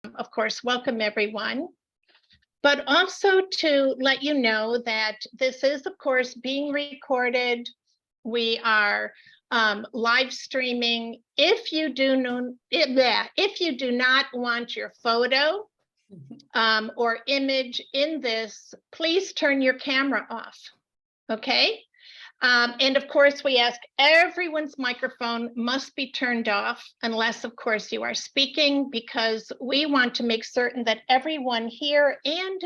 of course, welcome everyone, but also to let you know that this is, of course, being recorded. We are live streaming. If you do not want your photo or image in this, please turn your camera off. Okay. And of course, we ask everyone's microphone must be turned off unless, of course, you are speaking, because we want to make certain that everyone here and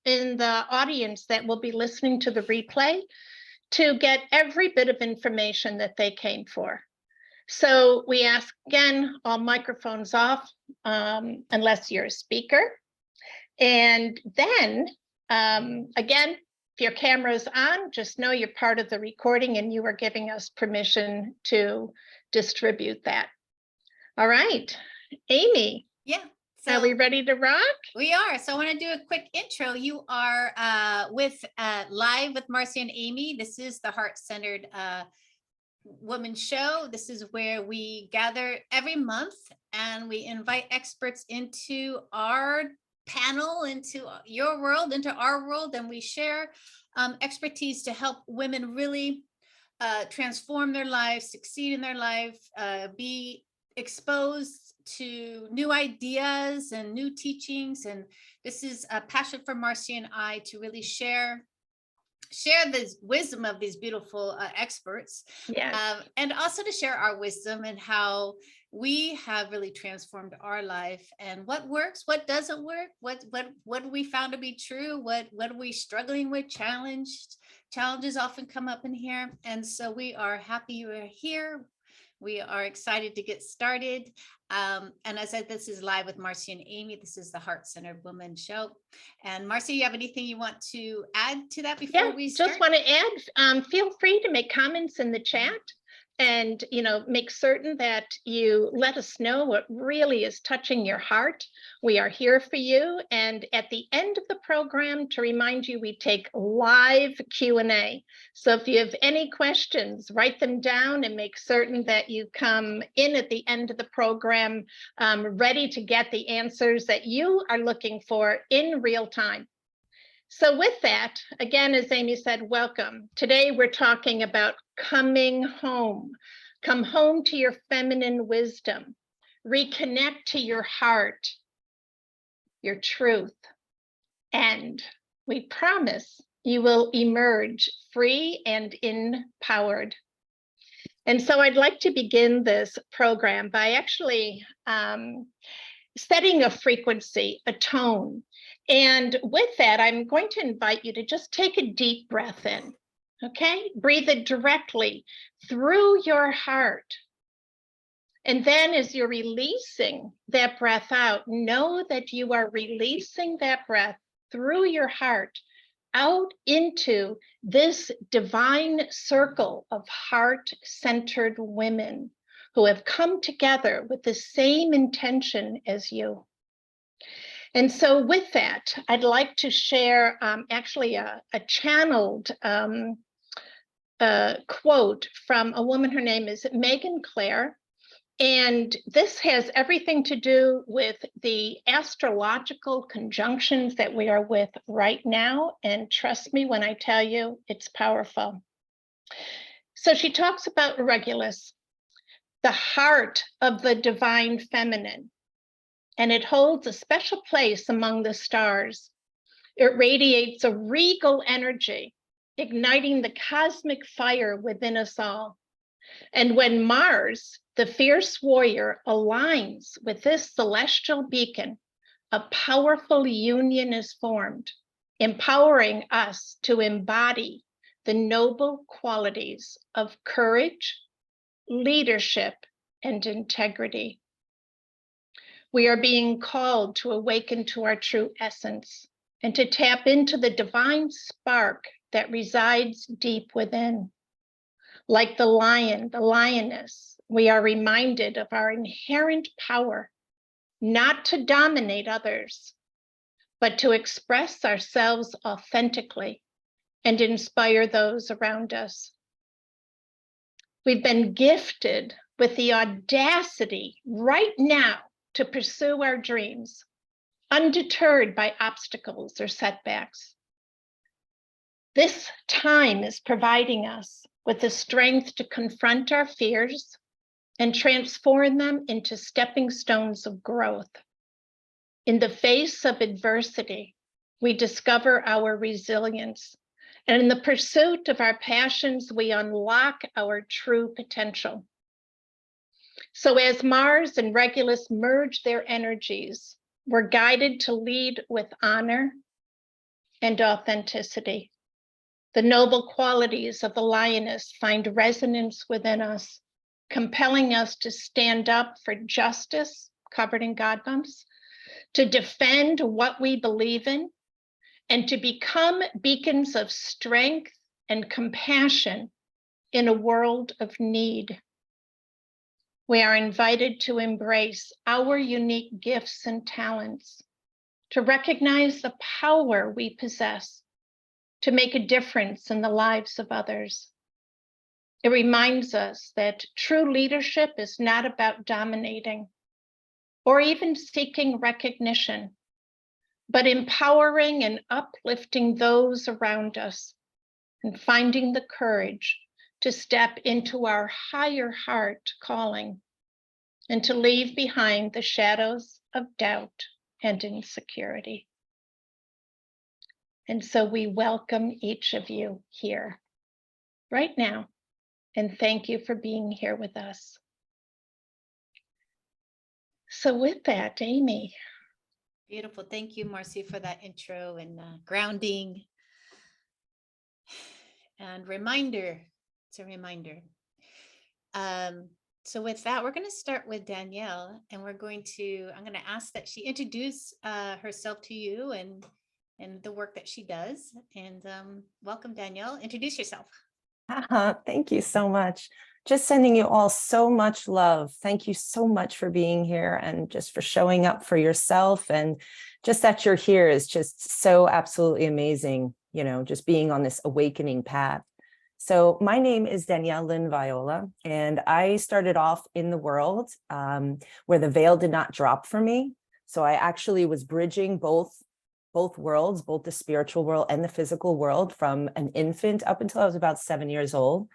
in the audience that will be listening to the replay to get every bit of information that they came for. So we ask, again, all microphones off unless you're a speaker. And then, again, if your camera is on, just know you're part of the recording and you are giving us permission to distribute that. All right, Amy. Yeah. So are we ready to rock? We are. So I want to do a quick intro. You are live with Marcy and Amy. This is the Heart-Centered Woman Show. This is where we gather every month and we invite experts into our panel, into your world, into our world, and we share expertise to help women really transform their lives, succeed in their life, be exposed to new ideas and new teachings. And this is a passion for Marcy and I to really share the wisdom of these beautiful experts. Yes. And also to share our wisdom and how we have really transformed our life, and what works, what doesn't work, what we found to be true, what are we struggling with, challenges often come up in here. And so we are happy you are here. We are excited to get started. And as I said, this is live with Marcy and Amy. This is the Heart-Centered Woman Show. And Marcy, you have anything you want to add to that before we start? Just want to add, feel free to make comments in the chat. And, make certain that you let us know what really is touching your heart. We are here for you. And at the end of the program, to remind you, we take live Q&A. So if you have any questions, write them down and make certain that you come in at the end of the program ready to get the answers that you are looking for in real time. So with that, again, as Amy said, welcome. Today, we're talking about coming home. Come home to your feminine wisdom. Reconnect to your heart, your truth. And we promise you will emerge free and empowered. And so I'd like to begin this program by actually setting a frequency, a tone. And with that, I'm going to invite you to just take a deep breath in, okay? Breathe it directly through your heart. And then as you're releasing that breath out, know that you are releasing that breath through your heart out into this divine circle of heart-centered women who have come together with the same intention as you. And so with that, I'd like to share actually a channeled quote from a woman. Her name is Megan Clare. And this has everything to do with the astrological conjunctions that we are with right now. And trust me when I tell you, it's powerful. So she talks about Regulus, the heart of the divine feminine. And it holds a special place among the stars. It radiates a regal energy, igniting the cosmic fire within us all. And when Mars, the fierce warrior, aligns with this celestial beacon, a powerful union is formed, empowering us to embody the noble qualities of courage, leadership, and integrity. We are being called to awaken to our true essence and to tap into the divine spark that resides deep within. Like the lion, the lioness, we are reminded of our inherent power, not to dominate others, but to express ourselves authentically and inspire those around us. We've been gifted with the audacity right now to pursue our dreams, undeterred by obstacles or setbacks. This time is providing us with the strength to confront our fears and transform them into stepping stones of growth. In the face of adversity, we discover our resilience, and in the pursuit of our passions, we unlock our true potential. So as Mars and Regulus merge their energies, we're guided to lead with honor and authenticity. The noble qualities of the lioness find resonance within us, compelling us to stand up for justice, covered in God bumps, to defend what we believe in, and to become beacons of strength and compassion in a world of need. We are invited to embrace our unique gifts and talents, to recognize the power we possess, to make a difference in the lives of others. It reminds us that true leadership is not about dominating or even seeking recognition, but empowering and uplifting those around us and finding the courage to step into our higher heart calling and to leave behind the shadows of doubt and insecurity. And so we welcome each of you here right now, and thank you for being here with us. So with that, Amy. Beautiful. Thank you, Marcy, for that intro and grounding and reminder. It's a reminder. So with that, we're going to start with Danielle, and I'm going to ask that she introduce herself to you and the work that she does. And welcome, Danielle. Introduce yourself. Thank you so much. Just sending you all so much love. Thank you so much for being here and just for showing up for yourself. And just that you're here is just so absolutely amazing, you know, just being on this awakening path. So my name is Danielle Lynn Viola, and I started off in the world where the veil did not drop for me. So I actually was bridging both worlds, both the spiritual world and the physical world, from an infant up until I was about 7 years old.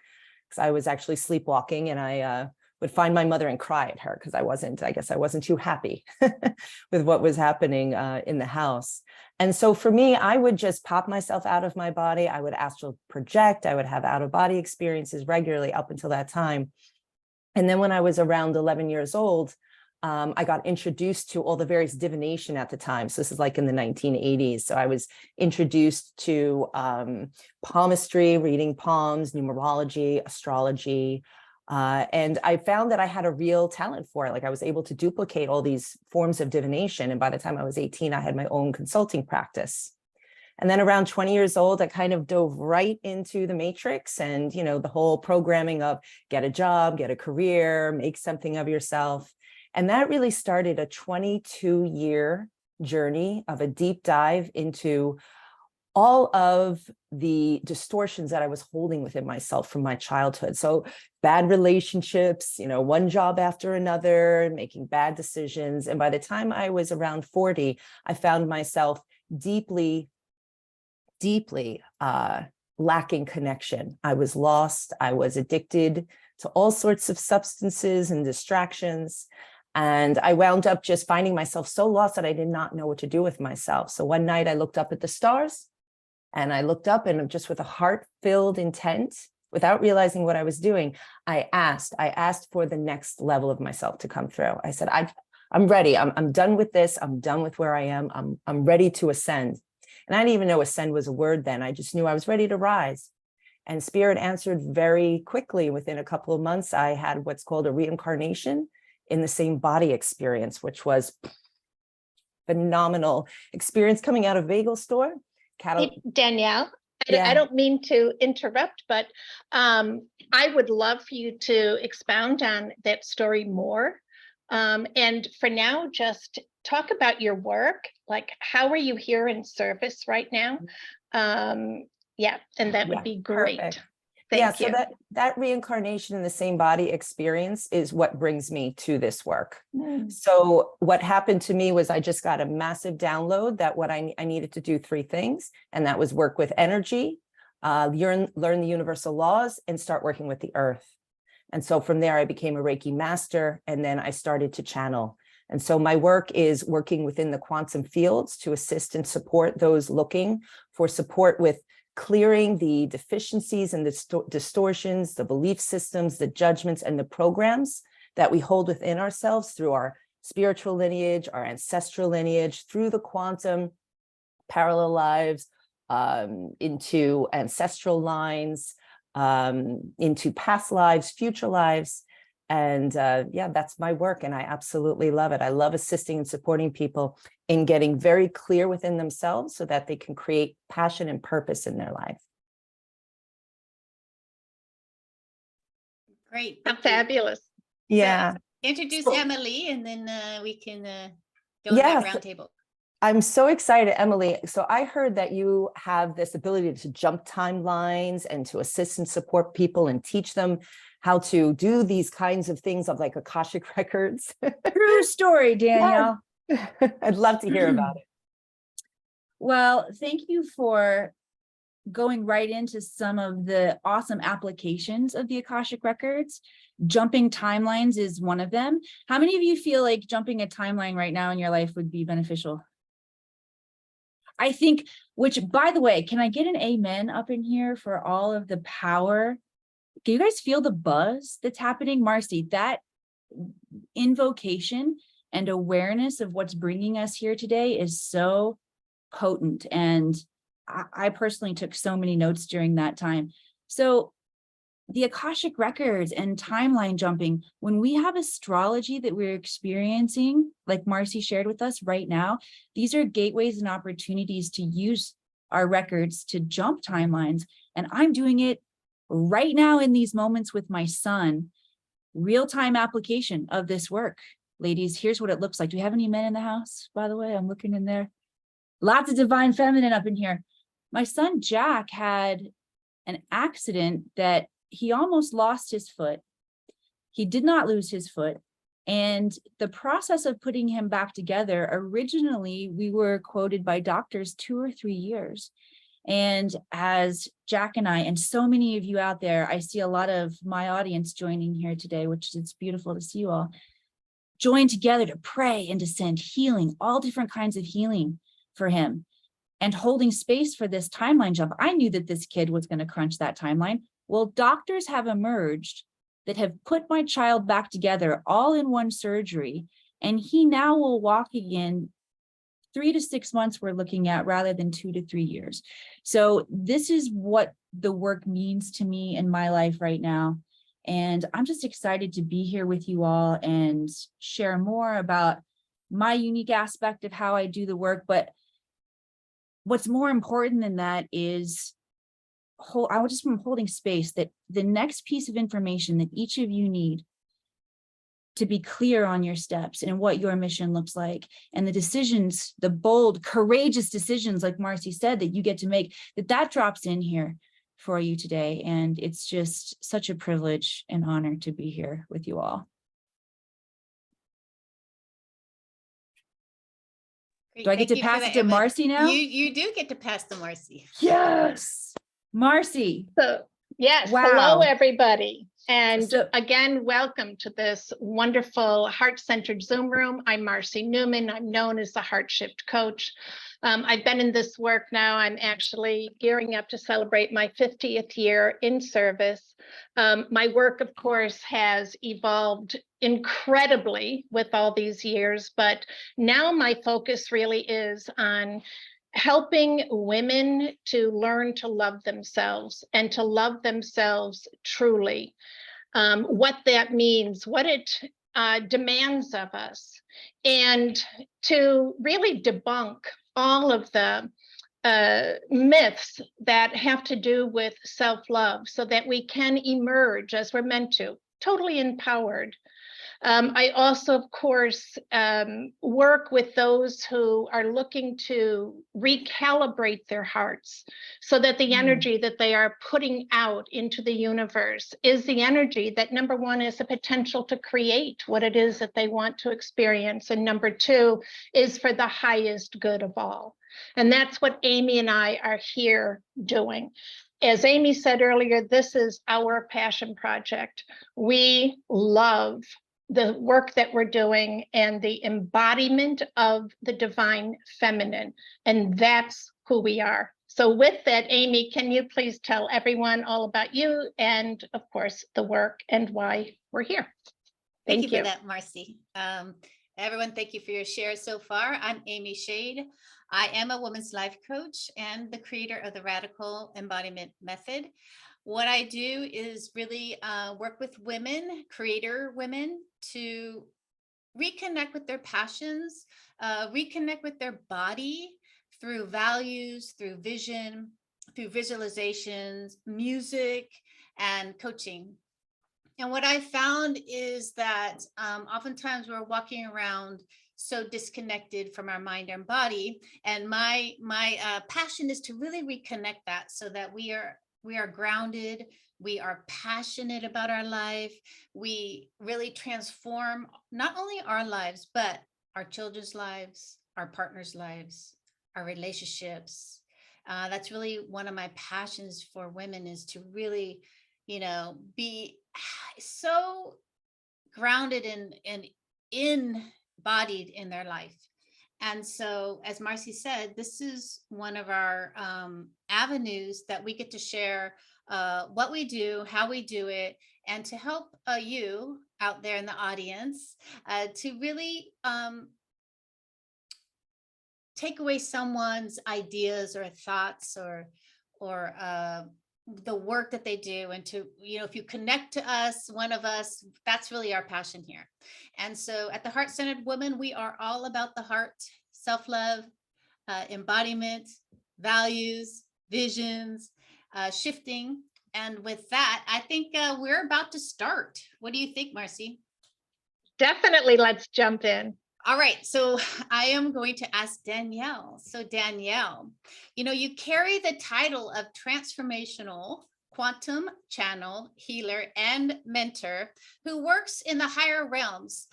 Because I was actually sleepwalking, and I would find my mother and cry at her because I guess I wasn't too happy with what was happening in the house. And so for me, I would just pop myself out of my body. I would astral project. I would have out of body experiences regularly up until that time. And then when I was around 11 years old, I got introduced to all the various divination at the time. So this is like in the 1980s. So I was introduced to palmistry, reading palms, numerology, astrology. And I found that I had a real talent for it. Like I was able to duplicate all these forms of divination. And by the time I was 18, I had my own consulting practice. And then around 20 years old, I kind of dove right into the matrix and, you know, the whole programming of get a job, get a career, make something of yourself. And that really started a 22-year journey of a deep dive into all of the distortions that I was holding within myself from my childhood. So bad relationships, you know, one job after another, making bad decisions. And by the time I was around 40, I found myself deeply lacking connection. I was lost. I was addicted to all sorts of substances and distractions. And I wound up just finding myself so lost that I did not know what to do with myself. So one night I looked up at the stars, and I looked up, and just with a heart-filled intent, without realizing what I was doing, I asked for the next level of myself to come through. I said, I'm ready. I'm done with this. I'm done with where I am. I'm ready to ascend. And I didn't even know ascend was a word then. I just knew I was ready to rise. And Spirit answered very quickly. Within a couple of months, I had what's called a reincarnation in the same body experience, which was phenomenal experience coming out of Bagel Store. Danielle, Yeah. I don't mean to interrupt, but I would love for you to expound on that story more. And for now, just talk about your work. Like, how are you here in service right now? Yeah, and that would be great. Perfect. Thank so you. that reincarnation in the same body experience is what brings me to this work. Mm. So what happened to me was I just got a massive download that what I needed to do 3 things, and that was work with energy, learn the universal laws, and start working with the earth. And so from there, I became a Reiki master, and then I started to channel. And so my work is working within the quantum fields to assist and support those looking for support with clearing the deficiencies and the distortions, the belief systems, the judgments, and the programs that we hold within ourselves through our spiritual lineage, our ancestral lineage, through the quantum parallel lives, into ancestral lines, into past lives, future lives. And yeah, that's my work. And I absolutely love it. I love assisting and supporting people in getting very clear within themselves so that they can create passion and purpose in their life. Great. How thank you. fabulous. Yeah. Introduce So- Emily, and then we can go in that Yes. round table. I'm so excited, Emily. So I heard that you have this ability to jump timelines and to assist and support people and teach them how to do these kinds of things of like Akashic records. True story, Danielle. I'd love to hear about it. Well, thank you for going right into some of the awesome applications of the Akashic records. Jumping timelines is one of them. How many of you feel like jumping a timeline right now in your life would be beneficial? I think, which, by the way, can I get an amen up in here for all of the power? Can you guys feel the buzz that's happening? Marcy, that invocation and awareness of what's bringing us here today is so potent. And I personally took so many notes during that time. So the Akashic records and timeline jumping, when we have astrology that we're experiencing, like Marcy shared with us right now, these are gateways and opportunities to use our records to jump timelines. And I'm doing it right now in these moments with my son, real-time application of this work. Ladies, here's what it looks like. Do we have any men in the house, by the way? I'm looking in there. Lots of divine feminine up in here. My son, Jack, had an accident that he almost lost his foot. He did not lose his foot. And the process of putting him back together, originally, we were quoted by doctors 2 or 3 years. And as Jack and I, and so many of you out there, I see a lot of my audience joining here today, which is beautiful to see you all, join together to pray and to send healing, all different kinds of healing for him, and holding space for this timeline jump. I knew that this kid was going to crunch that timeline. Well, doctors have emerged that have put my child back together all in one surgery, and he now will walk again 3 to 6 months we're looking at, rather than 2 to 3 years. So this is what the work means to me in my life right now. And I'm just excited to be here with you all and share more about my unique aspect of how I do the work. But what's more important than that is I was just holding space, that the next piece of information that each of you need to be clear on your steps and what your mission looks like, and the decisions, the bold, courageous decisions, like Marcy said, that you get to make, that drops in here for you today. And it's just such a privilege and honor to be here with you all. Great, Do I get thank to you for pass that, it to Emily. Marcy now? You do get to pass to Marcy. Yes. Marcy. So, yes, Wow. hello, everybody. And So- again, welcome to this wonderful heart-centered Zoom room. I'm Marcy Newman. I'm known as the Heart Shift Coach. I've been in this work now. I'm actually gearing up to celebrate my 50th year in service. My work, of course, has evolved incredibly with all these years, but now my focus really is on helping women to learn to love themselves and to love themselves truly. What that means, what it demands of us, and to really debunk all of the myths that have to do with self-love so that we can emerge as we're meant to, totally empowered. I also, of course, work with those who are looking to recalibrate their hearts so that the energy that they are putting out into the universe is the energy that, number one, is the potential to create what it is that they want to experience. And number two, is for the highest good of all. And that's what Amy and I are here doing. As Amy said earlier, this is our passion project. We love the work that we're doing and the embodiment of the divine feminine, and that's who we are. So with that, Amy, can you please tell everyone all about you and, of course, the work and why we're here? Thank you for that, Marcy. Everyone, thank you for your share so far. I'm Amy Shade. I am a women's life coach and the creator of the Radical Embodiment Method. What I do is really work with women, creator women, to reconnect with their passions, reconnect with their body through values, through vision, through visualizations, music, and coaching. And what I found is that oftentimes we're walking around so disconnected from our mind and body. And my passion is to really reconnect that so that we are grounded, we are passionate about our life, we really transform not only our lives, but our children's lives, our partners' lives, our relationships. That's really one of my passions for women, is to really, be so grounded and embodied in their life. And so, as Marcy said, this is one of our avenues that we get to share what we do, how we do it, and to help you out there in the audience to really take away someone's ideas or thoughts or the work that they do, and to, if you connect to us, one of us, that's really our passion here. And so at the Heart Centered Woman, we are all about the heart, self-love, embodiment, values, visions, shifting. And with that, I think we're about to start. What do you think, Marcy? Definitely, let's jump in. All right, so I am going to ask Danielle. So Danielle, you carry the title of transformational quantum channel healer and mentor who works in the higher realms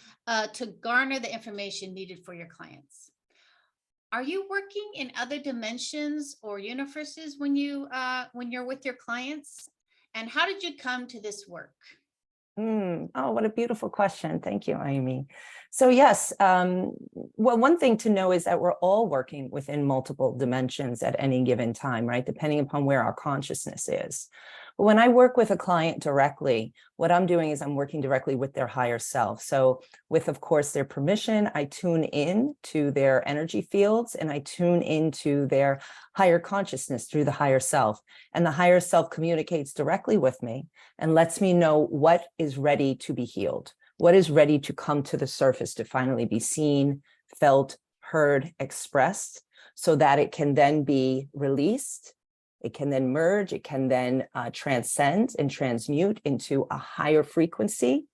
to garner the information needed for your clients. Are you working in other dimensions or universes when you're with your clients? And how did you come to this work? Oh, what a beautiful question. Thank you, Amy. So yes, well, one thing to know is that we're all working within multiple dimensions at any given time, right? Depending upon where our consciousness is. But when I work with a client directly, what I'm doing is I'm working directly with their higher self. So with, of course, their permission, I tune in to their energy fields and I tune into their higher consciousness through the higher self. And the higher self communicates directly with me and lets me know what is ready to be healed, what is ready to come to the surface to finally be seen, felt, heard, expressed, so that it can then be released. It can then merge, it can then transcend and transmute into a higher frequency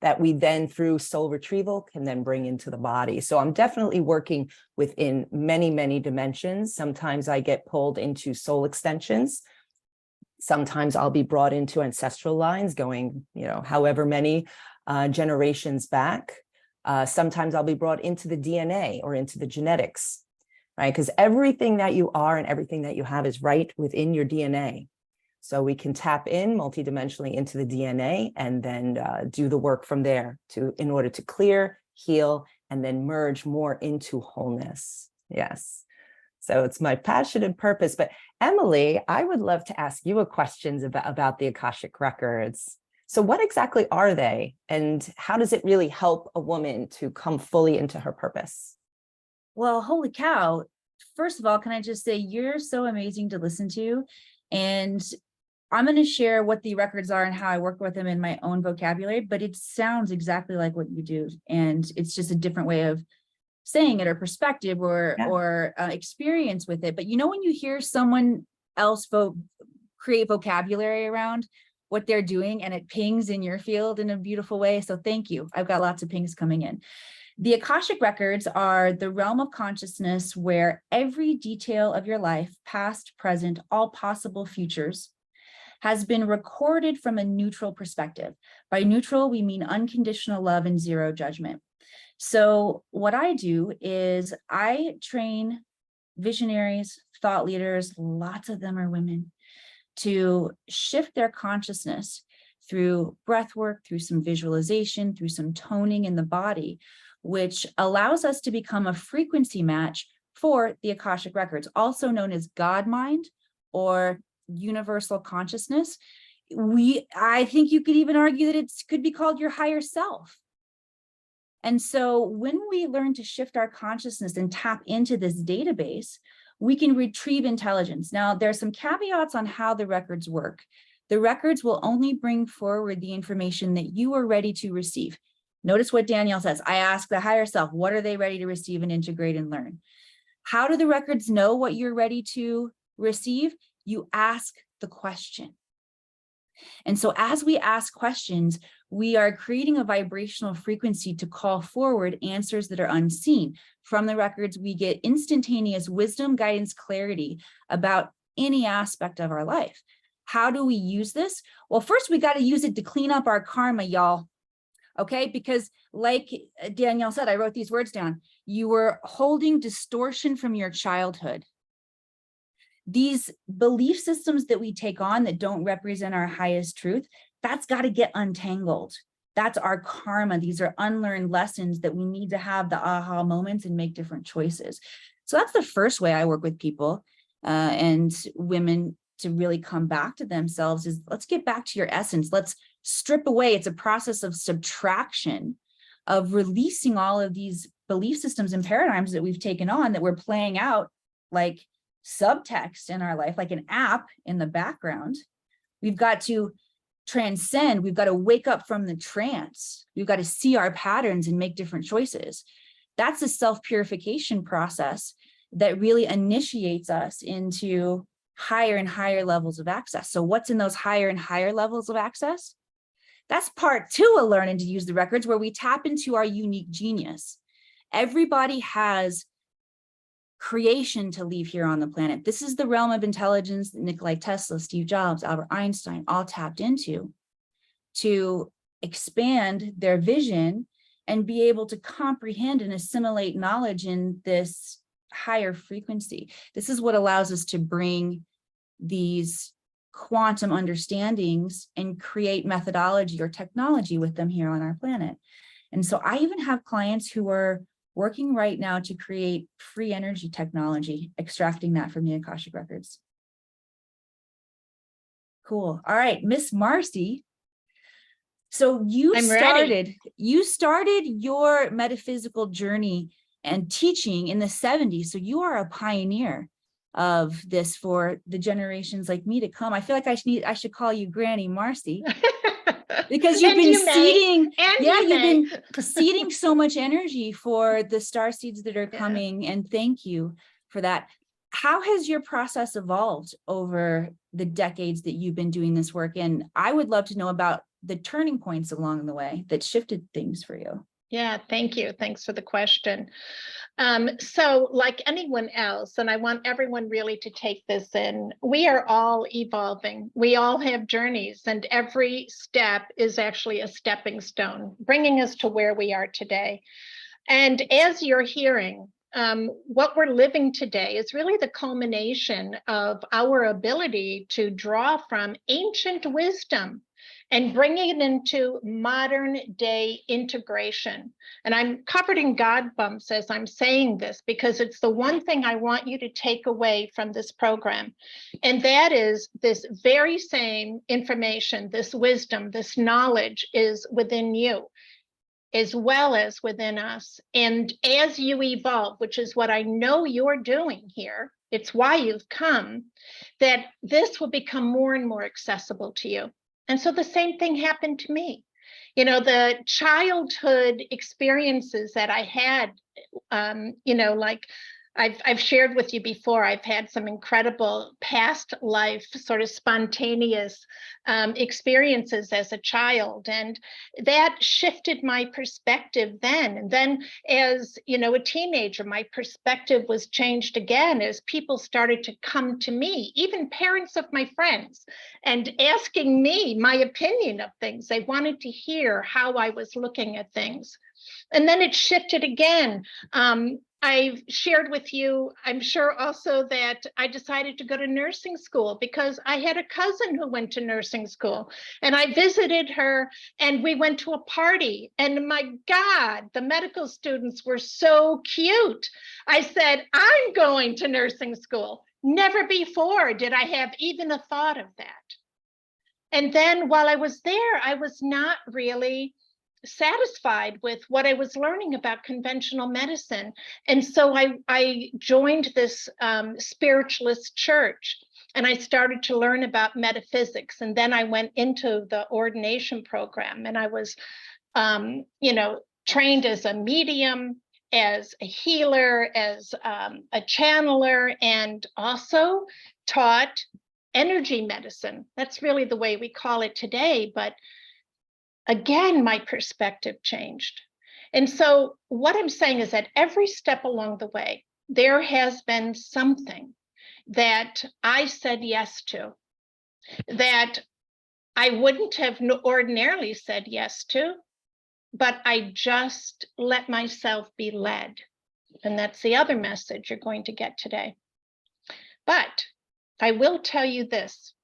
that we then, through soul retrieval, can then bring into the body. So I'm definitely working within many, many dimensions. Sometimes I get pulled into soul extensions. Sometimes I'll be brought into ancestral lines going, however many generations back. Sometimes I'll be brought into the DNA or into the genetics. Right? Because everything that you are and everything that you have is right within your DNA. So we can tap in multidimensionally into the DNA and then do the work from there in order to clear, heal, and then merge more into wholeness. Yes. So it's my passion and purpose. But Emily, I would love to ask you a question about the Akashic Records. So what exactly are they, and how does it really help a woman to come fully into her purpose? Well, holy cow. First of all, can I just say you're so amazing to listen to? And I'm going to share what the records are and how I work with them in my own vocabulary, but it sounds exactly like what you do. And it's just a different way of saying it, or perspective, or experience with it. But when you hear someone else create vocabulary around what they're doing, and it pings in your field in a beautiful way. So thank you. I've got lots of pings coming in. The Akashic records are the realm of consciousness where every detail of your life, past, present, all possible futures, has been recorded from a neutral perspective. By neutral, we mean unconditional love and zero judgment. So what I do is I train visionaries, thought leaders, lots of them are women, to shift their consciousness through breath work, through some visualization, through some toning in the body, which allows us to become a frequency match for the Akashic records, also known as God mind or universal consciousness. I think you could even argue that it could be called your higher self. And so when we learn to shift our consciousness and tap into this database, we can retrieve intelligence. Now, there's some caveats on how the records work. The records will only bring forward the information that you are ready to receive. Notice what Danielle says. I ask the higher self, what are they ready to receive and integrate and learn? How do the records know what you're ready to receive? You ask the question. And so as we ask questions, we are creating a vibrational frequency to call forward answers that are unseen. From the records, we get instantaneous wisdom, guidance, clarity about any aspect of our life. How do we use this? Well, first we got to use it to clean up our karma, y'all. Okay, because like Danielle said, I wrote these words down. You were holding distortion from your childhood. These belief systems that we take on that don't represent our highest truth, that's got to get untangled. That's our karma. These are unlearned lessons that we need to have the aha moments and make different choices. So that's the first way I work with people and women to really come back to themselves is let's get back to your essence. Let's strip away. It's a process of subtraction, of releasing all of these belief systems and paradigms that we've taken on that we're playing out like subtext in our life, like an app in the background. We've got to transcend. We've got to wake up from the trance. We've got to see our patterns and make different choices. That's a self-purification process that really initiates us into higher and higher levels of access. So what's in those higher and higher levels of access? That's part 2 of learning to use the records, where we tap into our unique genius. Everybody has creation to leave here on the planet. This is the realm of intelligence that Nikola Tesla, Steve Jobs, Albert Einstein all tapped into to expand their vision and be able to comprehend and assimilate knowledge in this higher frequency. This is what allows us to bring these quantum understandings and create methodology or technology with them here on our planet. And so I even have clients who are working right now to create free energy technology, extracting that from the Akashic records. Cool. All right, Miss Marcy. So you started your metaphysical journey and teaching in the 70s. So you are a pioneer of this for the generations like me to come. I feel like I should call you Granny Marcy. Because you've been seeding, you've been seeding so much energy for the star seeds that are coming, and thank you for that. How has your process evolved over the decades that you've been doing this work? And I would love to know about the turning points along the way that shifted things for you. Yeah, thank you. Thanks for the question. So like anyone else, and I want everyone really to take this in, we are all evolving. We all have journeys, and every step is actually a stepping stone, bringing us to where we are today. And as you're hearing, what we're living today is really the culmination of our ability to draw from ancient wisdom and bringing it into modern day integration. And I'm covered in God bumps as I'm saying this, because it's the one thing I want you to take away from this program. And that is this very same information, this wisdom, this knowledge is within you, as well as within us. And as you evolve, which is what I know you're doing here, it's why you've come, that this will become more and more accessible to you. And so the same thing happened to me. You know, the childhood experiences that I had, like I've shared with you before, I've had some incredible past life, sort of spontaneous experiences as a child. And that shifted my perspective then. And then as, you know, a teenager, my perspective was changed again as people started to come to me, even parents of my friends, and asking me my opinion of things. They wanted to hear how I was looking at things. And then it shifted again. I've shared with you, I'm sure also, that I decided to go to nursing school because I had a cousin who went to nursing school, and I visited her and we went to a party, and my God, the medical students were so cute. I said, I'm going to nursing school. Never before did I have even a thought of that. And then while I was there, I was not really satisfied with what I was learning about conventional medicine. And so I joined this spiritualist church, and I started to learn about metaphysics. And then I went into the ordination program, and I was, you know, trained as a medium, as a healer, as a channeler, and also taught energy medicine. That's really the way we call it today. But again, my perspective changed. And so what I'm saying is that every step along the way, there has been something that I said yes to, that I wouldn't have ordinarily said yes to, but I just let myself be led. And that's the other message you're going to get today. But I will tell you this,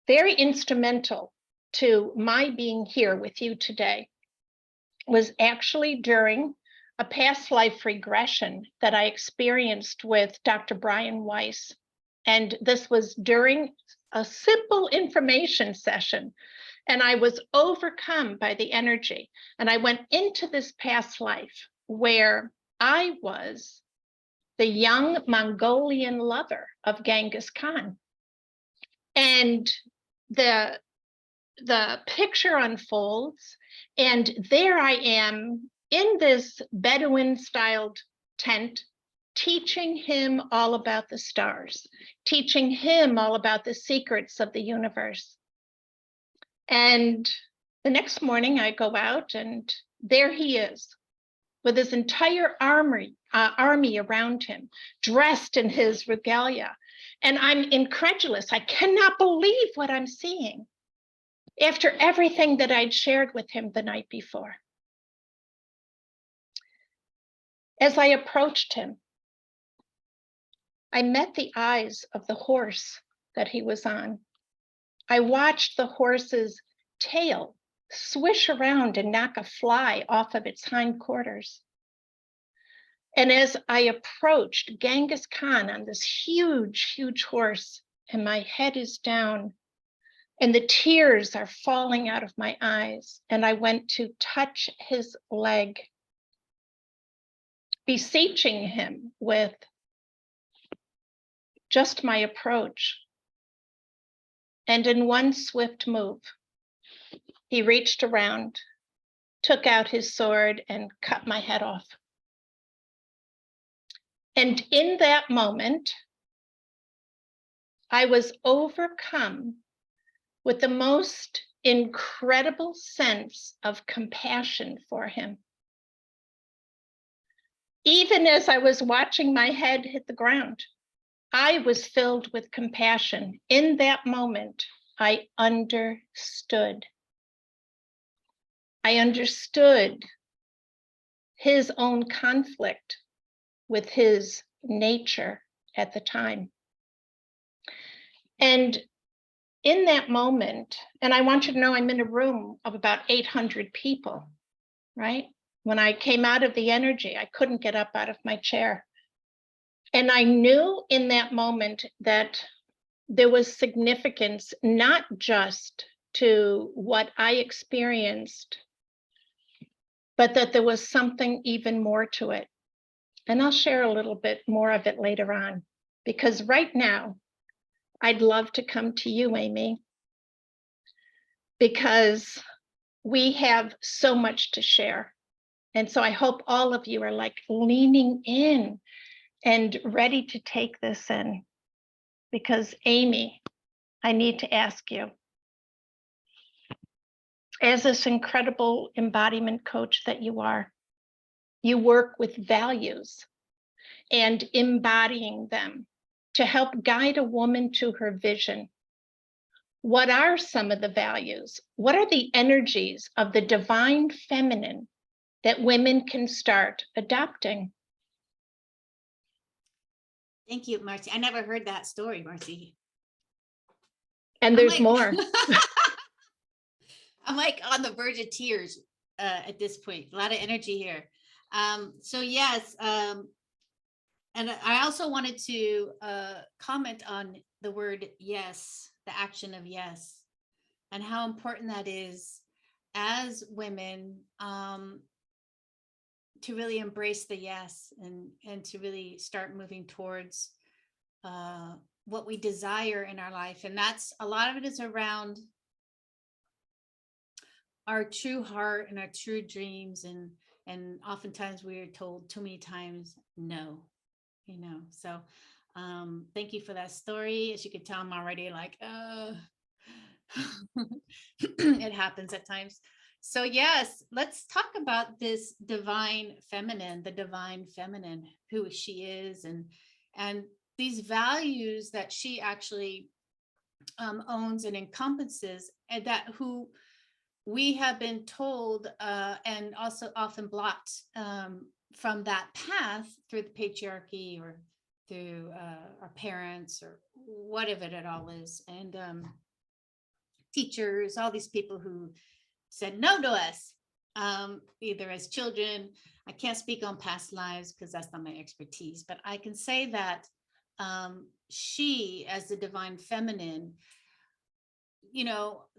very instrumental to my being here with you today was actually during a past life regression that I experienced with Dr. Brian Weiss. And this was during a simple information session. And I was overcome by the energy. And I went into this past life where I was the young Mongolian lover of Genghis Khan. And the picture unfolds, and there I am in this Bedouin-styled tent, teaching him all about the stars, teaching him all about the secrets of the universe. And the next morning I go out, and there he is with his entire army around him, dressed in his regalia. And I'm incredulous. I cannot believe what I'm seeing, after everything that I'd shared with him the night before. As I approached him, I met the eyes of the horse that he was on. I watched the horse's tail swish around and knock a fly off of its hindquarters. And as I approached Genghis Khan on this huge, huge horse, and my head is down, and the tears are falling out of my eyes, and I went to touch his leg, beseeching him with just my approach. And in one swift move, he reached around, took out his sword, and cut my head off. And in that moment, I was overcome with the most incredible sense of compassion for him. Even as I was watching my head hit the ground, I was filled with compassion. In that moment, I understood. I understood his own conflict with his nature at the time. And in that moment, and I want you to know I'm in a room of about 800 people, right? When I came out of the energy, I couldn't get up out of my chair. And I knew in that moment that there was significance, not just to what I experienced, but that there was something even more to it. And I'll share a little bit more of it later on, because right now, I'd love to come to you, Amy, because we have so much to share. And so I hope all of you are like leaning in and ready to take this in. Because Amy, I need to ask you, as this incredible embodiment coach that you are, you work with values and embodying them to help guide a woman to her vision. What are some of the values? What are the energies of the divine feminine that women can start adopting? Thank you, Marcy. I never heard that story, Marcy. And there's more. I'm like on the verge of tears at this point. A lot of energy here. So yes, and I also wanted to comment on the word yes, the action of yes, and how important that is as women, to really embrace the yes, and to really start moving towards what we desire in our life. And that's, a lot of it is around our true heart and our true dreams, and oftentimes we are told too many times no, so thank you for that story. As you can tell, I'm already like it happens at times. So yes, let's talk about this divine feminine, the divine feminine, who she is, and these values that she actually owns and encompasses, and that who we have been told and also often blocked from that path through the patriarchy, or through our parents, or whatever it all is, and teachers, all these people who said no to us, either as children. I can't speak on past lives because that's not my expertise, but I can say that she, as the divine feminine,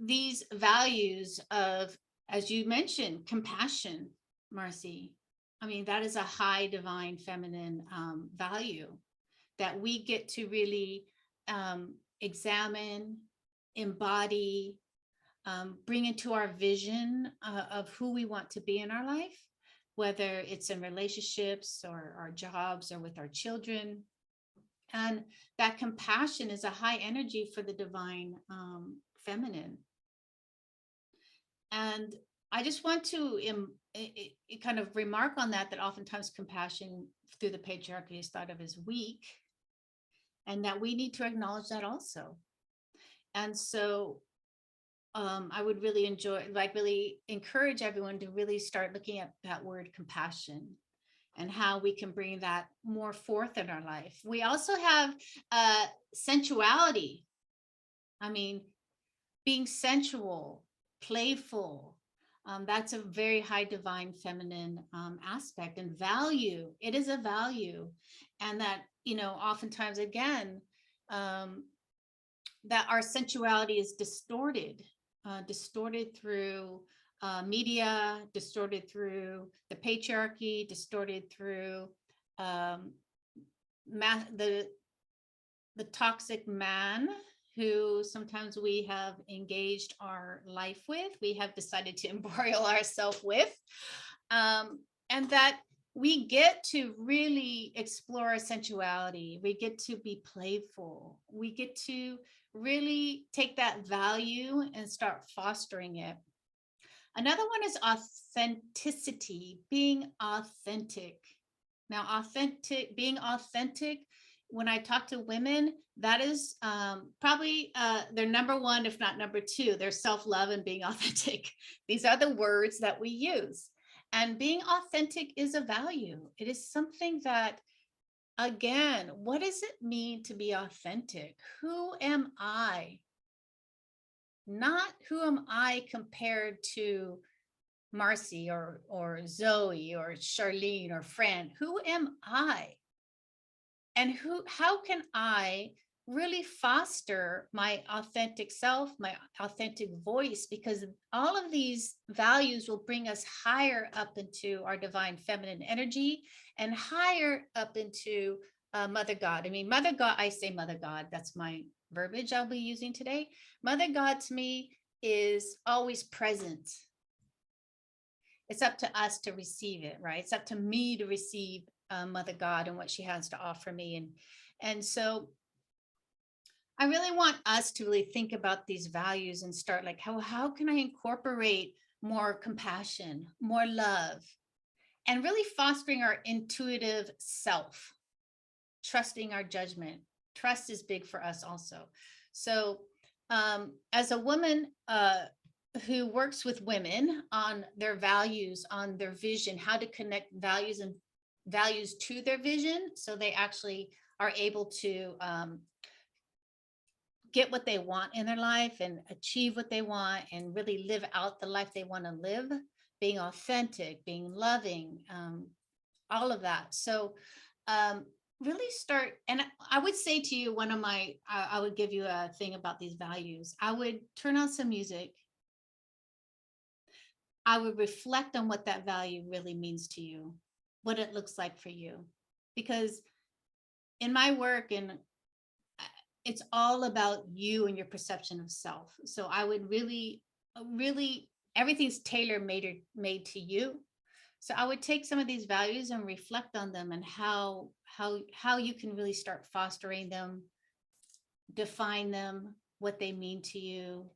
these values of, as you mentioned, compassion, Marcy. I mean, that is a high divine feminine value that we get to really examine, embody, bring into our vision of who we want to be in our life, whether it's in relationships or our jobs or with our children. And that compassion is a high energy for the divine feminine. And I just want to kind of remark on that oftentimes compassion through the patriarchy is thought of as weak, and that we need to acknowledge that also. And so I would really really encourage everyone to really start looking at that word compassion and how we can bring that more forth in our life. We also have sensuality. I mean, being sensual, playful, that's a very high divine feminine aspect. And value, it is a value. And that, oftentimes, again, that our sensuality is distorted through media, distorted through the patriarchy, distorted through the toxic man who sometimes we have engaged our life with, we have decided to embroil ourselves with, and that we get to really explore our sensuality. We get to be playful. We get to really take that value and start fostering it. Another one is authenticity, being authentic. Now, being authentic, when I talk to women, that is probably their number one, if not number two, their self-love and being authentic. These are the words that we use. And being authentic is a value. It is something that, again, what does it mean to be authentic? Who am I? Not who am I compared to Marcy or Zoe or Charlene or Fran. Who am I? And how can I really foster my authentic self, my authentic voice? Because all of these values will bring us higher up into our divine feminine energy and higher up into Mother God. I mean, Mother God, I say Mother God, that's my verbiage I'll be using today. Mother God to me is always present. It's up to us to receive it, right? It's up to me to receive Mother God and what she has to offer me. And so I really want us to really think about these values and start like, how can I incorporate more compassion, more love, and really fostering our intuitive self, trusting our judgment. Trust is big for us also. So as a woman who works with women on their values, on their vision, how to connect values and values to their vision, so they actually are able to get what they want in their life and achieve what they want and really live out the life they want to live, being authentic, being loving, all of that. So really start, and I would say to you, I would give you a thing about these values. I would turn on some music. I would reflect on what that value really means to you, what it looks like for you. Because in my work, and it's all about you and your perception of self. So I would really, everything's tailor-made to you. So I would take some of these values and reflect on them and how you can really start fostering them, define them, what they mean to you,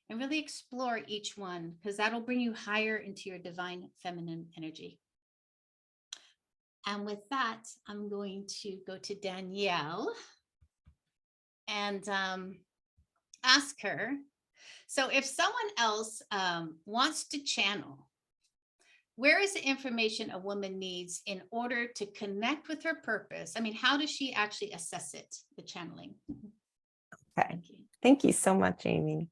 and really explore each one, because that'll bring you higher into your divine feminine energy. And with that, I'm going to go to Danielle and ask her. So if someone else wants to channel, where is the information a woman needs in order to connect with her purpose? I mean, how does she actually assess it, the channeling? Okay. Thank you so much, Amy.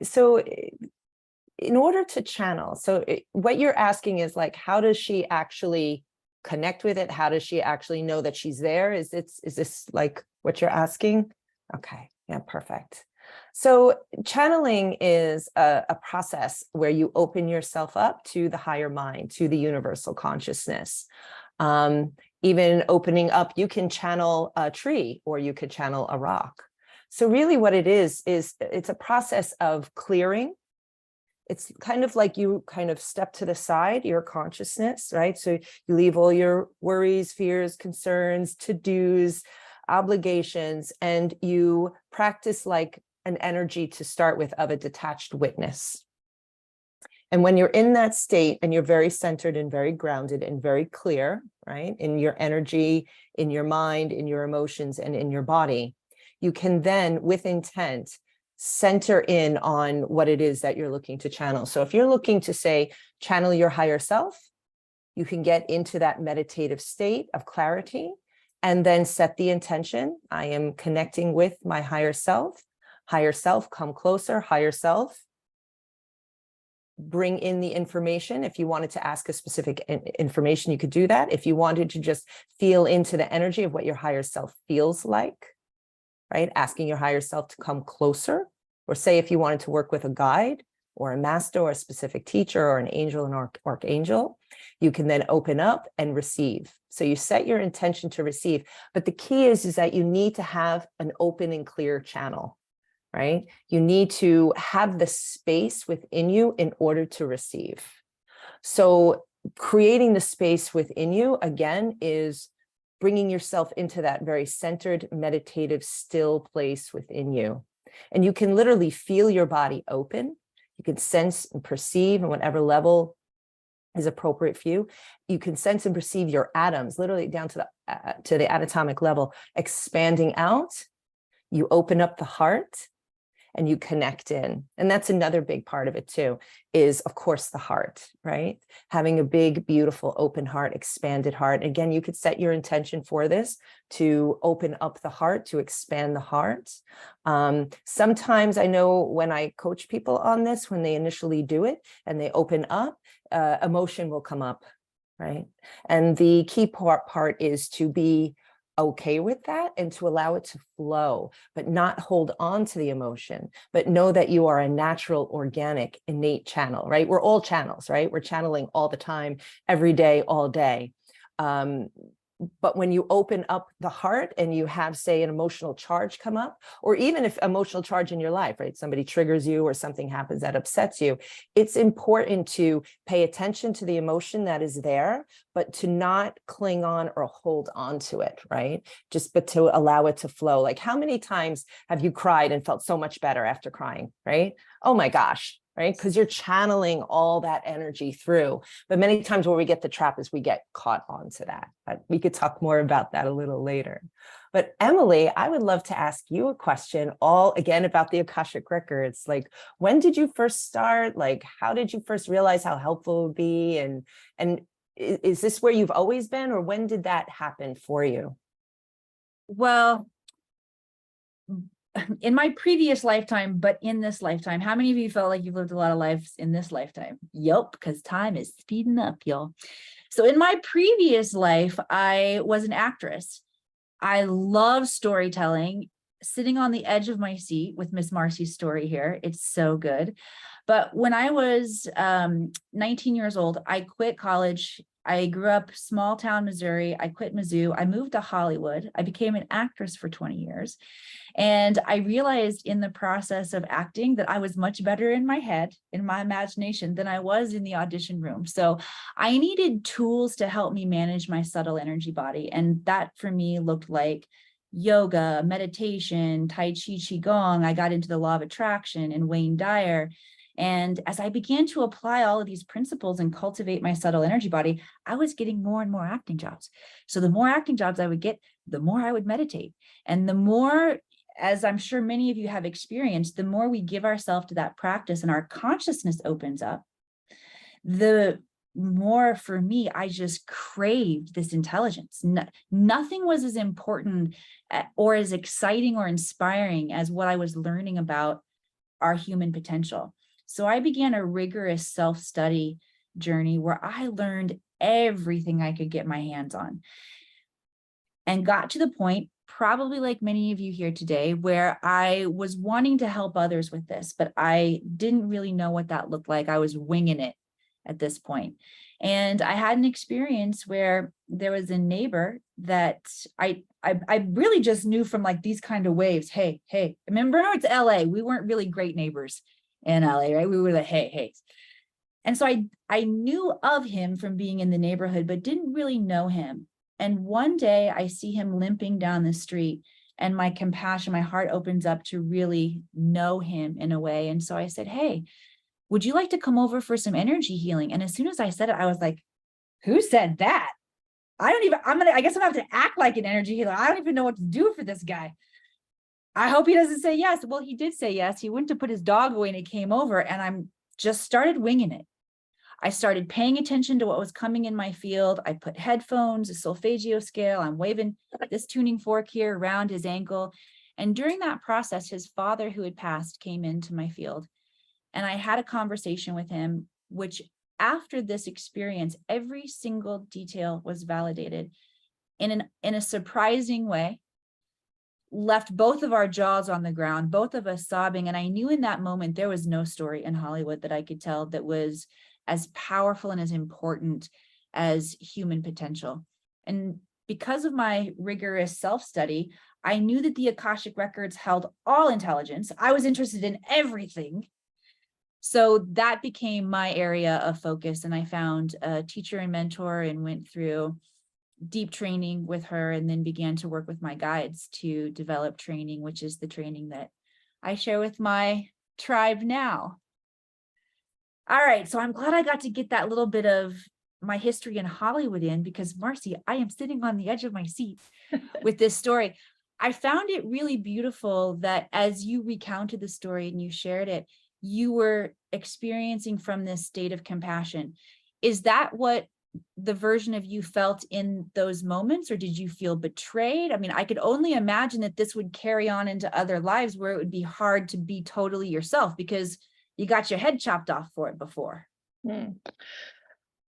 So in order to channel, what you're asking is like, how does she actually connect with it? How does she actually know that she's there? Is this like what you're asking? Okay, yeah, perfect. So channeling is a process where you open yourself up to the higher mind, to the universal consciousness. Even opening up, you can channel a tree or you could channel a rock. So really what it is it's a process of clearing. It's kind of like you kind of step to the side, your consciousness, right? So you leave all your worries, fears, concerns, to-dos, obligations, and you practice like an energy to start with of a detached witness. And when you're in that state and you're very centered and very grounded and very clear, right, in your energy, in your mind, in your emotions, and in your body, you can then, with intent, center in on what it is that you're looking to channel. So if you're looking to say, channel your higher self, you can get into that meditative state of clarity and then set the intention. I am connecting with my higher self. Higher self, come closer. Higher self, bring in the information. If you wanted to ask a specific information, you could do that. If you wanted to just feel into the energy of what your higher self feels like, right? Asking your higher self to come closer, or say if you wanted to work with a guide or a master or a specific teacher or an angel and archangel, you can then open up and receive. So you set your intention to receive, but the key is that you need to have an open and clear channel, right? You need to have the space within you in order to receive. So creating the space within you, again, is bringing yourself into that very centered, meditative, still place within you. And you can literally feel your body open. You can sense and perceive on whatever level is appropriate for you. You can sense and perceive your atoms, literally down to the atomic level, expanding out. You open up the heart and you connect in. And that's another big part of it too, is of course the heart, right? Having a big, beautiful, open heart, expanded heart. Again, you could set your intention for this to open up the heart, to expand the heart. Sometimes I know when I coach people on this, when they initially do it and they open up, emotion will come up, right? And the key part is to be okay with that and to allow it to flow, but not hold on to the emotion, but know that you are a natural, organic, innate channel, right? We're all channels, right? We're channeling all the time, every day, all day. But when you open up the heart and you have, say, an emotional charge come up, or even if emotional charge in your life, right? Somebody triggers you or something happens that upsets you, it's important to pay attention to the emotion that is there, but to not cling on or hold on to it, right? But to allow it to flow. Like, how many times have you cried and felt so much better after crying, right? Oh my gosh, right? Because you're channeling all that energy through. But many times where we get the trap is we get caught onto that. But we could talk more about that a little later. But Emily, I would love to ask you a question, all again about the Akashic Records. Like, when did you first start? Like, how did you first realize how helpful it would be? And is this where you've always been, or when did that happen for you? Well, in my previous lifetime, but in this lifetime, how many of you felt like you've lived a lot of lives in this lifetime? Yup, because time is speeding up, y'all. So in my previous life, I was an actress. I love storytelling, sitting on the edge of my seat with Miss Marcy's story here. It's so good. But when I was 19 years old, I quit college. I grew up small town Missouri. I quit Mizzou. I moved to Hollywood. I became an actress for 20 years. And I realized in the process of acting that I was much better in my head, in my imagination, than I was in the audition room. So I needed tools to help me manage my subtle energy body. And that for me looked like yoga, meditation, Tai Chi, Qigong. I got into the law of attraction and Wayne Dyer. And as I began to apply all of these principles and cultivate my subtle energy body, I was getting more and more acting jobs. So the more acting jobs I would get, the more I would meditate. And the more, as I'm sure many of you have experienced, the more we give ourselves to that practice and our consciousness opens up, the more for me, I just craved this intelligence. Nothing was as important or as exciting or inspiring as what I was learning about our human potential. So I began a rigorous self-study journey where I learned everything I could get my hands on and got to the point, probably like many of you here today, where I was wanting to help others with this, but I didn't really know what that looked like. I was winging it at this point. And I had an experience where there was a neighbor that I really just knew from like these kind of waves. Hey, remember it's LA. We weren't really great neighbors in LA, right? We were the hey. And so I knew of him from being in the neighborhood, but didn't really know him. And one day I see him limping down the street and my compassion, my heart opens up to really know him in a way. And so I said, hey, would you like to come over for some energy healing? And as soon as I said it, I was like, who said that? I guess I'm gonna have to act like an energy healer. I don't even know what to do for this guy. I hope he doesn't say yes. Well, he did say yes. He went to put his dog away and he came over and I'm just started winging it. I started paying attention to what was coming in my field. I put headphones, a solfeggio scale. I'm waving this tuning fork here around his ankle. And during that process, his father who had passed came into my field. And I had a conversation with him, which after this experience, every single detail was validated in a surprising way, left both of our jaws on the ground, both of us sobbing. And I knew in that moment, there was no story in Hollywood that I could tell that was as powerful and as important as human potential. And because of my rigorous self-study, I knew that the Akashic Records held all intelligence. I was interested in everything. So that became my area of focus. And I found a teacher and mentor and went through deep training with her and then began to work with my guides to develop training, which is the training that I share with my tribe now. All right, so I'm glad I got to get that little bit of my history in Hollywood in, because Marcy, I am sitting on the edge of my seat with this story. I found it really beautiful that as you recounted the story and you shared it, you were experiencing from this state of compassion. Is that what the version of you felt in those moments, or did you feel betrayed? I mean, I could only imagine that this would carry on into other lives where it would be hard to be totally yourself because you got your head chopped off for it before.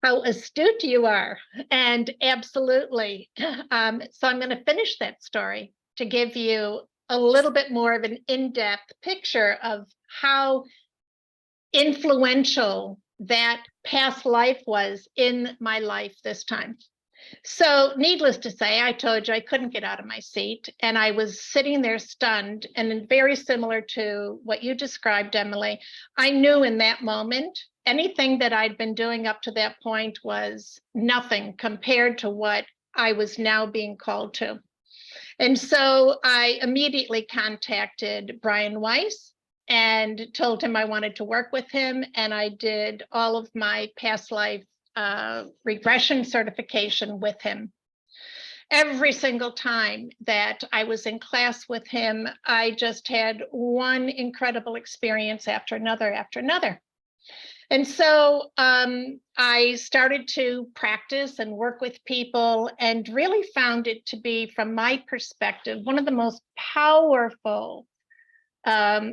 How astute you are. And absolutely. So I'm going to finish that story to give you a little bit more of an in-depth picture of how influential that past life was in my life this time. So needless to say, I told you I couldn't get out of my seat, and I was sitting there stunned, and very similar to what you described, Emily. I knew in that moment, anything that I'd been doing up to that point was nothing compared to what I was now being called to. And so I immediately contacted Brian Weiss and told him I wanted to work with him. And I did all of my past life regression certification with him. Every single time that I was in class with him, I just had one incredible experience after another after another. And so I started to practice and work with people, and really found it to be, from my perspective, one of the most powerful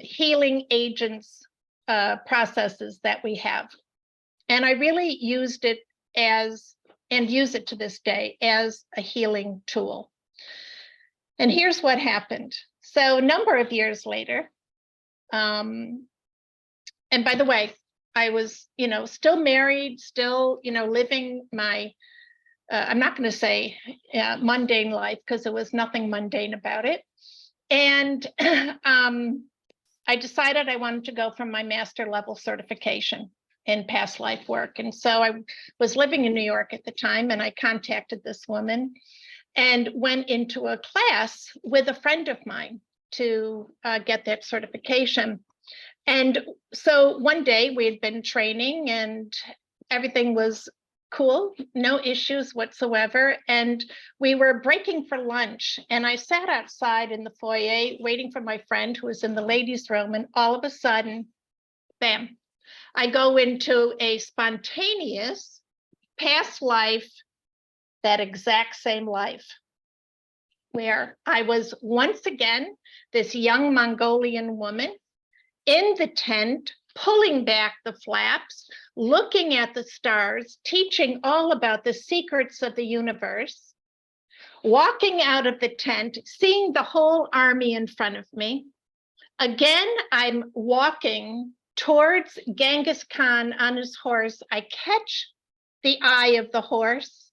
healing agents processes that we have. And I really used it as, and use it to this day, as a healing tool. And here's what happened. So a number of years later, and by the way, I was, still married, still, living my, I'm not going to say mundane life, because there was nothing mundane about it. And I decided I wanted to go for my master level certification in past life work. And so I was living in New York at the time, and I contacted this woman and went into a class with a friend of mine to get that certification. And so one day we had been training and everything was cool, no issues whatsoever. And we were breaking for lunch. And I sat outside in the foyer waiting for my friend who was in the ladies' room. And all of a sudden, bam, I go into a spontaneous past life, that exact same life, where I was once again this young Mongolian woman in the tent, pulling back the flaps, looking at the stars, teaching all about the secrets of the universe, walking out of the tent, seeing the whole army in front of me. Again, I'm walking towards Genghis Khan on his horse. I catch the eye of the horse.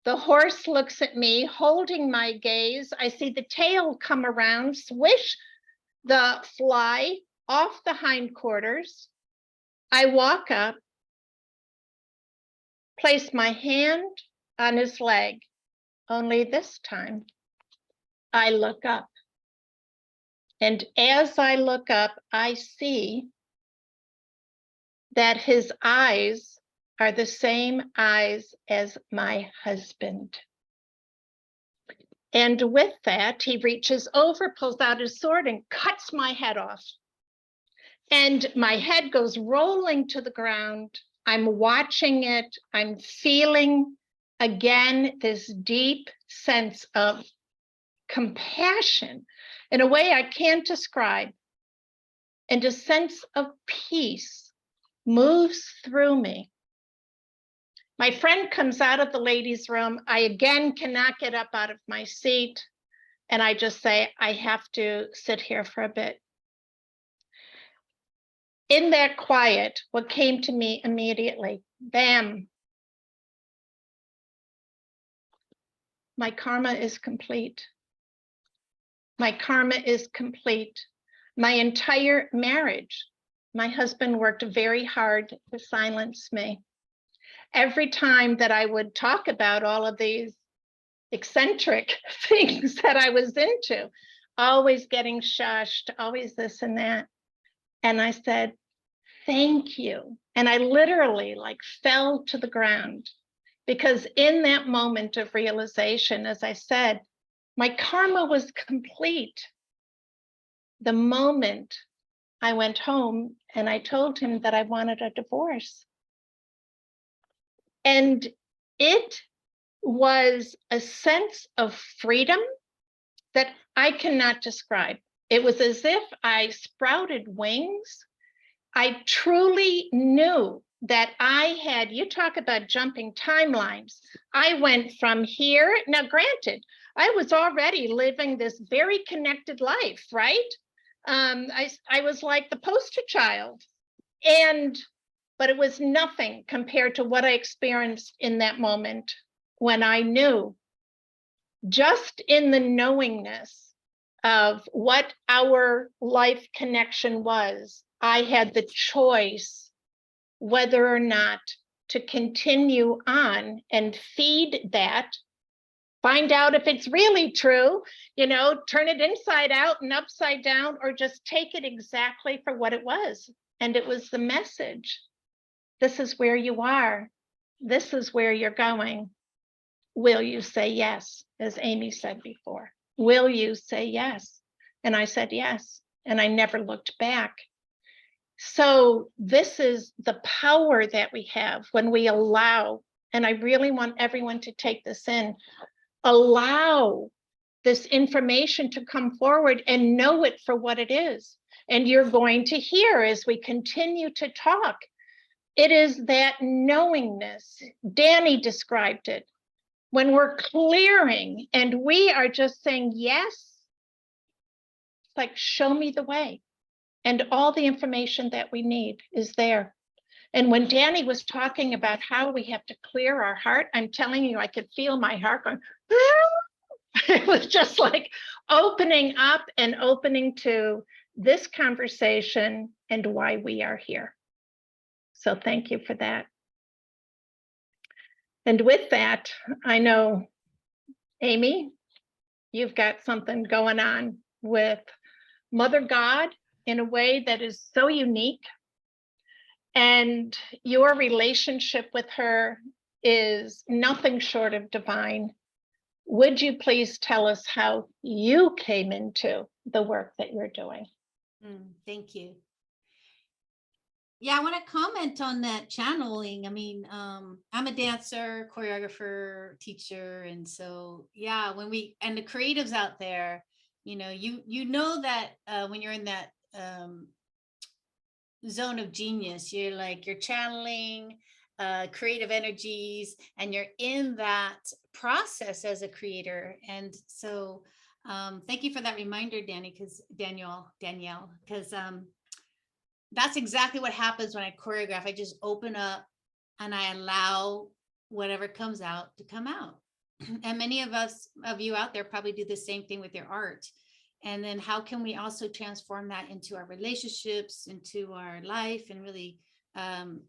The horse looks at me, holding my gaze. I see the tail come around, swish the fly off the hindquarters. I walk up, place my hand on his leg, only this time I look up. And as I look up, I see that his eyes are the same eyes as my husband. And with that, he reaches over, pulls out his sword, and cuts my head off. And my head goes rolling to the ground. I'm watching it. I'm feeling again this deep sense of compassion in a way I can't describe. And a sense of peace moves through me. My friend comes out of the ladies' room. I again cannot get up out of my seat. And I just say, I have to sit here for a bit. In that quiet, what came to me immediately, bam, my karma is complete. My karma is complete. My entire marriage, my husband worked very hard to silence me. Every time that I would talk about all of these eccentric things that I was into, always getting shushed, always this and that. And I said, thank you. And I literally fell to the ground, because in that moment of realization, as I said, my karma was complete. The moment I went home and I told him that I wanted a divorce. And it was a sense of freedom that I cannot describe. It was as if I sprouted wings. I truly knew that I had, you talk about jumping timelines. I went from here. Now, granted, I was already living this very connected life, right? I was like the poster child. But it was nothing compared to what I experienced in that moment when I knew, just in the knowingness of what our life connection was, I had the choice whether or not to continue on and feed that, find out if it's really true, turn it inside out and upside down, or just take it exactly for what it was. And it was the message. This is where you are. This is where you're going. Will you say yes? As Amy said before, will you say yes? And I said yes. And I never looked back. So this is the power that we have when we allow, and I really want everyone to take this in, allow this information to come forward and know it for what it is. And you're going to hear as we continue to talk, it is that knowingness. Danny described it. When we're clearing and we are just saying yes, it's like, show me the way. And all the information that we need is there. And when Danny was talking about how we have to clear our heart, I'm telling you, I could feel my heart going, it was just like opening up and opening to this conversation and why we are here. So thank you for that. And with that, I know, Amy, you've got something going on with Mother God in a way that is so unique. And your relationship with her is nothing short of divine. Would you please tell us how you came into the work that you're doing? Thank you. Yeah, I want to comment on that channeling. I mean, I'm a dancer, choreographer, teacher. And so, yeah, and the creatives out there, you know that when you're in that zone of genius, you're channeling creative energies, and you're in that process as a creator. And so thank you for that reminder, Danielle, because that's exactly what happens when I choreograph. I just open up and I allow whatever comes out to come out. And many of you out there probably do the same thing with your art. And then how can we also transform that into our relationships, into our life, and really, I'm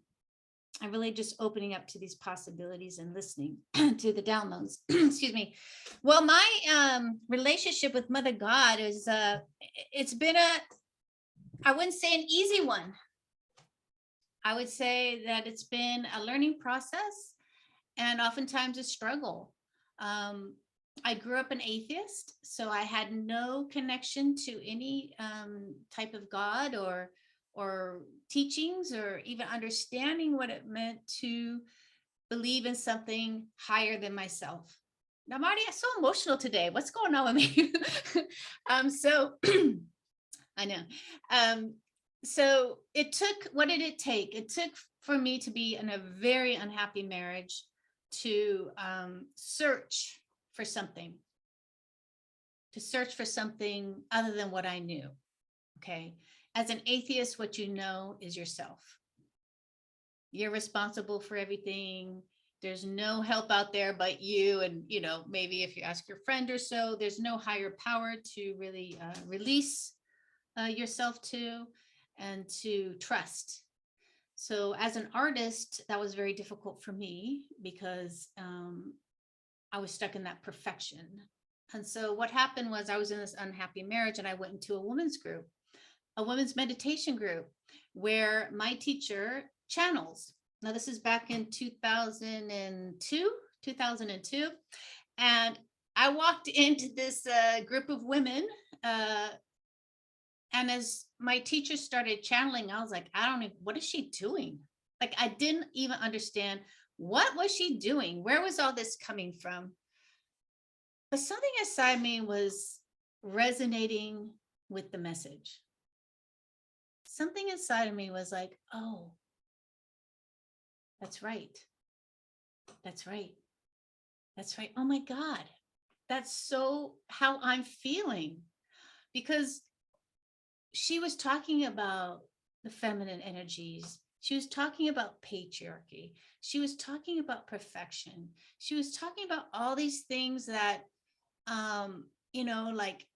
really just opening up to these possibilities and listening to the downloads. Excuse me. Well, my relationship with Mother God is, it's been I wouldn't say an easy one. I would say that it's been a learning process and oftentimes a struggle. I grew up an atheist, so I had no connection to any type of God or teachings, or even understanding what it meant to believe in something higher than myself. Now, Marty, I'm so emotional today. What's going on with me? So I know. So what did it take? It took for me to be in a very unhappy marriage to search for something other than what I knew. Okay. As an atheist, what you know is yourself. You're responsible for everything. There's no help out there but you. And, maybe if you ask your friend or so, there's no higher power to really release yourself to and to trust. So as an artist, that was very difficult for me because I was stuck in that perfection. And so what happened was I was in this unhappy marriage, and I went into a women's meditation group, where my teacher channels. Now this is back in 2002. And I walked into this group of women, and as my teacher started channeling, I was like, I don't know, what is she doing? Like, I didn't even understand, what was she doing? Where was all this coming from? But something inside me was resonating with the message. Something inside of me was like, oh, that's right. That's right. That's right. Oh my God. That's so how I'm feeling. Because she was talking about the feminine energies She was talking about patriarchy. She was talking about perfection. She was talking about all these things that, like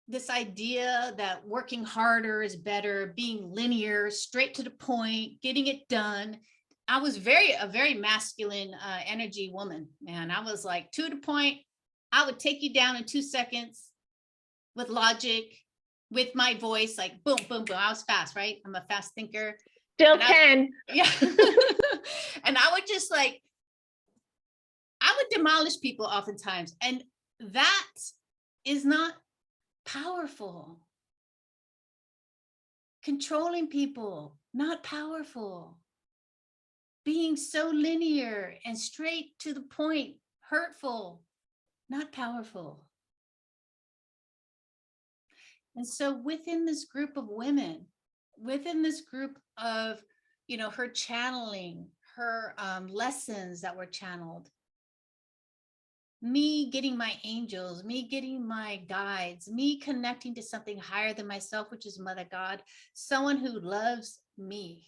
this idea that working harder is better, being linear, straight to the point, getting it done. I was a very masculine energy woman, man. I was like, to the point. I would take you down in 2 seconds with logic, with my voice, like boom, boom, boom. I was fast, right? I'm a fast thinker. Still And can. Yeah. And I would just like, I would demolish people oftentimes. And that is not powerful. Controlling people, not powerful. Being so linear and straight to the point, hurtful, not powerful. And so within this group of women, within this group of, her channeling, her lessons that were channeled, me getting my angels, me getting my guides, me connecting to something higher than myself, which is Mother God, someone who loves me.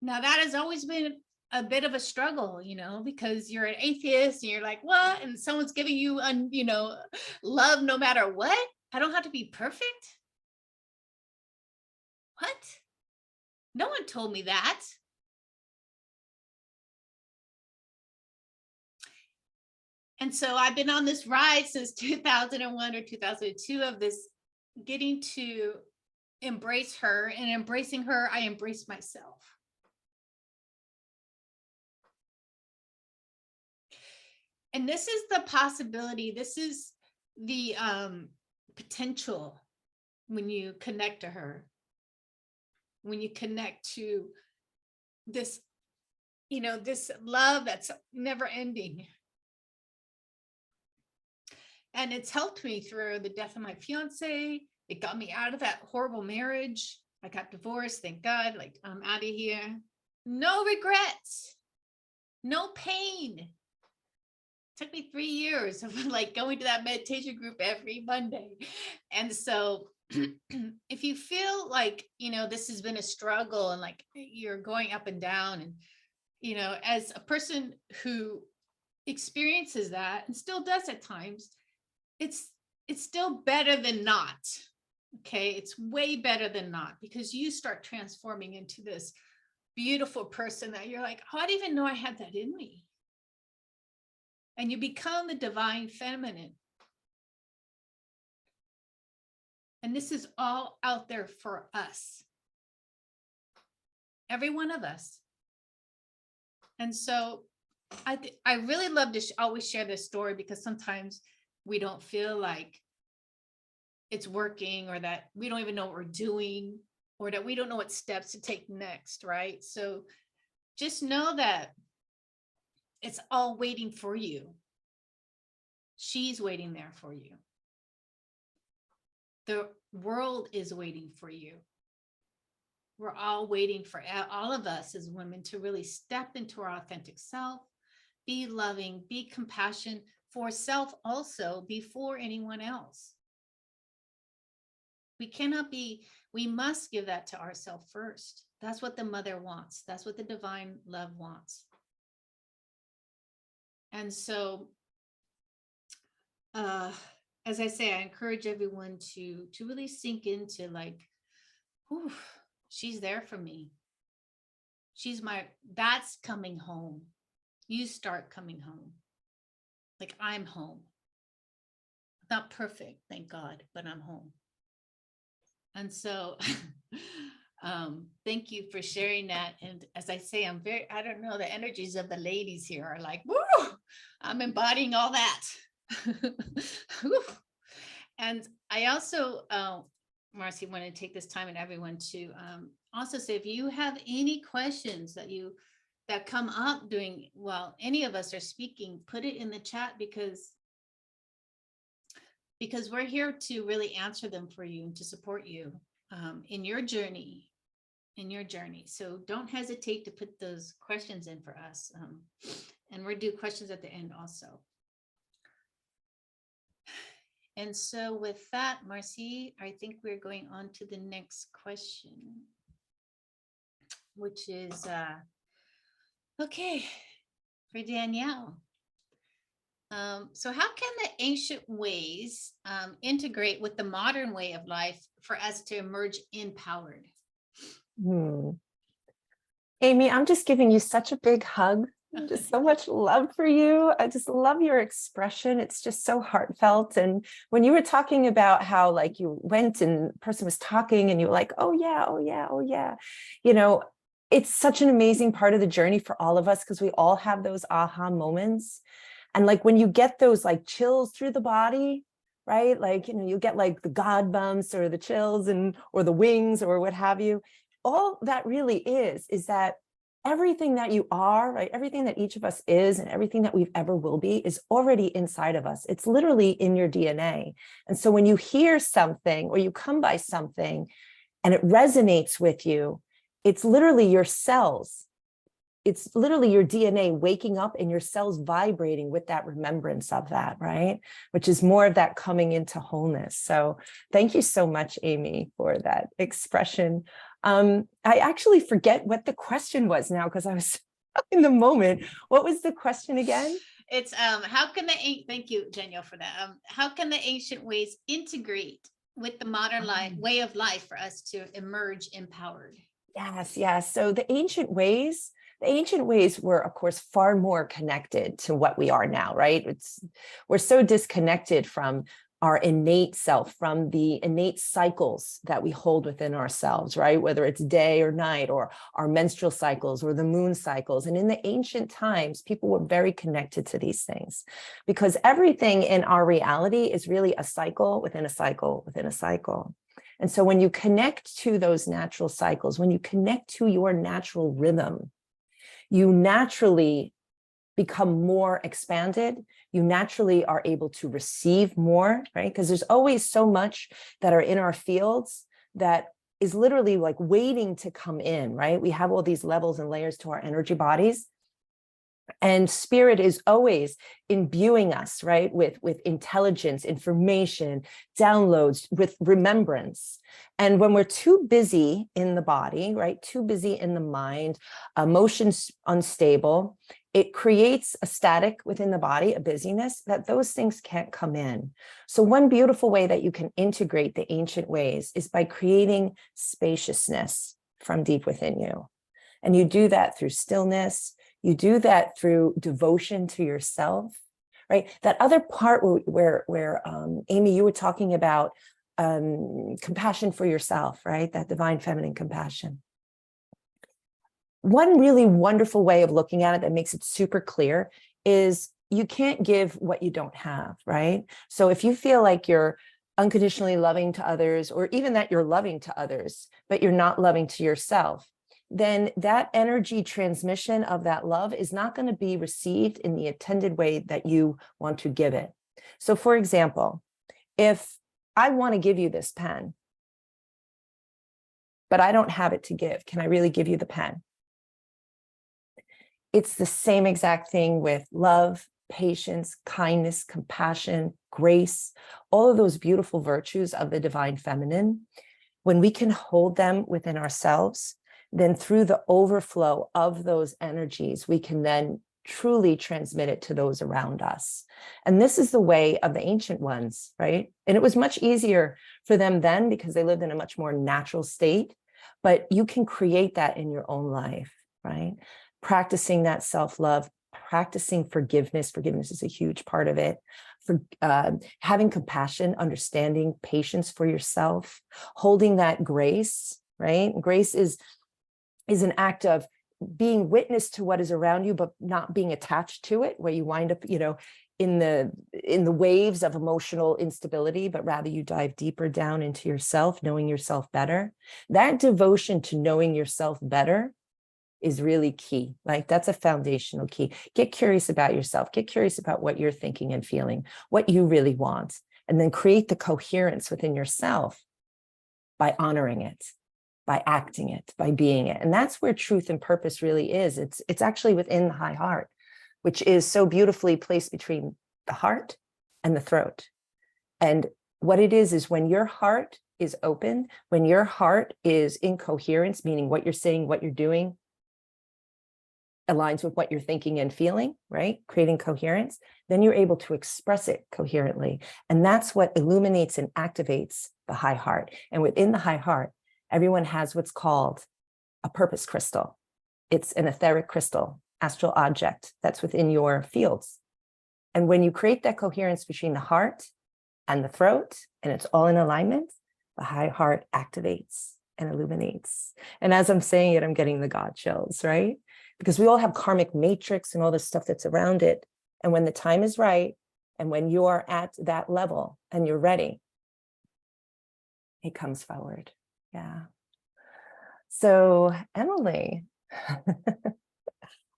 Now that has always been a bit of a struggle, because you're an atheist and you're like, what? And someone's giving you, love no matter what. I don't have to be perfect. What? No one told me that. And so I've been on this ride since 2001 or 2002 of this getting to embrace her, and embracing her, I embrace myself. And this is the possibility. This is the potential when you connect to her, when you connect to this, this love that's never ending. And it's helped me through the death of my fiance. It got me out of that horrible marriage. I got divorced, thank God. Like, I'm out of here. No regrets, no pain. Took me 3 years of like going to that meditation group every Monday. And so if you feel like, this has been a struggle and like you're going up and down, and, as a person who experiences that and still does at times, it's still better than not. Okay. It's way better than not, because you start transforming into this beautiful person that you're like, oh, I didn't even know I had that in me. And you become the divine feminine. And this is all out there for us. Every one of us. And so I really love to always share this story, because sometimes we don't feel like it's working, or that we don't even know what we're doing, or that we don't know what steps to take next, right? So just know that it's all waiting for you. She's waiting there for you. The world is waiting for you. We're all waiting for all of us as women to really step into our authentic self, be loving, be compassionate for self also before anyone else. We must give that to ourselves first. That's what the mother wants. That's what the divine love wants. And so, as I say, I encourage everyone to really sink into like, whew, she's there for me. That's coming home. You start coming home. Like, I'm home. Not perfect, thank God, but I'm home. And so thank you for sharing that. And as I say, I don't know, the energies of the ladies here are like, woo, I'm embodying all that. And I also, Marcy, want to take this time and everyone to also say, if you have any questions that come up while any of us are speaking, put it in the chat, because we're here to really answer them for you and to support you in your journey. So don't hesitate to put those questions in for us. And we'll do questions at the end also. And so with that, Marcy, I think we're going on to the next question, which is, okay, for Danielle. So how can the ancient ways integrate with the modern way of life for us to emerge empowered? Amy, I'm just giving you such a big hug. Just so much love for you. I just love your expression. It's just so heartfelt. And when you were talking about how like you went and the person was talking and you were like, oh yeah, oh yeah, oh yeah. You know, it's such an amazing part of the journey for all of us because we all have those aha moments. And like when you get those like chills through the body, right? Like, you know, you get like the God bumps or the chills and or the wings or what have you. All that really is that everything that you are, right? Everything that each of us is and everything that we've ever will be is already inside of us. It's literally in your DNA. And so when you hear something or you come by something and it resonates with you, it's literally your cells. It's literally your DNA waking up and your cells vibrating with that remembrance of that, right? Which is more of that coming into wholeness. So thank you so much, Amy, for that expression. I actually forget what the question was now because I was in the moment. What was the question again? It's how can thank you, Danielle, for that. How can the ancient ways integrate with the modern way of life for us to emerge empowered? Yes. So the ancient ways were, of course, far more connected to what we are now, right? We're so disconnected from our innate self, from the innate cycles that we hold within ourselves, right? Whether it's day or night or our menstrual cycles or the moon cycles. And in the ancient times, people were very connected to these things because everything in our reality is really a cycle within a cycle within a cycle. And so when you connect to those natural cycles, when you connect to your natural rhythm, you naturally become more expanded. You naturally are able to receive more, right? Because there's always so much that are in our fields that is literally like waiting to come in, right? We have all these levels and layers to our energy bodies. And spirit is always imbuing us, right, with intelligence, information, downloads, with remembrance. And when we're too busy in the body, right, too busy in the mind, emotions unstable, it creates a static within the body, a busyness that those things can't come in. So one beautiful way that you can integrate the ancient ways is by creating spaciousness from deep within you. And you do that through stillness. You do that through devotion to yourself, right? That other part where Amy, you were talking about compassion for yourself, right? That divine feminine compassion. One really wonderful way of looking at it that makes it super clear is you can't give what you don't have, right? So if you feel like you're unconditionally loving to others, or even that you're loving to others, but you're not loving to yourself, then that energy transmission of that love is not going to be received in the intended way that you want to give it. So for example, if I want to give you this pen, but I don't have it to give, can I really give you the pen? It's the same exact thing with love, patience, kindness, compassion, grace, all of those beautiful virtues of the divine feminine. When we can hold them within ourselves, then through the overflow of those energies, we can then truly transmit it to those around us. And this is the way of the ancient ones, right? And it was much easier for them then because they lived in a much more natural state, but you can create that in your own life, right? Practicing that self-love, practicing forgiveness. Forgiveness is a huge part of it. For having compassion, understanding, patience for yourself, holding that grace, right? Grace is an act of being witness to what is around you, but not being attached to it, where you wind up, in the waves of emotional instability, but rather you dive deeper down into yourself, knowing yourself better. That devotion to knowing yourself better is really key. Like that's a foundational key. Get curious about yourself. Get curious about what you're thinking and feeling, what you really want, and then create the coherence within yourself by honoring it, by acting it, by being it. And that's where truth and purpose really is. It's actually within the high heart, which is so beautifully placed between the heart and the throat. And what it is when your heart is open, when your heart is in coherence, meaning what you're saying, what you're doing aligns with what you're thinking and feeling, right? Creating coherence, then you're able to express it coherently. And that's what illuminates and activates the high heart. And within the high heart, everyone has what's called a purpose crystal. It's an etheric crystal, astral object that's within your fields. And when you create that coherence between the heart and the throat, and it's all in alignment, the high heart activates and illuminates. And as I'm saying it, I'm getting the God chills, right? Because we all have karmic matrix and all the stuff that's around it. And when the time is right, and when you are at that level and you're ready, it comes forward. Yeah. So, Emily,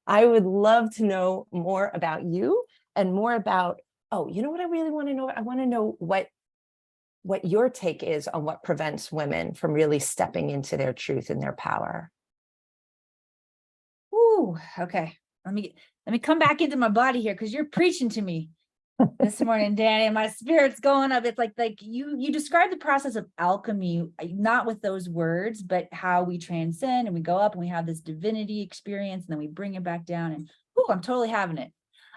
I would love to know more about you and more about, oh, you know what I really want to know? I want to know what your take is on what prevents women from really stepping into their truth and their power. Ooh, okay. Let me come back into my body here, because you're preaching to me this morning, Danny, and my spirit's going up. It's like you described the process of alchemy, not with those words, but how we transcend and we go up and we have this divinity experience, and then we bring it back down, and ooh, I'm totally having it.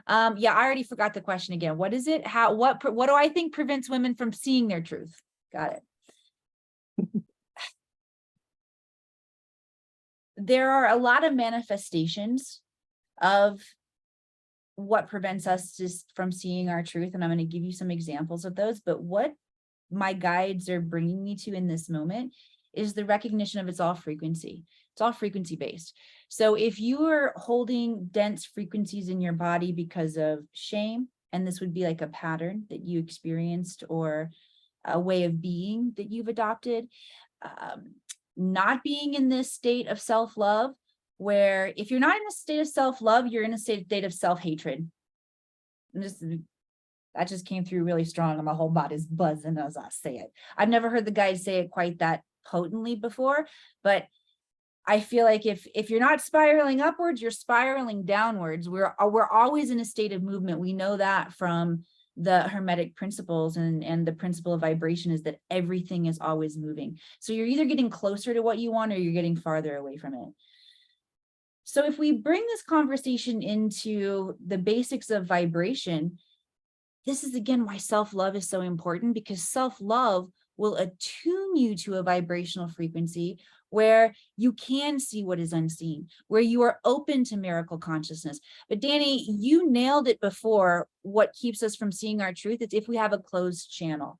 Yeah, I already forgot the question again. What is it? What do I think prevents women from seeing their truth? Got it. There are a lot of manifestations of what prevents us just from seeing our truth. And I'm going to give you some examples of those. But what my guides are bringing me to in this moment is the recognition of it's all frequency. It's all frequency based. So if you are holding dense frequencies in your body because of shame, and this would be like a pattern that you experienced or a way of being that you've adopted, not being in this state of self-love, where if you're not in a state of self-love, you're in a state of self-hatred. That just came through really strong, and my whole body's buzzing as I say it. I've never heard the guys say it quite that potently before, but I feel like if you're not spiraling upwards, you're spiraling downwards. We're always in a state of movement. We know that from the Hermetic principles, and the principle of vibration is that everything is always moving. So you're either getting closer to what you want or you're getting farther away from it. So if we bring this conversation into the basics of vibration, this is again why self-love is so important, because self-love will attune you to a vibrational frequency where you can see what is unseen, where you are open to miracle consciousness. But Danny, you nailed it before. What keeps us from seeing our truth is if we have a closed channel.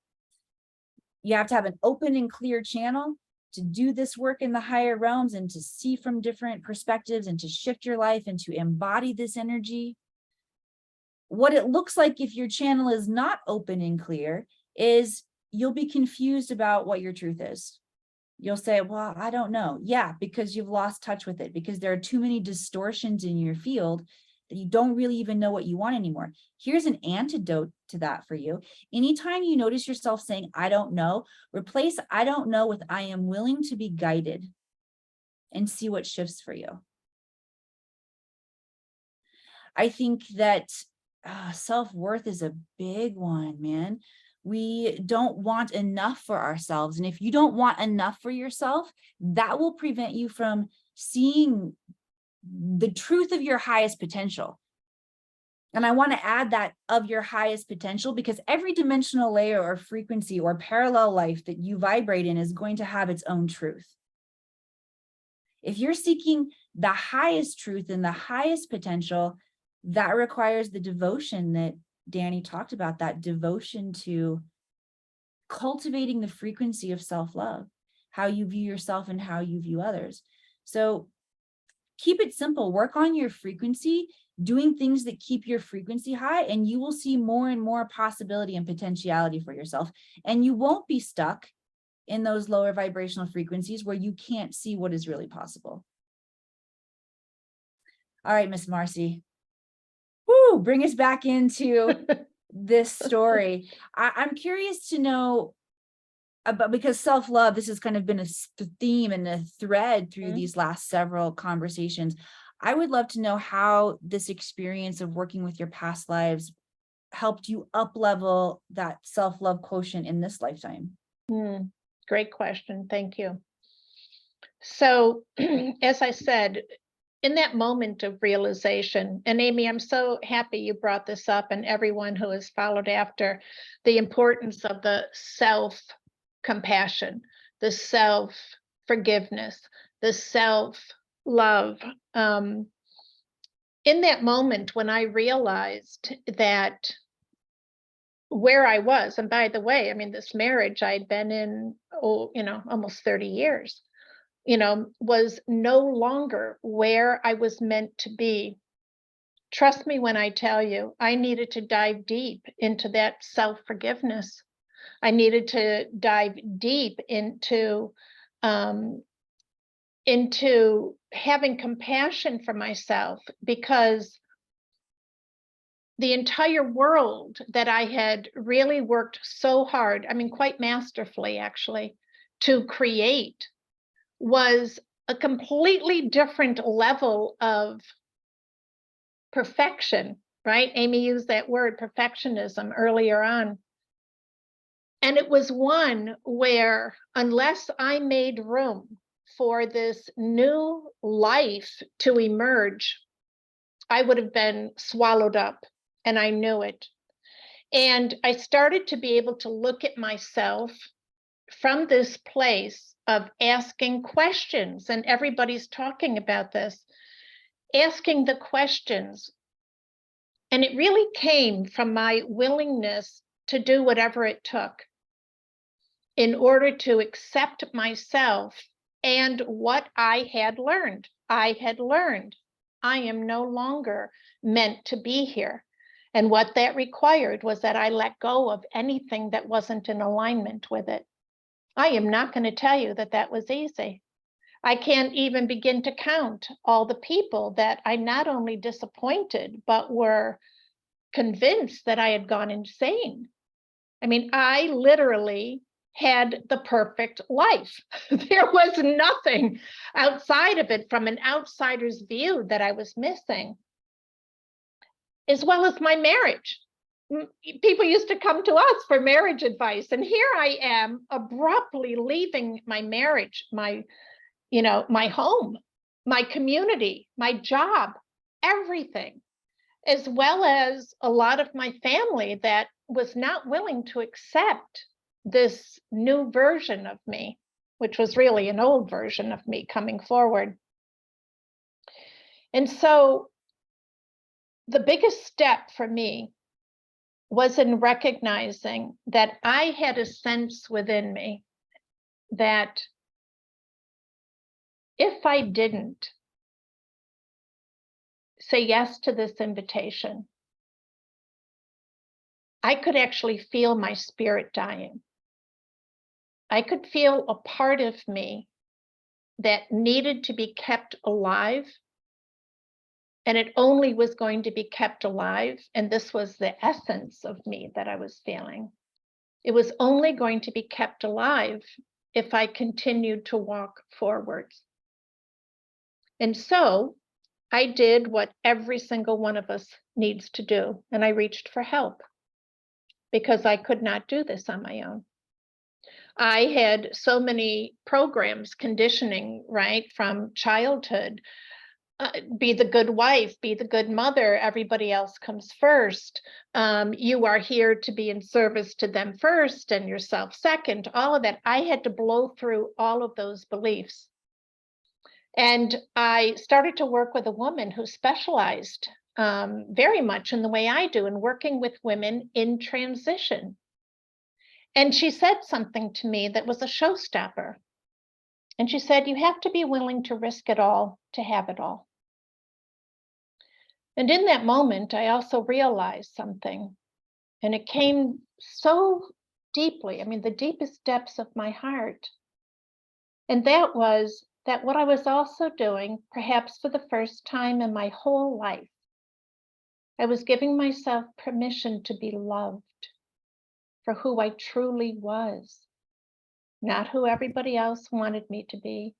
You have to have an open and clear channel to do this work in the higher realms and to see from different perspectives and to shift your life and to embody this energy. What it looks like if your channel is not open and clear is you'll be confused about what your truth is. You'll say, well, I don't know. Yeah, because you've lost touch with it, because there are too many distortions in your field that you don't really even know what you want anymore. Here's an antidote to that for you. Anytime you notice yourself saying, I don't know, replace I don't know with I am willing to be guided, and see what shifts for you. I think that self-worth is a big one, man. We don't want enough for ourselves. And if you don't want enough for yourself, that will prevent you from seeing the truth of your highest potential. And I want to add that of your highest potential, because every dimensional layer or frequency or parallel life that you vibrate in is going to have its own truth. If you're seeking the highest truth and the highest potential, that requires the devotion that Danny talked about, that devotion to cultivating the frequency of self-love, how you view yourself and how you view others. So keep it simple, work on your frequency, doing things that keep your frequency high, and you will see more and more possibility and potentiality for yourself. And you won't be stuck in those lower vibrational frequencies where you can't see what is really possible. All right, Miss Marcy. Woo, bring us back into this story. I'm curious to know about, because self-love, this has kind of been a theme and a thread through these last several conversations. I would love to know how this experience of working with your past lives helped you up level that self-love quotient in this lifetime? Great question. Thank you. So, as I said, in that moment of realization, and Amy, I'm so happy you brought this up, and everyone who has followed after, the importance of the self-compassion, the self-forgiveness, the self-love. In that moment when I realized that where I was, and by the way, I mean, this marriage I'd been in, almost 30 years, was no longer where I was meant to be. Trust me when I tell you, I needed to dive deep into that self-forgiveness. I needed to dive deep into having compassion for myself, because the entire world that I had really worked so hard, I mean, quite masterfully actually, to create was a completely different level of perfection, right? Amy used that word, perfectionism, earlier on. And it was one where, unless I made room for this new life to emerge, I would have been swallowed up, and I knew it. And I started to be able to look at myself from this place of asking questions, and everybody's talking about this, asking the questions. And it really came from my willingness to do whatever it took in order to accept myself and what I had learned. I am no longer meant to be here. And what that required was that I let go of anything that wasn't in alignment with it. I am not going to tell you that that was easy. I can't even begin to count all the people that I not only disappointed, but were convinced that I had gone insane. I mean, I literally had the perfect life. There was nothing outside of it from an outsider's view that I was missing, as well as my marriage. People used to come to us for marriage advice, and here I am abruptly leaving my marriage, my home, my community, my job, everything, as well as a lot of my family that was not willing to accept this new version of me, which was really an old version of me coming forward. And so the biggest step for me was in recognizing that I had a sense within me that if I didn't say yes to this invitation, I could actually feel my spirit dying. I could feel a part of me that needed to be kept alive, and it only was going to be kept alive, and this was the essence of me that I was feeling. It was only going to be kept alive if I continued to walk forwards. And so I did what every single one of us needs to do, and I reached for help because I could not do this on my own. I had so many programs, conditioning, right, from childhood. Be the good wife, be the good mother, everybody else comes first. You are here to be in service to them first and yourself second, all of that. I had to blow through all of those beliefs. And I started to work with a woman who specialized very much in the way I do in working with women in transition. And she said something to me that was a showstopper. And she said, you have to be willing to risk it all to have it all. And in that moment, I also realized something, and it came so deeply, I mean, the deepest depths of my heart. And that was that what I was also doing, perhaps for the first time in my whole life, I was giving myself permission to be loved for who I truly was, not who everybody else wanted me to be,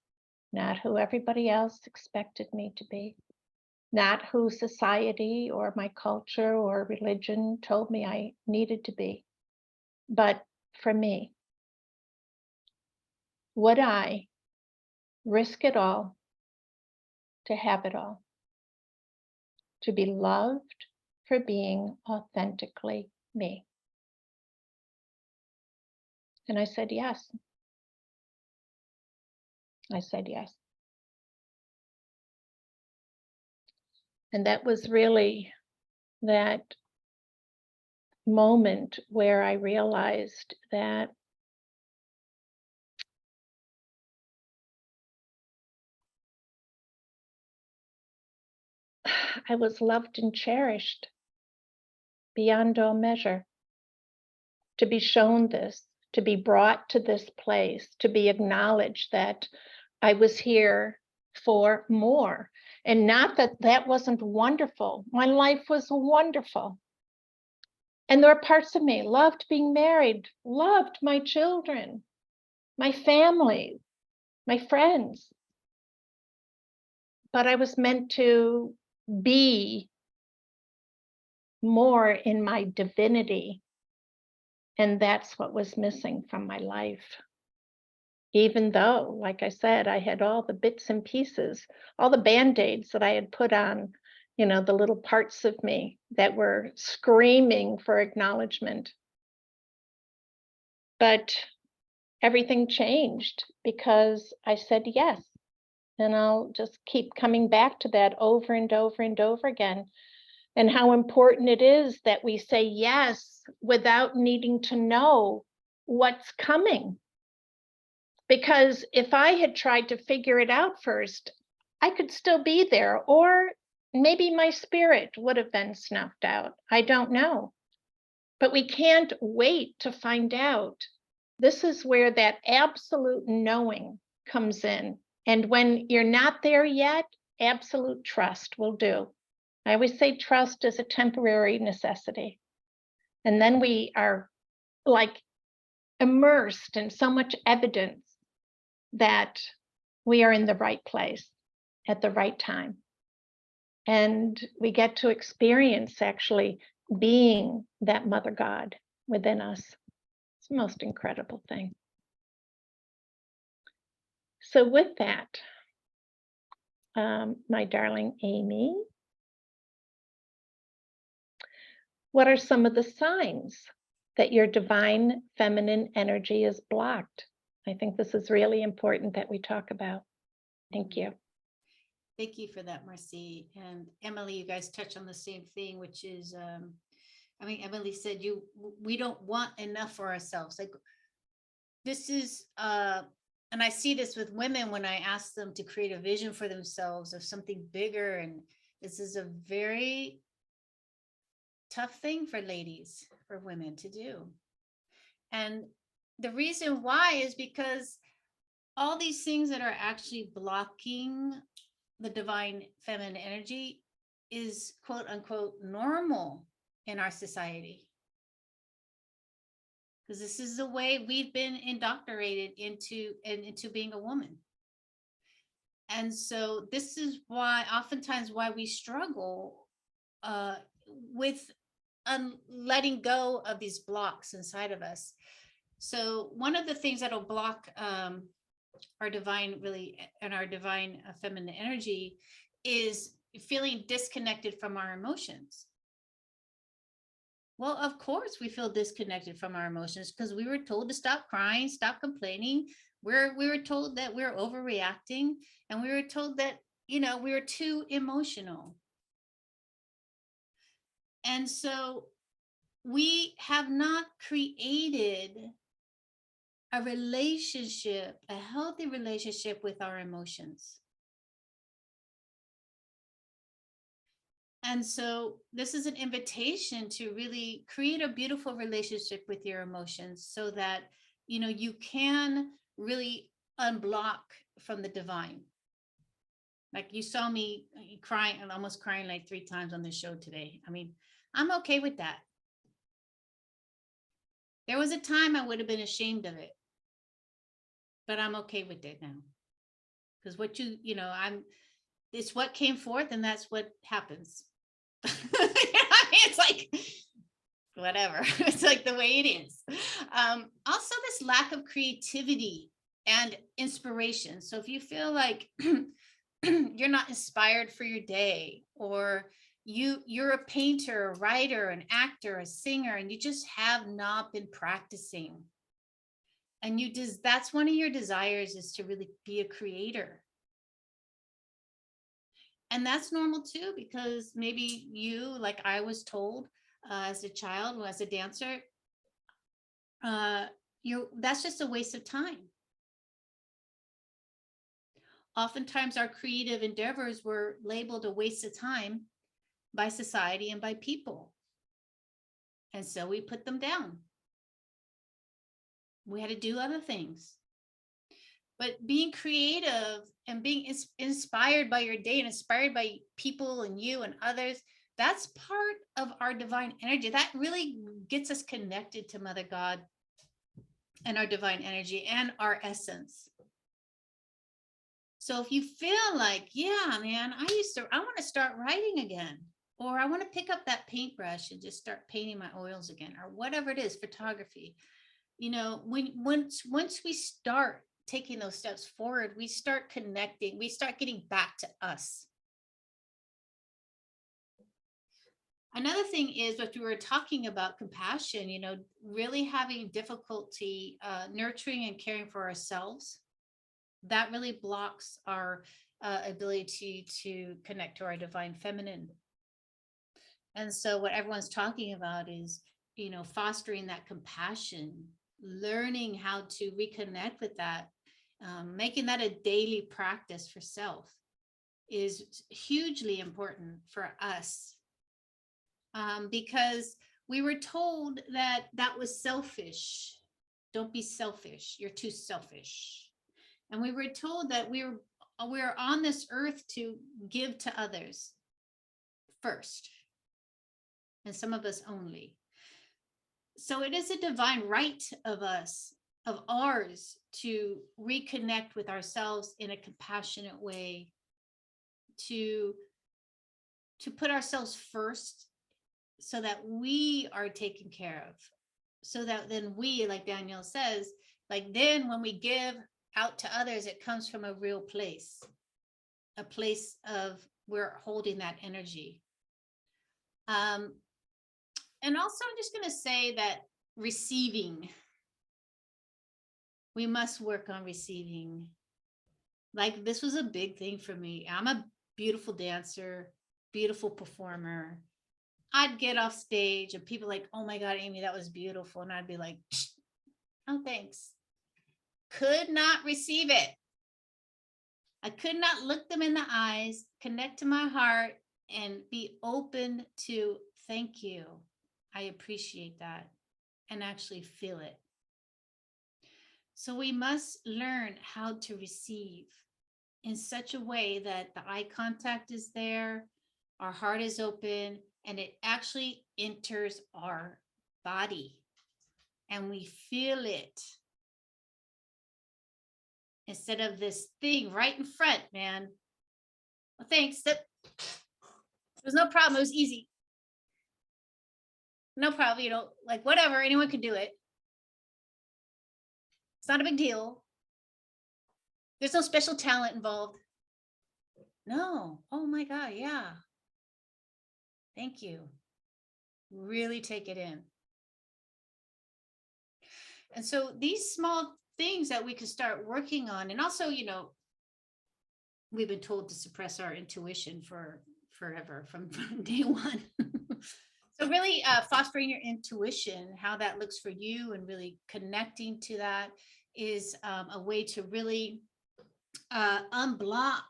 not who everybody else expected me to be, not who society or my culture or religion told me I needed to be, but for me. Would I risk it all to have it all? To be loved for being authentically me? And I said yes. I said yes. And that was really that moment where I realized that I was loved and cherished beyond all measure. To be shown this, to be brought to this place, to be acknowledged that I was here for more. And not that that wasn't wonderful. My life was wonderful. And there are parts of me, loved being married, loved my children, my family, my friends. But I was meant to be more in my divinity. And that's what was missing from my life. Even though, like I said, I had all the bits and pieces, all the band-aids that I had put on, the little parts of me that were screaming for acknowledgement. But everything changed because I said yes. And I'll just keep coming back to that over and over and over again. And how important it is that we say yes without needing to know what's coming. Because if I had tried to figure it out first, I could still be there, or maybe my spirit would have been snuffed out. I don't know. But we can't wait to find out. This is where that absolute knowing comes in. And when you're not there yet, absolute trust will do. I always say trust is a temporary necessity. And then we are like immersed in so much evidence that we are in the right place at the right time. And we get to experience actually being that Mother God within us. It's the most incredible thing. So with that, my darling Amy, what are some of the signs that your divine feminine energy is blocked? I think this is really important that we talk about. Thank you. Thank you for that, Marcy. And Emily, you guys touch on the same thing, which is, Emily said, we don't want enough for ourselves. Like this is, and I see this with women when I ask them to create a vision for themselves of something bigger. And this is a very tough thing for ladies, for women to do. And the reason why is because all these things that are actually blocking the divine feminine energy is quote unquote normal in our society. Because this is the way we've been indoctrinated into being a woman. And so this is why oftentimes why we struggle with letting go of these blocks inside of us. So one of the things that'll block our divine feminine energy is feeling disconnected from our emotions. Well, of course we feel disconnected from our emotions because we were told to stop crying, stop complaining. We were told that we're overreacting, and we were told that, we were too emotional. And so we have not created a relationship, a healthy relationship with our emotions. And so this is an invitation to really create a beautiful relationship with your emotions so that, you can really unblock from the divine. Like you saw me crying, almost crying like 3 times on the show today. I'm okay with that. There was a time I would have been ashamed of it, but I'm okay with it now. Because it's what came forth and that's what happens. You know what I mean? It's like, whatever. It's like the way it is. Also, this lack of creativity and inspiration. So if you feel like you're not inspired for your day, or you're a painter, a writer, an actor, a singer, and you just have not been practicing, and that's one of your desires, is to really be a creator. And that's normal too, because maybe you, like I was told as a child, as a dancer, that's just a waste of time. Oftentimes our creative endeavors were labeled a waste of time by society and by people. And so we put them down. We had to do other things. But being creative and being inspired by your day and inspired by people and you and others, that's part of our divine energy. That really gets us connected to Mother God and our divine energy and our essence. So if you feel like, yeah, man, I want to start writing again, or I want to pick up that paintbrush and just start painting my oils again, or whatever it is, photography, you know, once we start taking those steps forward, we start connecting, we start getting back to us. Another thing is, what we were talking about, compassion, you know, really having difficulty nurturing and caring for ourselves. That really blocks our ability to connect to our divine feminine. And so what everyone's talking about is, you know, fostering that compassion, learning how to reconnect with that, making that a daily practice for self is hugely important for us. Because we were told that that was selfish. Don't be selfish. You're too selfish. And we were told that we're on this earth to give to others first, and some of us only. So it is a divine right of ours, to reconnect with ourselves in a compassionate way, to put ourselves first, so that we are taken care of, so that then we, like Danielle says, like then when we give out to others, it comes from a real place, a place of we're holding that energy. And also, I'm just going to say that receiving, we must work on receiving. Like, this was a big thing for me. I'm a beautiful dancer, beautiful performer. I'd get off stage and people like, oh my God, Amy, that was beautiful. And I'd be like, oh, thanks. Could not receive it. I could not look them in the eyes, connect to my heart, and be open to thank you. I appreciate that, and actually feel it. So we must learn how to receive in such a way that the eye contact is there, our heart is open, and it actually enters our body and we feel it. Instead of this thing right in front, man. Well, thanks. There was no problem. It was easy. No problem. You know, like whatever, anyone can do it. It's not a big deal. There's no special talent involved. No. Oh my God. Yeah. Thank you. Really take it in. And so these small things that we can start working on, and also, you know, we've been told to suppress our intuition forever from day one. So really fostering your intuition, how that looks for you, and really connecting to that is a way to really unblock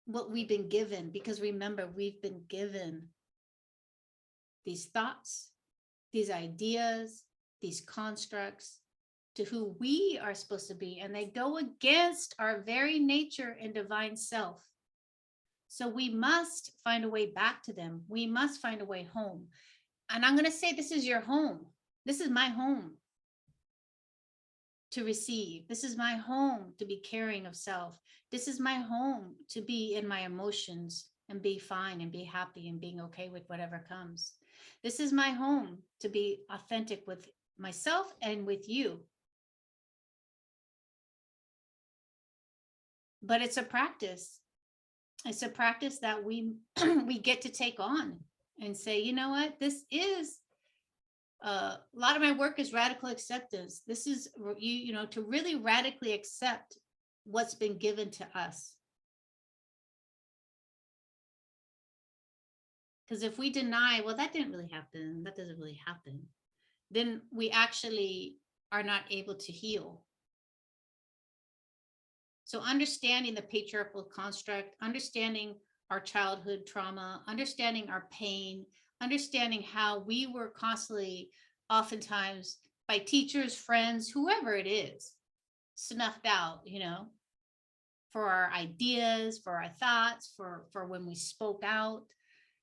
what we've been given. Because remember, we've been given these thoughts, these ideas, these constructs to who we are supposed to be, and they go against our very nature and divine self. So we must find a way back to them. We must find a way home. And I'm going to say, this is your home. This is my home. to receive. This is my home to be caring of self. This is my home to be in my emotions and be fine and be happy and being okay with whatever comes. This is my home to be authentic with myself and with you. But it's a practice. It's a practice that we we get to take on and say, you know what, this is a lot of my work is radical acceptance. This is you know, to really radically accept what's been given to us. Because if we deny, well, that didn't really happen, that doesn't really happen, then we actually are not able to heal. So understanding the patriarchal construct, understanding our childhood trauma, understanding our pain, understanding how we were constantly, oftentimes by teachers, friends, whoever it is, snuffed out, you know, for our ideas, for our thoughts, for when we spoke out,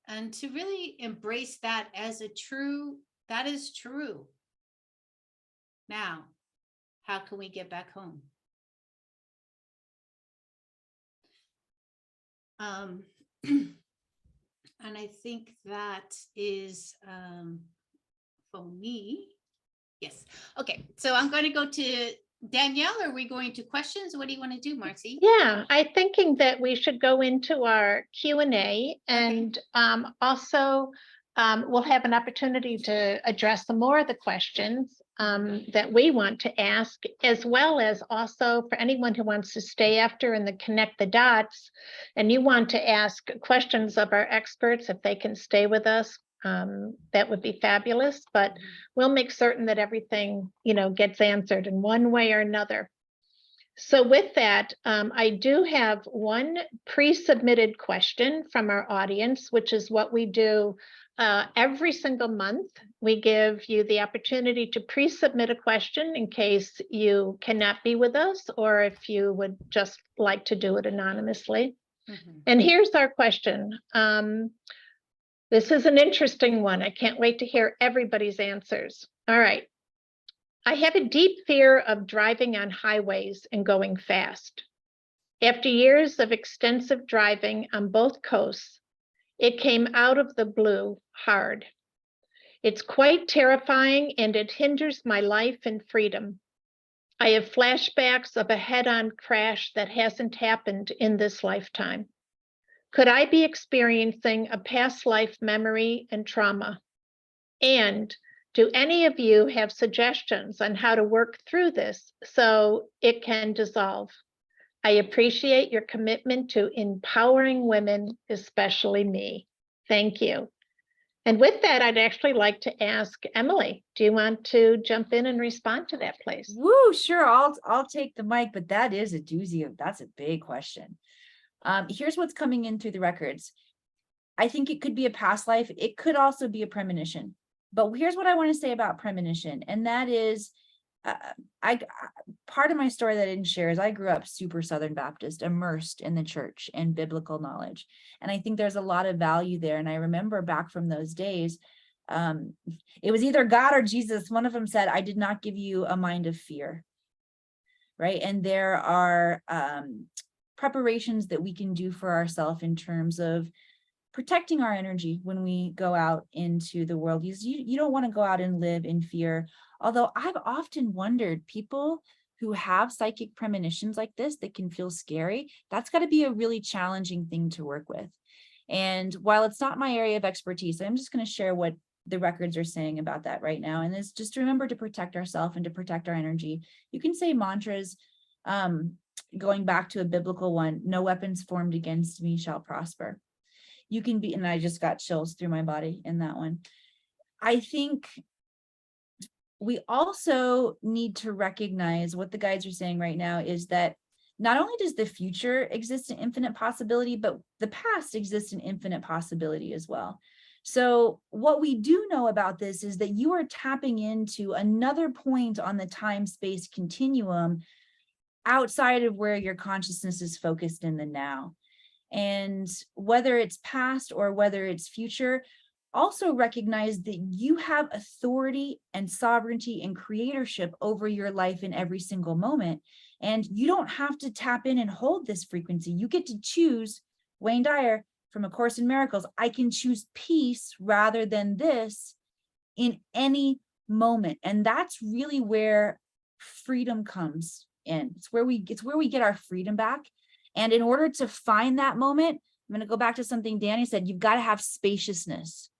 and to really embrace that as a true, that is true. Now, how can we get back home? And I think that is for me. Yes. Okay. So I'm going to go to Danielle. Are we going to questions? What do you want to do, Marcy? Yeah, I'm thinking that we should go into our Q&A, and also we'll have an opportunity to address some more of the questions that we want to ask, as well as also for anyone who wants to stay after and then connect the dots, and you want to ask questions of our experts, if they can stay with us, that would be fabulous. But we'll make certain that everything, you know, gets answered in one way or another. So with that, I do have one pre-submitted question from our audience, which is what we do every single month. We give you the opportunity to pre-submit a question in case you cannot be with us, or if you would just like to do it anonymously. And here's our question. This is an interesting one. I can't wait to hear everybody's answers. All right. I have a deep fear of driving on highways and going fast. After years of extensive driving on both coasts, it came out of the blue hard. It's quite terrifying, and it hinders my life and freedom. I have flashbacks of a head-on crash that hasn't happened in this lifetime. Could I be experiencing a past life memory and trauma? And do any of you have suggestions on how to work through this so it can dissolve? I appreciate your commitment to empowering women, especially me. Thank you. And with that, I'd actually like to ask Emily, do you want to jump in and respond to that, please? Woo, sure. I'll take the mic, but that is a doozy. That's a big question. Here's what's coming in through the records. I think it could be a past life. It could also be a premonition. But here's what I want to say about premonition, and that is, part of my story that I didn't share is I grew up super Southern Baptist, immersed in the church and biblical knowledge, and I think there's a lot of value there. And I remember back from those days, it was either God or Jesus. One of them said, "I did not give you a mind of fear," right? And there are preparations that we can do for ourselves in terms of protecting our energy when we go out into the world. You don't want to go out and live in fear. Although I've often wondered, people who have psychic premonitions like this that can feel scary, that's got to be a really challenging thing to work with. And while it's not my area of expertise, I'm just going to share what the records are saying about that right now. And it's just to remember to protect ourselves and to protect our energy. You can say mantras, going back to a biblical one, "No weapons formed against me shall prosper." You can be, and I just got chills through my body in that one. I think we also need to recognize what the guides are saying right now is that not only does the future exist in infinite possibility, but the past exists in infinite possibility as well. So what we do know about this is that you are tapping into another point on the time-space continuum outside of where your consciousness is focused in the now. And whether it's past or whether it's future, also recognize that you have authority and sovereignty and creatorship over your life in every single moment. And you don't have to tap in and hold this frequency. You get to choose. Wayne Dyer from A Course in Miracles, I can choose peace rather than this in any moment. And that's really where freedom comes in. It's where we get our freedom back. And in order to find that moment, I'm going to go back to something Danny said, you've got to have spaciousness.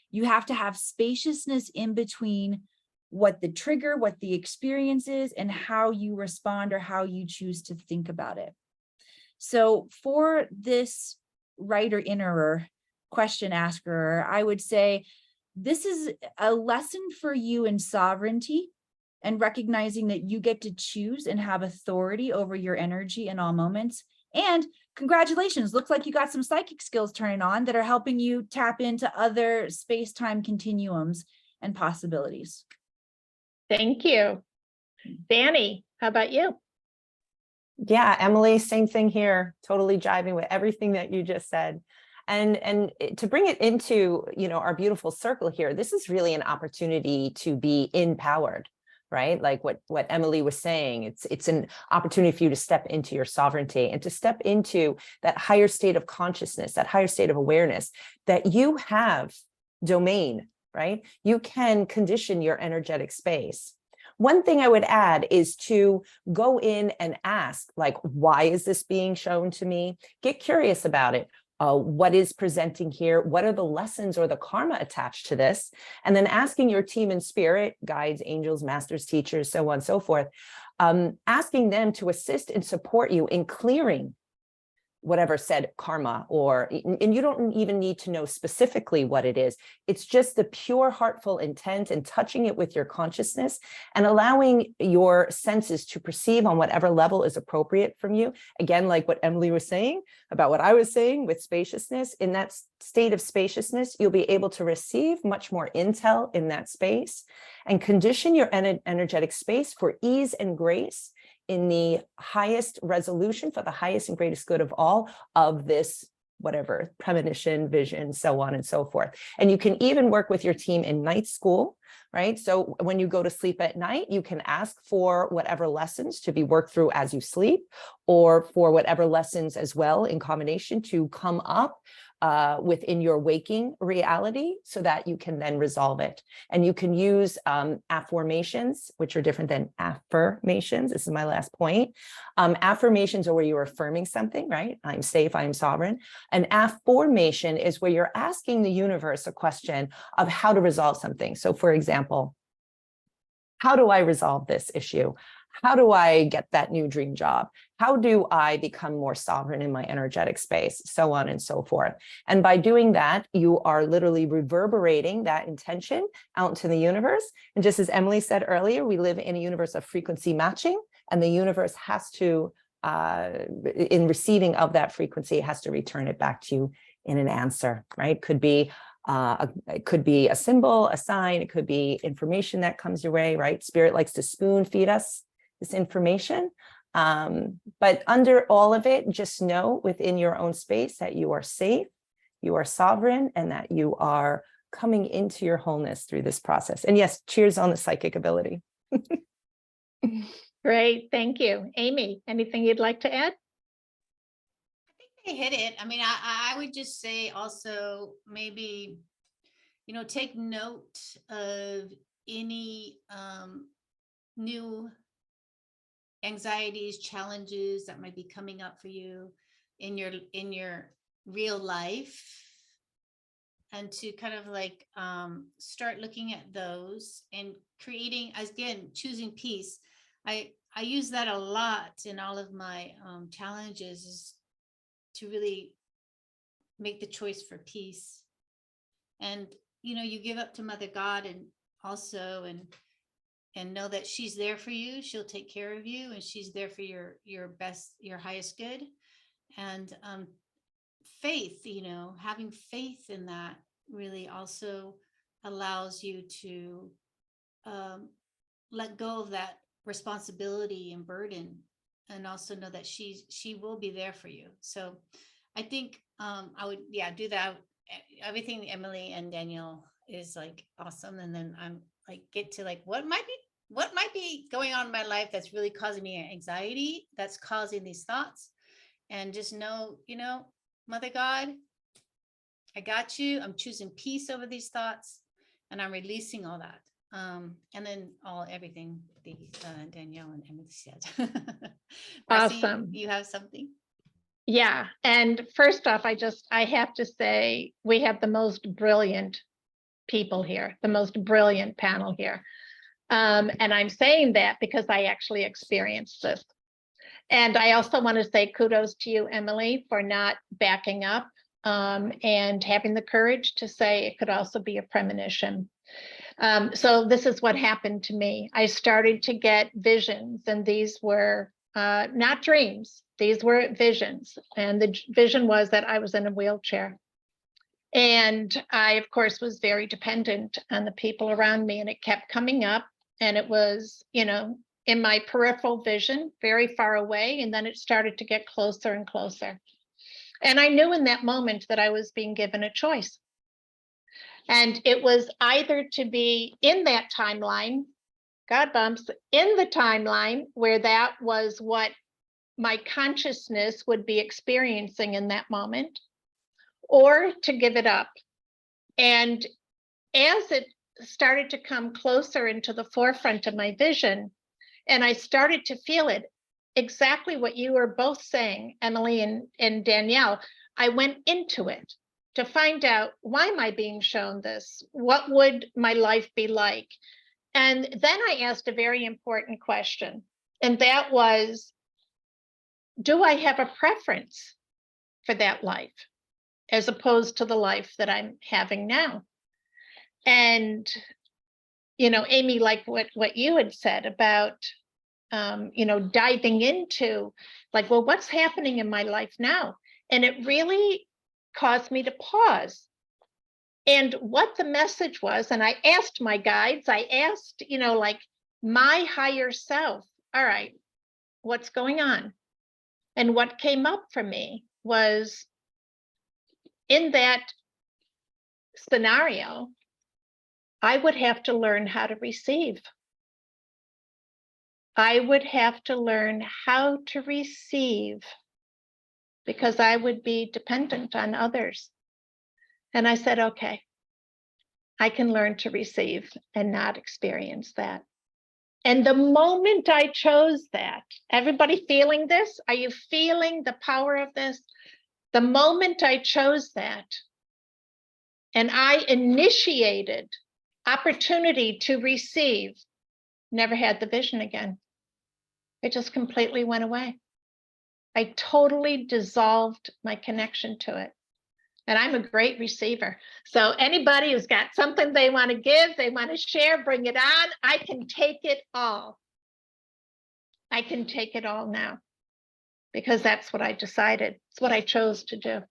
You have to have spaciousness in between what the trigger, what the experience is, and how you respond or how you choose to think about it. So for this writer innerer, question asker, I would say this is a lesson for you in sovereignty and recognizing that you get to choose and have authority over your energy in all moments. And congratulations, looks like you got some psychic skills turning on that are helping you tap into other space-time continuums and possibilities. Thank you. Danny, how about you? Yeah, Emily, same thing here. Totally jiving with everything that you just said. And to bring it into, our beautiful circle here, this is really an opportunity to be empowered, right? Like what Emily was saying, it's an opportunity for you to step into your sovereignty and to step into that higher state of consciousness, that higher state of awareness that you have domain, right? You can condition your energetic space. One thing I would add is to go in and ask, like, why is this being shown to me? Get curious about it. What is presenting here? What are the lessons or the karma attached to this? And then asking your team in spirit, guides, angels, masters, teachers, so on and so forth, asking them to assist and support you in clearing whatever said karma, and you don't even need to know specifically what it is. It's just the pure heartful intent and touching it with your consciousness and allowing your senses to perceive on whatever level is appropriate from you. Again, like what Emily was saying about what I was saying with spaciousness, in that state of spaciousness, you'll be able to receive much more intel in that space and condition your energetic space for ease and grace in the highest resolution for the highest and greatest good of all of this, whatever, premonition, vision, so on and so forth. And you can even work with your team in night school, right? So when you go to sleep at night, you can ask for whatever lessons to be worked through as you sleep, or for whatever lessons as well in combination to come up within your waking reality so that you can then resolve it. And you can use affirmations, which are different than affirmations. This is my last point. Affirmations are where you're affirming something, right? I'm safe, I'm sovereign. An affirmation is where you're asking the universe a question of how to resolve something. So for example, how do I resolve this issue? How do I get that new dream job? How do I become more sovereign in my energetic space? So on and so forth. And by doing that, you are literally reverberating that intention out into the universe. And just as Emily said earlier, we live in a universe of frequency matching, and the universe has to, in receiving of that frequency, it has to return it back to you in an answer, right? It could be a symbol, a sign, it could be information that comes your way, right? Spirit likes to spoon feed us this information. But under all of it, just know within your own space that you are safe, you are sovereign, and that you are coming into your wholeness through this process. And yes, cheers on the psychic ability. Great, thank you. Amy, anything you'd like to add? They hit it. I mean, I would just say also maybe, take note of any new anxieties, challenges that might be coming up for you in your real life, and to kind of like start looking at those and creating, again, choosing peace. I use that a lot in all of my challenges, is to really make the choice for peace. And you give up to Mother God, and also and know that she's there for you. She'll take care of you, and she's there for your best, your highest good. And faith, having faith in that really also allows you to let go of that responsibility and burden, and also know that she will be there for you. So I think I would, do that everything Emily and Danielle is like awesome. And then I'm like, get to like, what might be going on in my life that's really causing me anxiety, that's causing these thoughts. And just know, Mother God, I got you. I'm choosing peace over these thoughts, and I'm releasing all that. And then everything Danielle and Emily said. Marcy, Awesome. you have something? Yeah. And first off, I have to say, we have the most brilliant people here, the most brilliant panel here. And I'm saying that because I actually experienced this. And I also want to say kudos to you, Emily, for not backing up and having the courage to say it could also be a premonition. So this is what happened to me. I started to get visions, and these were not dreams. These were visions. And the vision was that I was in a wheelchair. And I, of course, was very dependent on the people around me, and it kept coming up. And it was, in my peripheral vision, very far away. And then it started to get closer and closer. And I knew in that moment that I was being given a choice. And it was either to be in that timeline, God bumps, in the timeline where that was what my consciousness would be experiencing in that moment, or to give it up. And as it started to come closer into the forefront of my vision, and I started to feel it, exactly what you were both saying, Emily and Danielle, I went into it to find out, why am I being shown this? What would my life be like? And then I asked a very important question, and that was, do I have a preference for that life as opposed to the life that I'm having now? And, Amy, like what you had said about, diving into like, well, what's happening in my life now? And it really caused me to pause. And what the message was, and I asked my guides, I asked, like my higher self, all right, what's going on? And what came up for me was, in that scenario, I would have to learn how to receive. I would have to learn how to receive, because I would be dependent on others. And I said, okay, I can learn to receive and not experience that. And the moment I chose that, everybody feeling this? Are you feeling the power of this? The moment I chose that, and I initiated opportunity to receive, never had the vision again. It just completely went away. I totally dissolved my connection to it. And I'm a great receiver. So anybody who's got something they want to give, they want to share, bring it on. I can take it all. I can take it all now, because that's what I decided. It's what I chose to do.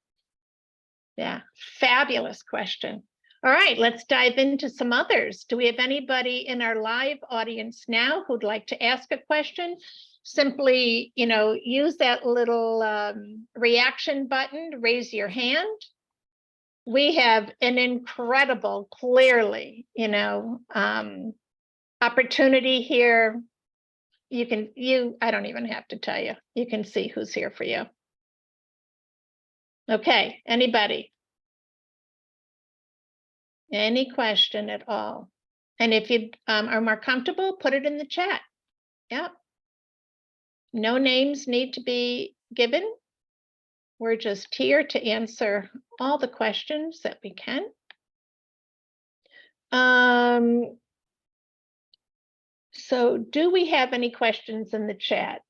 Yeah, fabulous question. All right, let's dive into some others. Do we have anybody in our live audience now who'd like to ask a question? Simply, use that little reaction button to raise your hand. We have an incredible, clearly, opportunity here. I don't even have to tell you, you can see who's here for you. Okay, anybody? Any question at all? And if you are more comfortable, put it in the chat. Yep. No names need to be given. We're just here to answer all the questions that we can. So do we have any questions in the chat?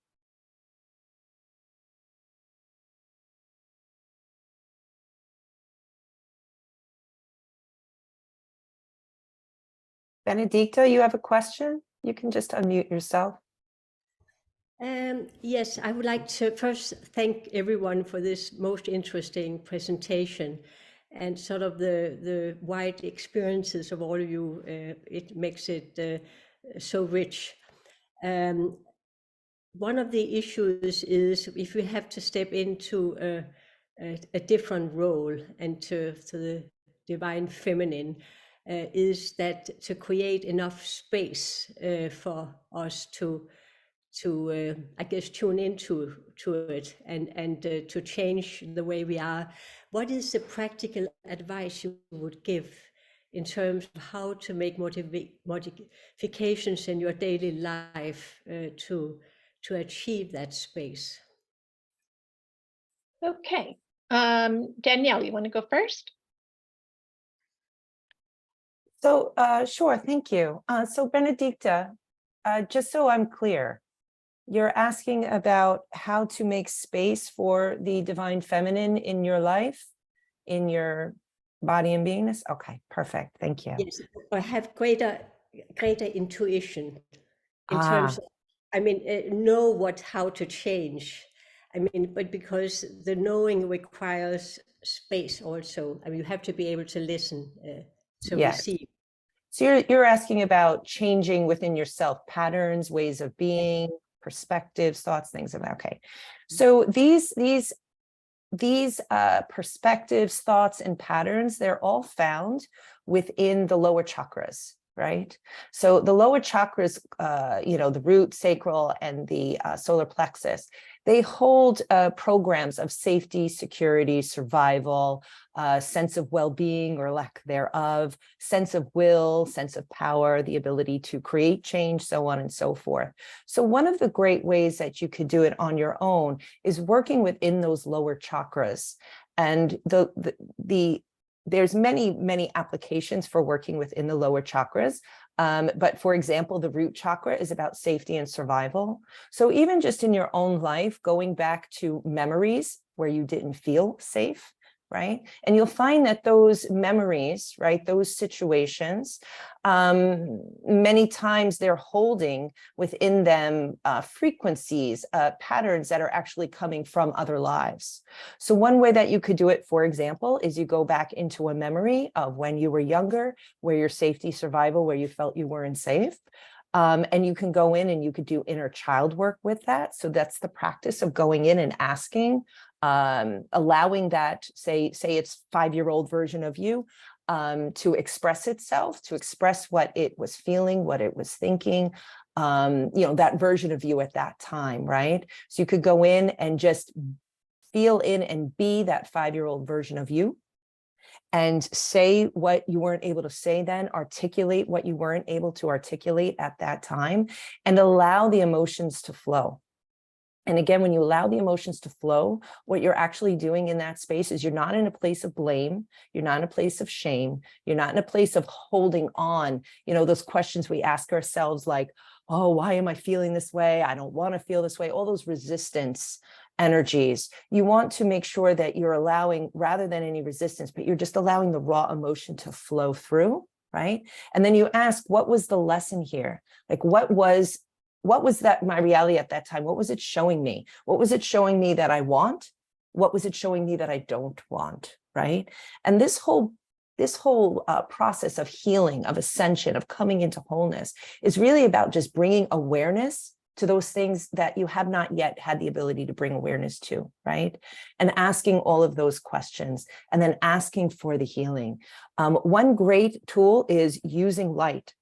Benedicta, you have a question? You can just unmute yourself. Yes, I would like to first thank everyone for this most interesting presentation, and sort of the wide experiences of all of you. It makes it so rich. One of the issues is if we have to step into a different role and to the divine feminine is that to create enough space for us to I guess tune into it and to change the way we are. What is the practical advice you would give in terms of how to make modifications in your daily life to achieve that space? Okay. Danielle, you want to go first? So, sure, thank you. So Benedicta, just so I'm clear, you're asking about how to make space for the divine feminine in your life, in your body and beingness? Okay, perfect. Thank you. Yes, or have greater intuition in Ah, terms of, I mean, know how to change. I mean, but because the knowing requires space also. I mean, you have to be able to listen to yes. receive. So you're asking about changing within yourself, patterns, ways of being, perspectives, thoughts, things of that. Okay. So these perspectives, thoughts, and patterns, they're all found within the lower chakras, right? So the lower chakras, the root, sacral, and the solar plexus, they hold programs of safety, security, survival, sense of well-being or lack thereof, sense of will, sense of power, the ability to create change, so on and so forth. So one of the great ways that you could do it on your own is working within those lower chakras. And there's many applications for working within the lower chakras. But for example, the root chakra is about safety and survival. So even just in your own life, going back to memories where you didn't feel safe, right? And you'll find that those memories, right, those situations, many times they're holding within them frequencies, patterns that are actually coming from other lives. So one way that you could do it, for example, is you go back into a memory of when you were younger, where your safety, survival, where you felt you weren't safe. And you can go in and you could do inner child work with that. So that's the practice of going in and asking, allowing that, say it's 5-year-old version of you, to express itself, to express what it was feeling, what it was thinking, that version of you at that time, right? So you could go in and just feel in and be that 5-year-old version of you, and say what you weren't able to say then, articulate what you weren't able to articulate at that time, and allow the emotions to flow. And again, when you allow the emotions to flow, what you're actually doing in that space is you're not in a place of blame, you're not in a place of shame, you're not in a place of holding on, those questions we ask ourselves like, oh, why am I feeling this way? I don't want to feel this way. All those resistance energies. You want to make sure that you're allowing, rather than any resistance, but you're just allowing the raw emotion to flow through, right? And then you ask, what was the lesson here? Like, what was that my reality at that time? What was it showing me? What was it showing me that I want? What was it showing me that I don't want, right? And this whole process of healing, of ascension, of coming into wholeness is really about just bringing awareness to those things that you have not yet had the ability to bring awareness to, right? And asking all of those questions and then asking for the healing. One great tool is using light.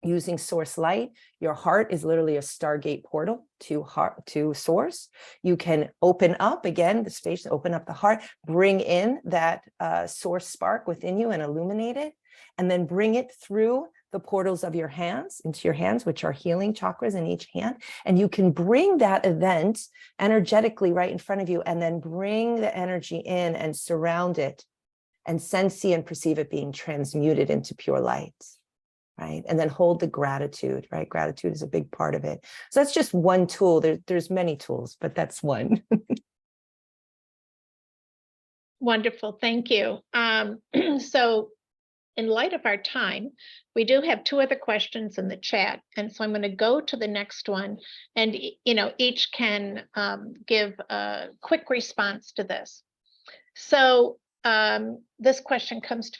Using source light. Your heart is literally a stargate portal to source. You can open up, again, the space, open up the heart, bring in that source spark within you and illuminate it, and then bring it through the portals of your hands, into your hands, which are healing chakras in each hand. And you can bring that event energetically right in front of you, and then bring the energy in and surround it and sense, see, and perceive it being transmuted into pure light. Right. And then hold the gratitude, right? Gratitude is a big part of it. So that's just one tool. There's many tools, but that's one. Wonderful. Thank you. So in light of our time, we do have 2 other questions in the chat. And so I'm going to go to the next one, and, each can give a quick response to this. So this question comes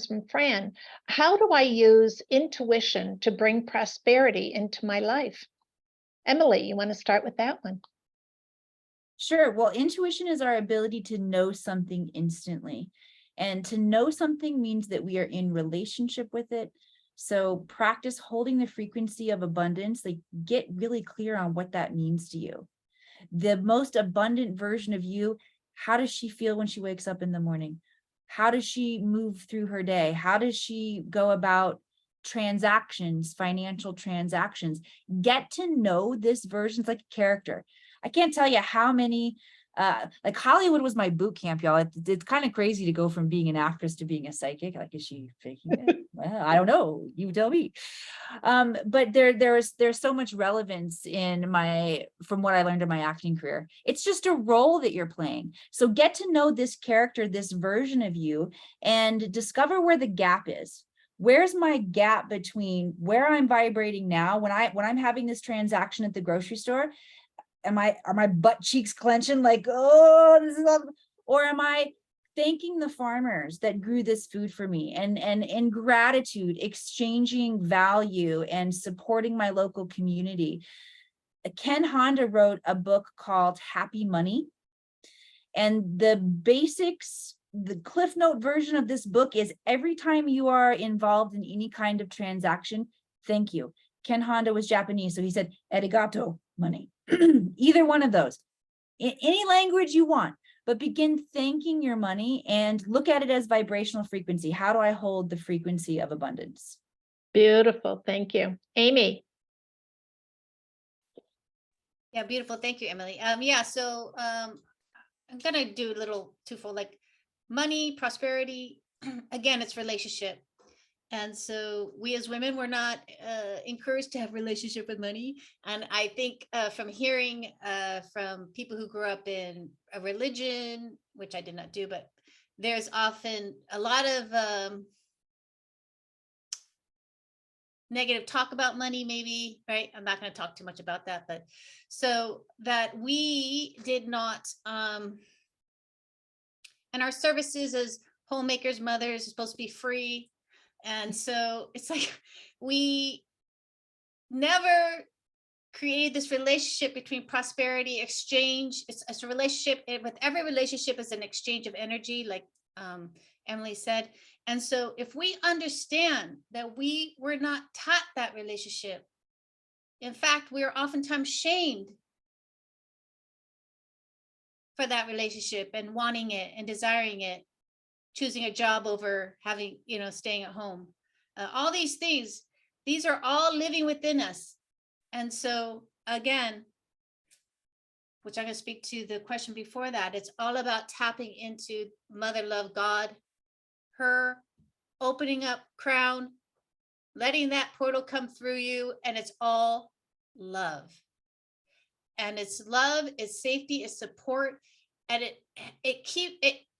from Fran. How do I use intuition to bring prosperity into my life? Emily, you want to start with that one? Sure. Well, intuition is our ability to know something instantly. And to know something means that we are in relationship with it. So practice holding the frequency of abundance, like get really clear on what that means to you. The most abundant version of you, how does she feel when she wakes up in the morning? How does she move through her day? How does she go about transactions, financial transactions? Get to know this version. It's like a character. I can't tell you how many, like Hollywood was my boot camp, y'all. It's kind of crazy to go from being an actress to being a psychic. Like, is she faking it? Well, I don't know. You tell me. But there's so much relevance from what I learned in my acting career. It's just a role that you're playing. So get to know this character, this version of you, and discover where the gap is. Where's my gap between where I'm vibrating now when I'm having this transaction at the grocery store? Are my butt cheeks clenching like, oh, this is all, or am I thanking the farmers that grew this food for me and in gratitude, exchanging value and supporting my local community? Ken Honda wrote a book called Happy Money. And the basics, the Cliff Note version of this book is every time you are involved in any kind of transaction, thank you. Ken Honda was Japanese, so he said, arigato money. Either one of those, in any language you want, but begin thanking your money and look at it as vibrational frequency. How do I hold the frequency of abundance? Beautiful. Thank you. Amy. Yeah, beautiful. Thank you, Emily. Yeah, so I'm gonna do a little twofold, like money, prosperity. Again, it's relationship. And so we as women, we're not encouraged to have relationship with money. And I think from hearing from people who grew up in a religion, which I did not do, but there's often a lot of negative talk about money, maybe, right? I'm not going to talk too much about that, but so that we did not, and our services as homemakers, mothers, is supposed to be free. And so it's like we never created this relationship between prosperity, exchange. It's a relationship with every relationship is an exchange of energy, like Emily said. And so if we understand that we were not taught that relationship, in fact, we are oftentimes shamed for that relationship and wanting it and desiring it, choosing a job over having, staying at home. All these things, these are all living within us. And so again, which I'm going to speak to the question before that, it's all about tapping into Mother Love, God, her opening up crown, letting that portal come through you, and it's all love. And it's love, it's safety, it's support, and it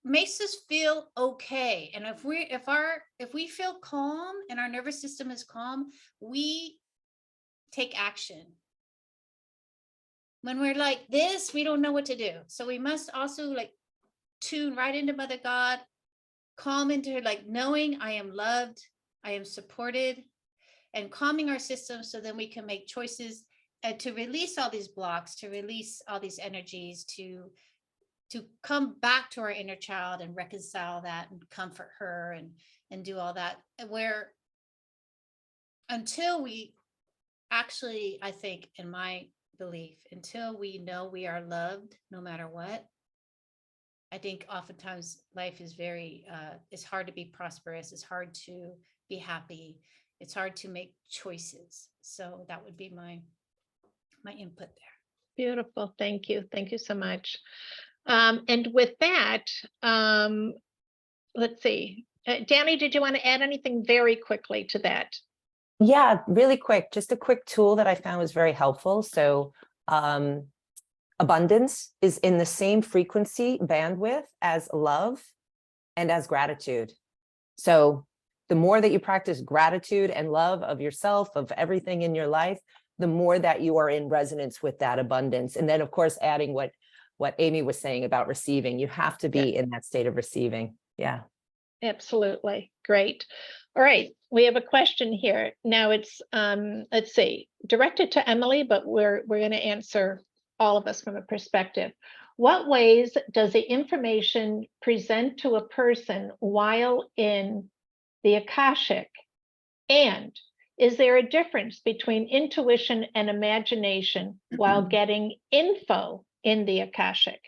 makes us feel okay. And if we feel calm and our nervous system is calm, we take action. When we're like this, we don't know what to do. So we must also like tune right into Mother God, calm into her, like knowing I am loved, I am supported, and calming our system so then we can make choices to release all these blocks, to release all these energies, to come back to our inner child and reconcile that and comfort her and do all that. Where until we actually, I think, in my belief, until we know we are loved no matter what, I think oftentimes life is it's hard to be prosperous. It's hard to be happy. It's hard to make choices. So that would be my input there. Beautiful. Thank you. Thank you so much. And with that, let's see. Danny, did you want to add anything very quickly to that? Yeah, really quick, just a quick tool that I found was very helpful. So abundance is in the same frequency bandwidth as love and as gratitude. So the more that you practice gratitude and love of yourself, of everything in your life, the more that you are in resonance with that abundance. And then of course, adding what Amy was saying about receiving, you have to be in that state of receiving. Yeah. Absolutely. Great. All right. We have a question here. Now it's, let's see, directed to Emily, but we're going to answer all of us from a perspective. What ways does the information present to a person while in the Akashic? And is there a difference between intuition and imagination while getting info in the Akashic?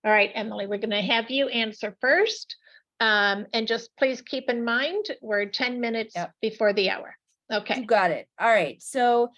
All right, Emily, we're going to have you answer first. And just please keep in mind, we're 10 minutes Yep. before the hour. Okay. You got it. All right. So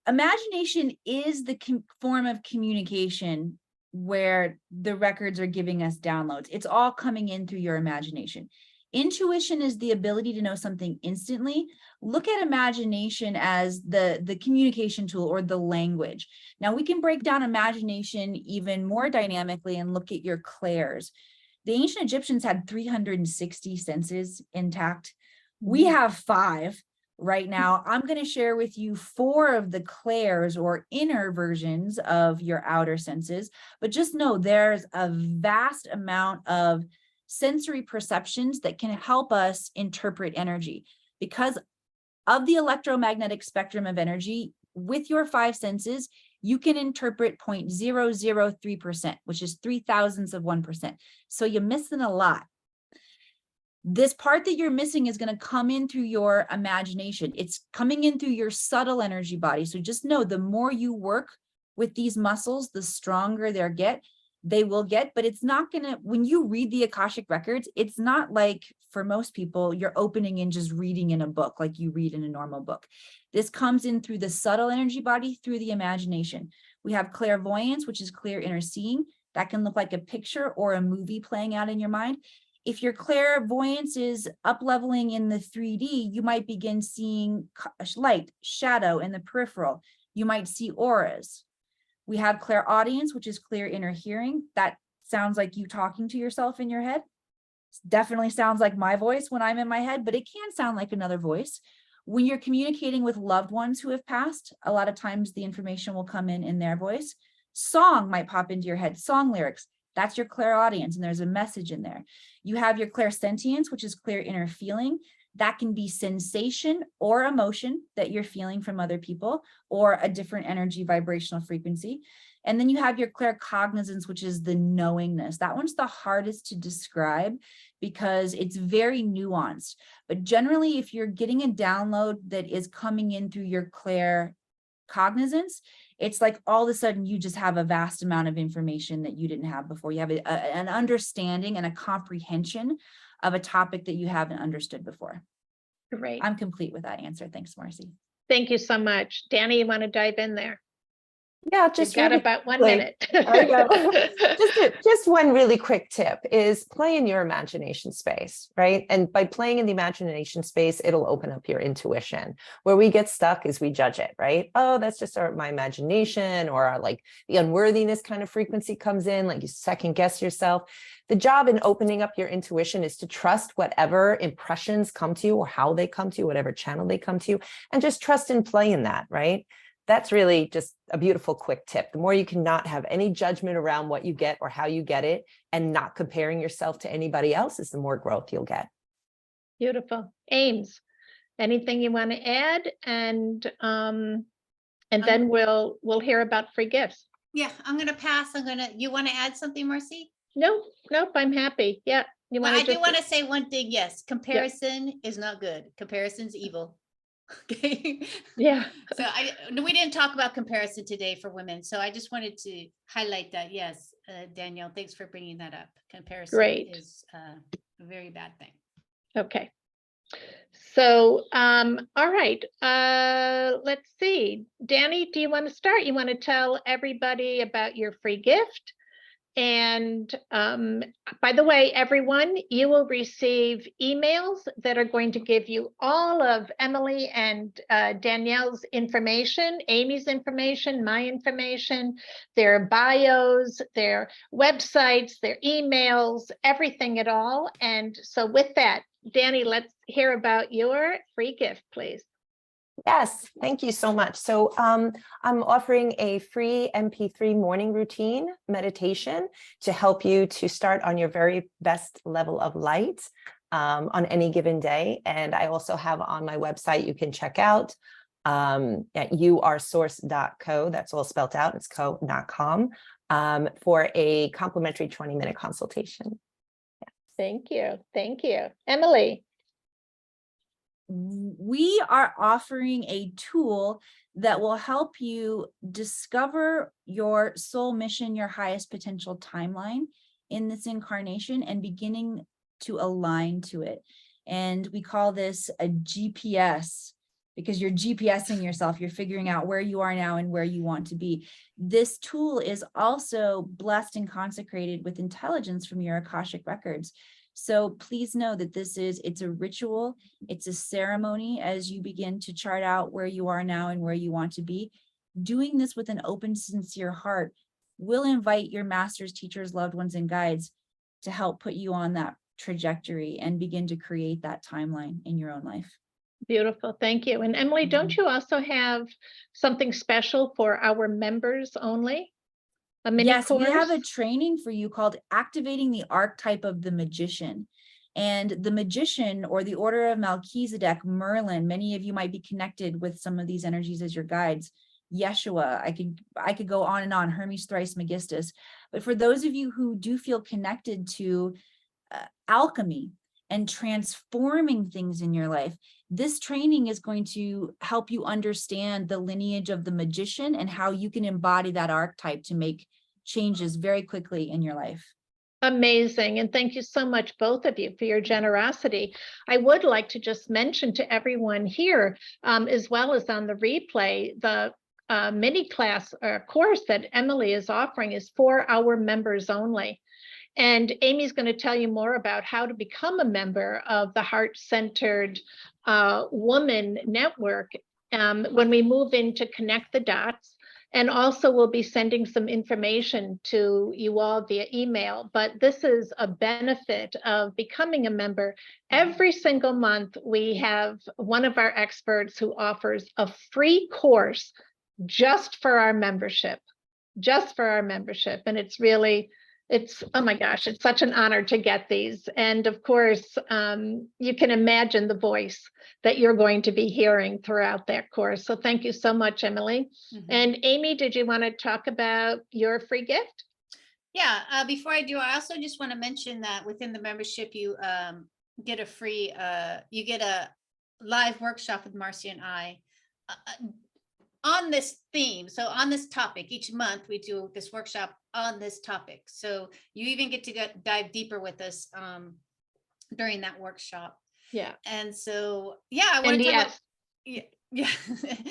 imagination is the form of communication where the records are giving us downloads. It's all coming in through your imagination. Intuition is the ability to know something instantly. Look at imagination as the communication tool or the language. Now we can break down imagination even more dynamically and look at your clairs. The ancient Egyptians had 360 senses intact. We have 5 right now. I'm going to share with you 4 of the clairs or inner versions of your outer senses, but just know there's a vast amount of sensory perceptions that can help us interpret energy. Because of the electromagnetic spectrum of energy, with your 5 senses, you can interpret 0.003%, which is 0.003%. So you're missing a lot. This part that you're missing is going to come in through your imagination. It's coming in through your subtle energy body. So just know the more you work with these muscles, the stronger they will get, but it's not going to, when you read the Akashic records, it's not like for most people, you're opening and just reading in a book like you read in a normal book. This comes in through the subtle energy body, through the imagination. We have clairvoyance, which is clear inner seeing. That can look like a picture or a movie playing out in your mind. If your clairvoyance is up-leveling in the 3D, you might begin seeing light, shadow in the peripheral. You might see auras. We have clairaudience, which is clear inner hearing. That sounds like you talking to yourself in your head. Definitely sounds like my voice when I'm in my head, but it can sound like another voice. When you're communicating with loved ones who have passed, a lot of times the information will come in their voice. Song might pop into your head, song lyrics. That's your clairaudience, and there's a message in there. You have your clairsentience, which is clear inner feeling. That can be sensation or emotion that you're feeling from other people, or a different energy vibrational frequency. And then you have your claircognizance, which is the knowingness. That one's the hardest to describe because it's very nuanced. But generally, if you're getting a download that is coming in through your claircognizance, it's like all of a sudden you just have a vast amount of information that you didn't have before. You have an understanding and a comprehension of a topic that you haven't understood before. Great. I'm complete with that answer. Thanks, Marcy. Thank you so much. Danny, you want to dive in there? Yeah, You've just got really about 1 quickly. minute. I know. Just one really quick tip is play in your imagination space, right? And by playing in the imagination space, it'll open up your intuition. Where we get stuck is we judge it, right? Oh, that's just my imagination, or like the unworthiness kind of frequency comes in, like you second guess yourself. The job in opening up your intuition is to trust whatever impressions come to you or how they come to you, whatever channel they come to you, and just trust and play in that, right? That's really just a beautiful quick tip. The more you can not have any judgment around what you get or how you get it and not comparing yourself to anybody else, is the more growth you'll get. Beautiful. Ames, anything you want to add? And then we'll hear about free gifts. Yeah, I'm gonna pass. You want to add something, Marcy? Nope, I'm happy. Yeah. You Well, want I do want to say one thing. Yes, comparison is not good. Comparison's evil. Okay. Yeah. So we didn't talk about comparison today for women. So I just wanted to highlight that. Yes, Danielle, thanks for bringing that up. Comparison Great. is a very bad thing. Okay. So, all right. Let's see. Danny, do you want to start? You want to tell everybody about your free gift? And by the way, everyone, you will receive emails that are going to give you all of Emily and Danielle's information, Amy's information, my information, their bios, their websites, their emails, everything at all. And so with that, Danny, let's hear about your free gift, please. Yes, thank you so much. So I'm offering a free MP3 morning routine meditation to help you to start on your very best level of light on any given day. And I also have on my website, you can check out at youaresource.co. That's all spelled out. It's co.com. for a complimentary 20-minute consultation. Thank you. Thank you. Emily. We are offering a tool that will help you discover your soul mission, your highest potential timeline in this incarnation, and beginning to align to it. And we call this a GPS, because you're GPSing yourself. You're figuring out where you are now and where you want to be. This tool is also blessed and consecrated with intelligence from your Akashic records. So please know that it's a ritual, it's a ceremony as you begin to chart out where you are now and where you want to be. Doing this with an open, sincere heart will invite your masters, teachers, loved ones, and guides to help put you on that trajectory and begin to create that timeline in your own life. Beautiful. Thank you. And Emily, don't you also have something special for our members only? A mini Yes, course? we have a training for you called Activating the Archetype of the Magician. And the magician, or the Order of Melchizedek, Merlin, many of you might be connected with some of these energies as your guides. Yeshua, I could go on and on, Hermes Thrice-Megistus. But for those of you who do feel connected to alchemy and transforming things in your life, this training is going to help you understand the lineage of the magician and how you can embody that archetype to make changes very quickly in your life. Amazing. And thank you so much, both of you, for your generosity. I would like to just mention to everyone here, as well as on the replay, the mini class or course that Emily is offering is for our members only. And Amy's going to tell you more about how to become a member of the Heart-Centered Woman Network when we move in to connect the dots. And also we'll be sending some information to you all via email. But this is a benefit of becoming a member. Every single month, we have one of our experts who offers a free course just for our membership, And it's really, oh my gosh, it's such an honor to get these. And of course, you can imagine the voice that you're going to be hearing throughout that course. So thank you so much, Emily. And Amy, did you want to talk about your free gift? Yeah, before I do, I also just want to mention that within the membership, you get a free, you get a live workshop with Marcy and I on this theme. So on this topic, each month we do this workshop on this topic. So you even get to dive deeper with us during that workshop. Yeah. And so, yeah, I want to talk about, yeah.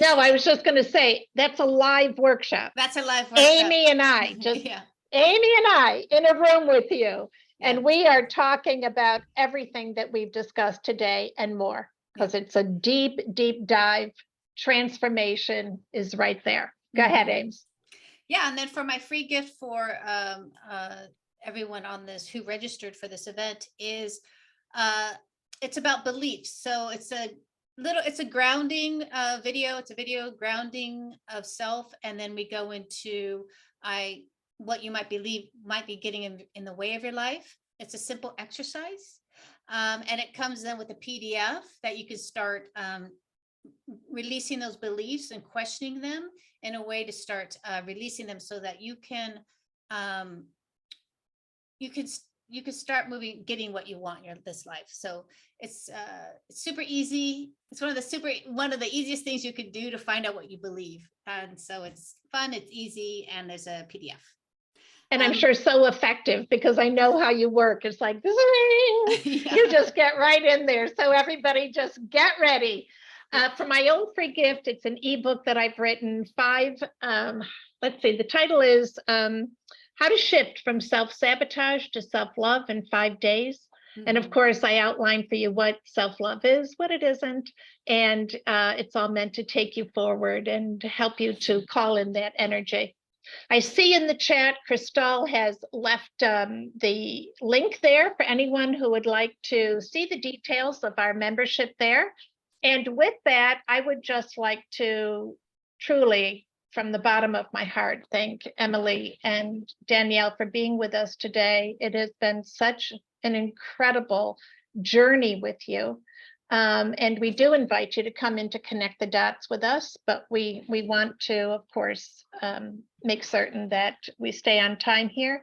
No, I was just going to say, that's a live workshop. That's a live workshop. Amy and I, just yeah. Amy and I in a room with you. Yeah. And we are talking about everything that we've discussed today and more, because it's a deep, deep dive. Transformation is right there. Go ahead, Ames. Yeah, and then for my free gift for everyone on this who registered for this event is it's about beliefs. So it's a grounding video. It's a video grounding of self, and then we go into what you might believe might be getting in the way of your life. It's a simple exercise, and it comes in with a PDF that you can start releasing those beliefs and questioning them in a way to start releasing them, so that you can start getting what you want in this life. So it's super easy. It's one of the easiest things you could do to find out what you believe. And so it's fun, it's easy, and there's a PDF. And I'm sure so effective, because I know how you work. It's like, you just get right in there. So everybody just get ready. For my own free gift, it's an ebook that I've written, let's see, the title is How to Shift from Self-Sabotage to Self-Love in 5 Days. And of course, I outline for you what self-love is, what it isn't, and it's all meant to take you forward and help you to call in that energy. I see in the chat, Crystal has left the link there for anyone who would like to see the details of our membership there. And with that, I would just like to truly, from the bottom of my heart, thank Emily and Danielle for being with us today. It has been such an incredible journey with you. And we do invite you to come in to connect the dots with us, but we want to, of course, make certain that we stay on time here.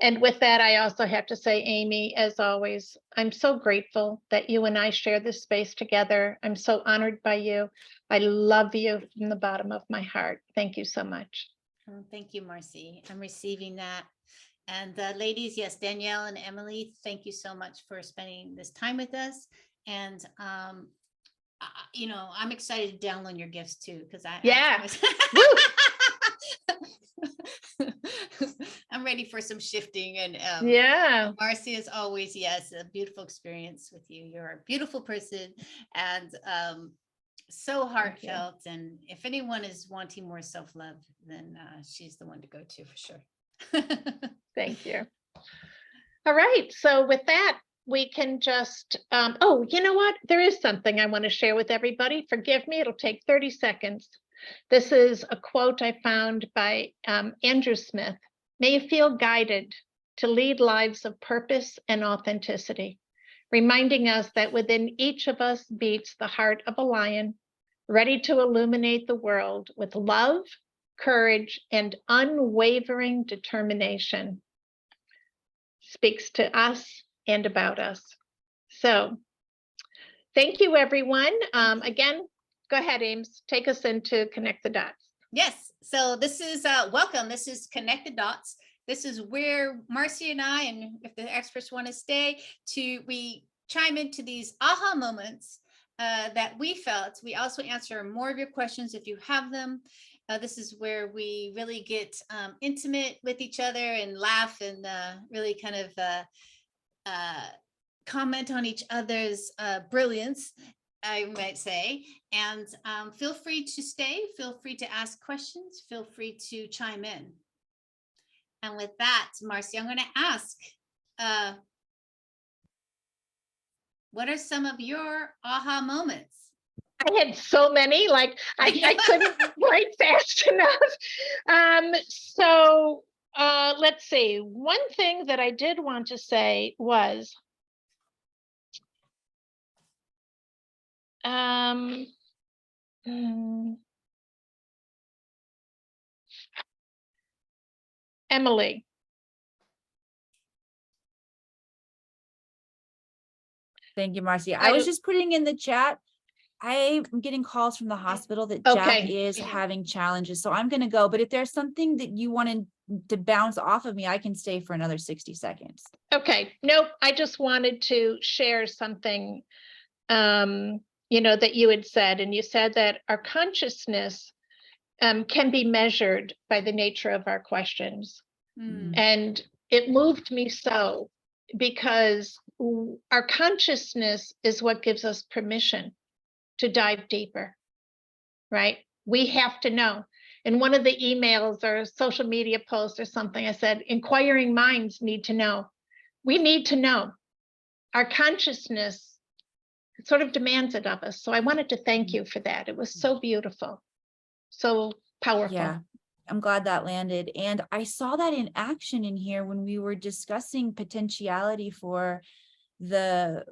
And with that, I also have to say, Amy, as always, I'm so grateful that you and I share this space together. I'm so honored by you. I love you from the bottom of my heart. Thank you so much. Oh, thank you, Marcy. I'm receiving that. And ladies, yes, Danielle and Emily, thank you so much for spending this time with us. And you know, I'm excited to download your gifts too, because Yeah. I'm ready for some shifting. And Yeah. Marcy, as always, yes, a beautiful experience with you. You're a beautiful person and so heartfelt. And if anyone is wanting more self-love, then she's the one to go to for sure. Thank you. All right. So with that, we can just, oh, you know what? There is something I want to share with everybody. Forgive me, it'll take 30 seconds. This is a quote I found by Andrew Smith. May you feel guided to lead lives of purpose and authenticity, reminding us that within each of us beats the heart of a lion, ready to illuminate the world with love, courage, and unwavering determination. Speaks to us and about us. So thank you, everyone. Again, go ahead, Ames, take us into Connect the Dots. Yes, so this is welcome. This is Connect the Dots. This is where Marcy and I, and if the experts want to stay, we chime into these aha moments that we felt. We also answer more of your questions if you have them. This is where we really get intimate with each other and laugh and really kind of comment on each other's brilliance, I might say. And feel free to stay, feel free to ask questions, feel free to chime in. And with that, Marcy, I'm going to ask, what are some of your aha moments? I had so many, like I couldn't write fast enough. So let's see. One thing that I did want to say was, Emily. Thank you, Marcy. I was just putting in the chat. I'm getting calls from the hospital that Jack is having challenges. So I'm going to go. But if there's something that you wanted to bounce off of me, I can stay for another 60 seconds. Okay. Nope. I just wanted to share something, you know, that you had said. And you said that our consciousness can be measured by the nature of our questions. And it moved me so, because our consciousness is what gives us permission to dive deeper, right? We have to know. In one of the emails or social media posts or something, I said, inquiring minds need to know. We need to know. Our consciousness sort of demands it of us. So I wanted to thank you for that. It was so beautiful, so powerful. Yeah, I'm glad that landed. And I saw that in action in here when we were discussing potentiality for the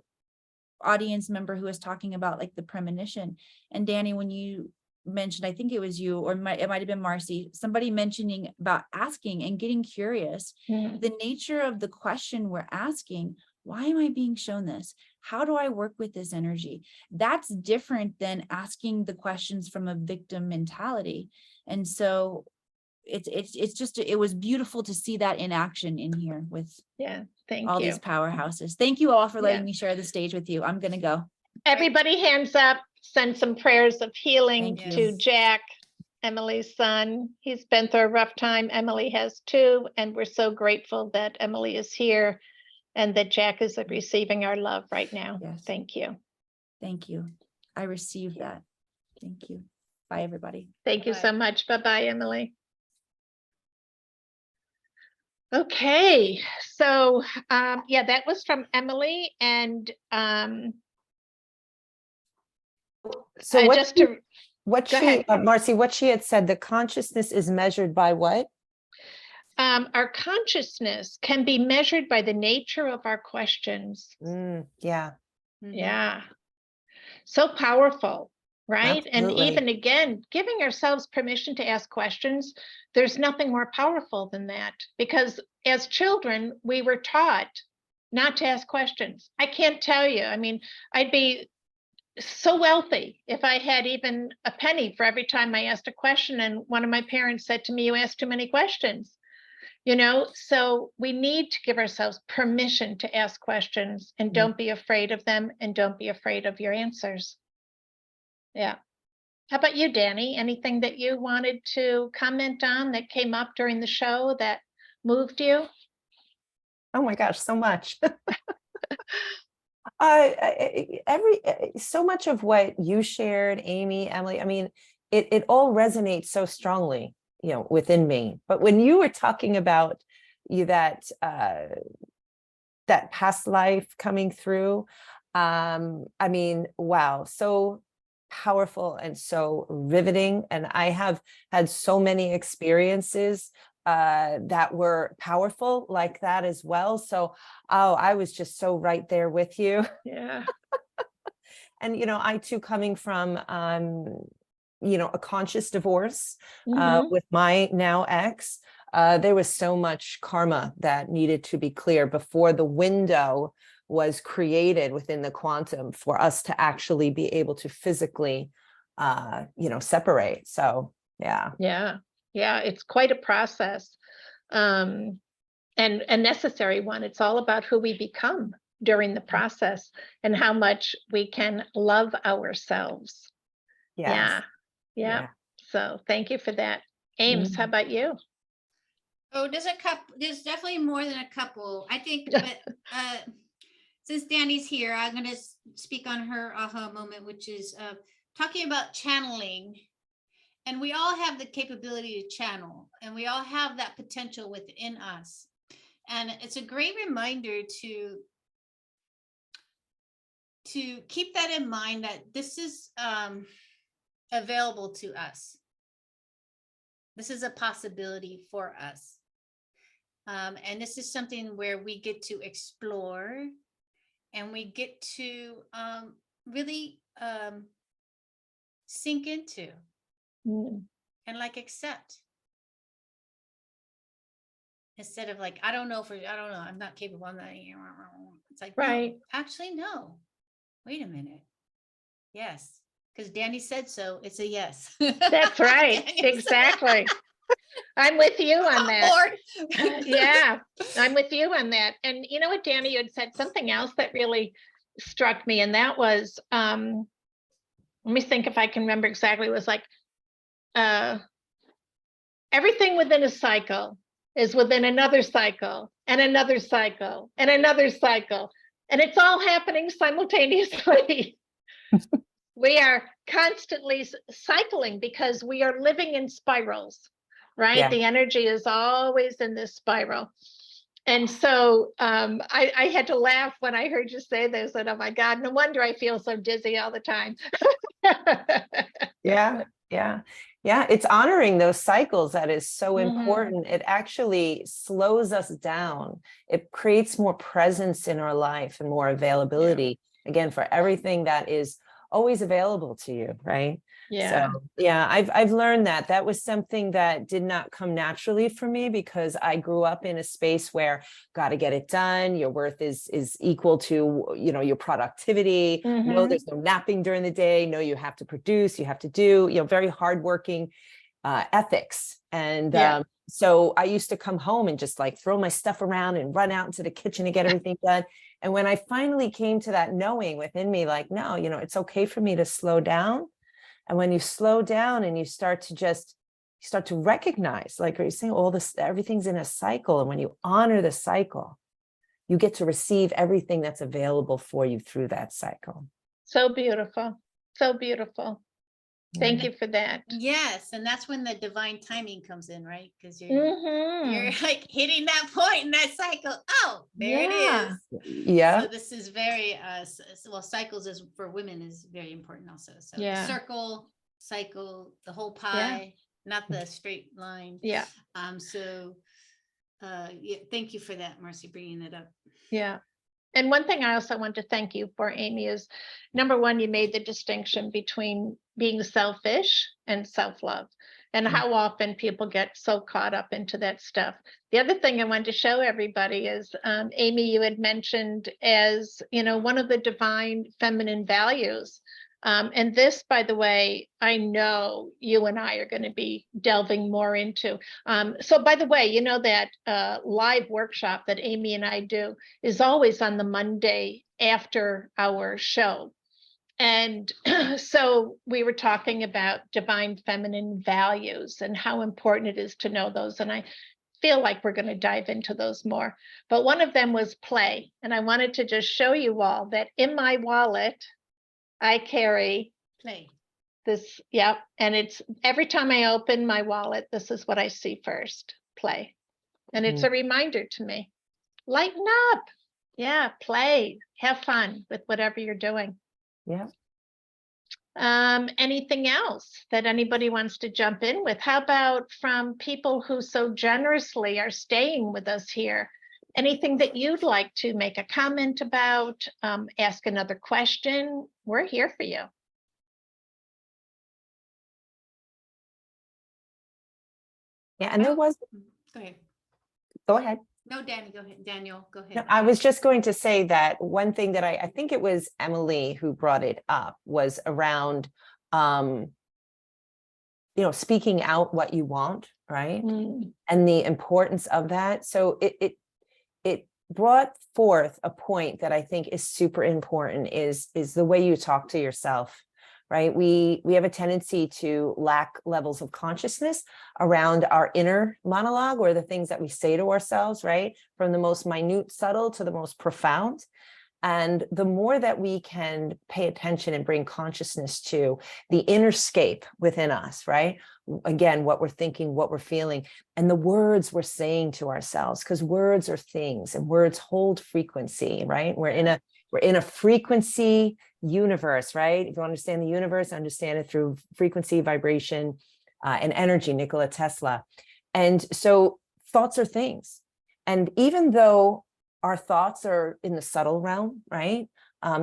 audience member who was talking about like the premonition. And Danny, when you mentioned, I think it was you, or it might have been Marcy, somebody mentioning about asking and getting curious, the nature of the question we're asking. Why am I being shown this? How do I work with this energy? That's different than asking the questions from a victim mentality. And so it's just, it was beautiful to see that in action in here with thank all you. these powerhouses. Thank you all for letting me share the stage with you. I'm going to go. Everybody hands up, send some prayers of healing Thank to you. Jack, Emily's son. He's been through a rough time. Emily has too. And we're so grateful that Emily is here and that Jack is receiving our love right now. Yes. Thank you. Thank you. I received that. Thank you. Bye, everybody. Thank you so much. Bye-bye, Emily. Okay, so yeah, that was from Emily. And So what just to what go she ahead. Marcy, what she had said, the consciousness is measured by what? Our consciousness can be measured by the nature of our questions. Yeah. Yeah. So powerful, right? And Absolutely. even again, giving ourselves permission to ask questions, there's nothing more powerful than that, because as children, we were taught not to ask questions. I can't tell you. I mean, I'd be so wealthy if I had even a penny for every time I asked a question. And one of my parents said to me, "You ask too many questions." So we need to give ourselves permission to ask questions, and don't be afraid of them, and don't be afraid of your answers. Yeah. How about you, Danny? Anything that you wanted to comment on that came up during the show that moved you? Oh my gosh, so much. So much of what you shared, Amy, Emily, I mean, it all resonates so strongly, within me. But when you were talking about that past life coming through, I mean, wow, so powerful and so riveting. And I have had so many experiences that were powerful like that as well. So, I was just so right there with you. Yeah. And, I too, coming from, a conscious divorce Mhm. with my now ex, there was so much karma that needed to be clear before the window was created within the quantum for us to actually be able to physically, separate. So, yeah. Yeah. Yeah. It's quite a process. And a necessary one. It's all about who we become during the process and how much we can love ourselves. Yes. Yeah. Yeah. Yeah. So thank you for that. Ames, how about you? Oh, there's definitely more than a couple, I think, but since Danny's here, I'm going to speak on her aha moment, which is talking about channeling. And we all have the capability to channel, and we all have that potential within us. And it's a great reminder to keep that in mind, that this is available to us. This is a possibility for us. And this is something where we get to explore, and we get to really sink into Mm. and accept, instead of I don't know, I'm not capable, I'm not, it's like, Right. no, actually, no, wait a minute. Yes, because Danny said so. It's a yes. That's right. Exactly. I'm with you on that. Yeah, I'm with you on that. And you know what, Danny, you had said something else that really struck me, and that was, let me think if I can remember exactly. It was everything within a cycle is within another cycle and another cycle and another cycle, and it's all happening simultaneously. We are constantly cycling because we are living in spirals, right? Yeah. The energy is always in this spiral. And so I had to laugh when I heard you say this, and oh my God, no wonder I feel so dizzy all the time. Yeah. Yeah. Yeah. It's honoring those cycles that is so Mhm. important. It actually slows us down. It creates more presence in our life and more availability, again, for everything that is always available to you, right? Yeah. So yeah, I've learned that was something that did not come naturally for me, because I grew up in a space where got to get it done. Your worth is equal to, your productivity. No, Mhm. there's no napping during the day. No, you have to produce, you have to do, very hardworking ethics. And Yeah. so I used to come home and just throw my stuff around and run out into the kitchen to get everything done. And when I finally came to that knowing within me, no, it's okay for me to slow down. And when you slow down and you start to recognize, are you saying, all this, everything's in a cycle. And when you honor the cycle, you get to receive everything that's available for you through that cycle. So beautiful. So beautiful. Thank you for that. Yes, and that's when the divine timing comes in, right? Because you're Mhm. hitting that point in that cycle. Oh, there it Yeah. is. Yeah. So this is very well, cycles is for women is very important also. So the Yeah. circle, cycle, the whole pie, not the straight line. Yeah. So yeah, thank you for that, Marcy, bringing it up. Yeah. And one thing I also want to thank you for, Amy, is number one, you made the distinction between being selfish and self-love, and how often people get so caught up into that stuff. The other thing I wanted to show everybody is, Amy, you had mentioned as, one of the divine feminine values. And this, by the way, I know you and I are going to be delving more into. So by the way, that live workshop that Amy and I do is always on the Monday after our show. And so we were talking about divine feminine values and how important it is to know those. And I feel like we're going to dive into those more. But one of them was play. And I wanted to just show you all that in my wallet, I carry Play. this. Yep. And it's every time I open my wallet, this is what I see first: play. And it's a reminder to me, lighten up. Yeah. Play, have fun with whatever you're doing. Yeah. Anything else that anybody wants to jump in with? How about from people who so generously are staying with us here? Anything that you'd like to make a comment about, ask another question? We're here for you. Yeah, and there was, Go ahead. go ahead. No, Danny, go ahead. Daniel, go ahead. No, I was just going to say that one thing that I think it was Emily who brought it up was around, speaking out what you want, right? And the importance of that. So it brought forth a point that I think is super important is the way you talk to yourself, right? We have a tendency to lack levels of consciousness around our inner monologue, or the things that we say to ourselves, right? From the most minute, subtle to the most profound. And the more that we can pay attention and bring consciousness to the inner scape within us, right? Again, what we're thinking, what we're feeling, and the words we're saying to ourselves, because words are things and words hold frequency, right? We're in a frequency universe, right? If you understand the universe, understand it through frequency, vibration, and energy, Nikola Tesla. And so thoughts are things. And even though our thoughts are in the subtle realm, right?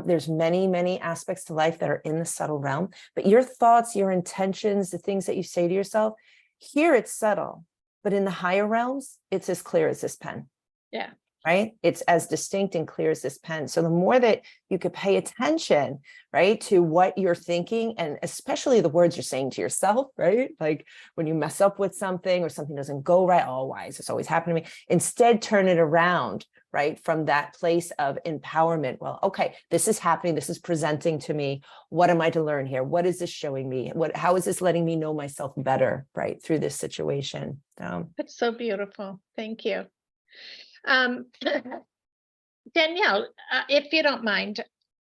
There's many, many aspects to life that are in the subtle realm, but your thoughts, your intentions, the things that you say to yourself, here it's subtle, but in the higher realms, it's as clear as this pen. Yeah. Right? It's as distinct and clear as this pen. So the more that you could pay attention, right, to what you're thinking, and especially the words you're saying to yourself, right? Like when you mess up with something or something doesn't go right, oh, why is this always happening to me? Instead, turn it around, right? From that place of empowerment. Well, okay, this is happening. This is presenting to me. What am I to learn here? What is this showing me? How is this letting me know myself better, right? Through this situation. That's so beautiful. Thank you. Danielle, if you don't mind,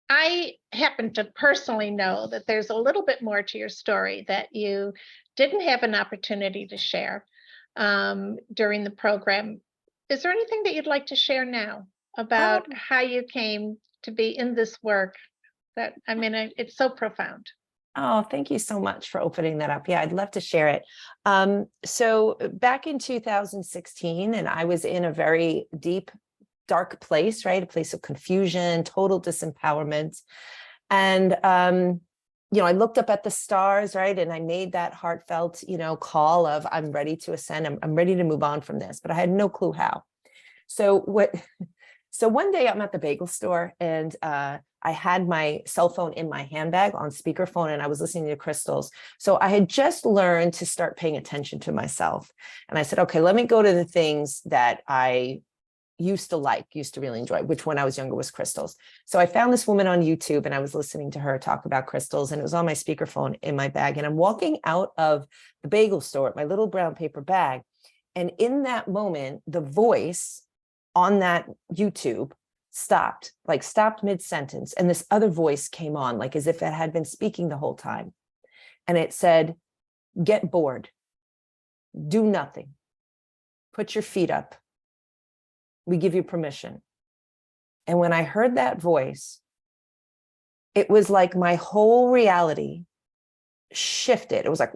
I happen to personally know that there's a little bit more to your story that you didn't have an opportunity to share during the program. Is there anything that you'd like to share now about how you came to be in this work? It's so profound. Oh, thank you so much for opening that up. Yeah, I'd love to share it. So back in 2016, and I was in a very deep, dark place, right? A place of confusion, total disempowerment. And, I looked up at the stars, right? And I made that heartfelt, call of, I'm ready to ascend. I'm ready to move on from this, but I had no clue how. So one day I'm at the bagel store, and I had my cell phone in my handbag on speakerphone, and I was listening to crystals. So I had just learned to start paying attention to myself. And I said, okay, let me go to the things that I used to really enjoy, which when I was younger was crystals. So I found this woman on YouTube, and I was listening to her talk about crystals, and it was on my speakerphone in my bag. And I'm walking out of the bagel store, my little brown paper bag. And in that moment, the voice on that YouTube stopped mid-sentence. And this other voice came on, like as if it had been speaking the whole time. And it said, get bored, do nothing, put your feet up. We give you permission. And when I heard that voice, it was like my whole reality shifted. It was like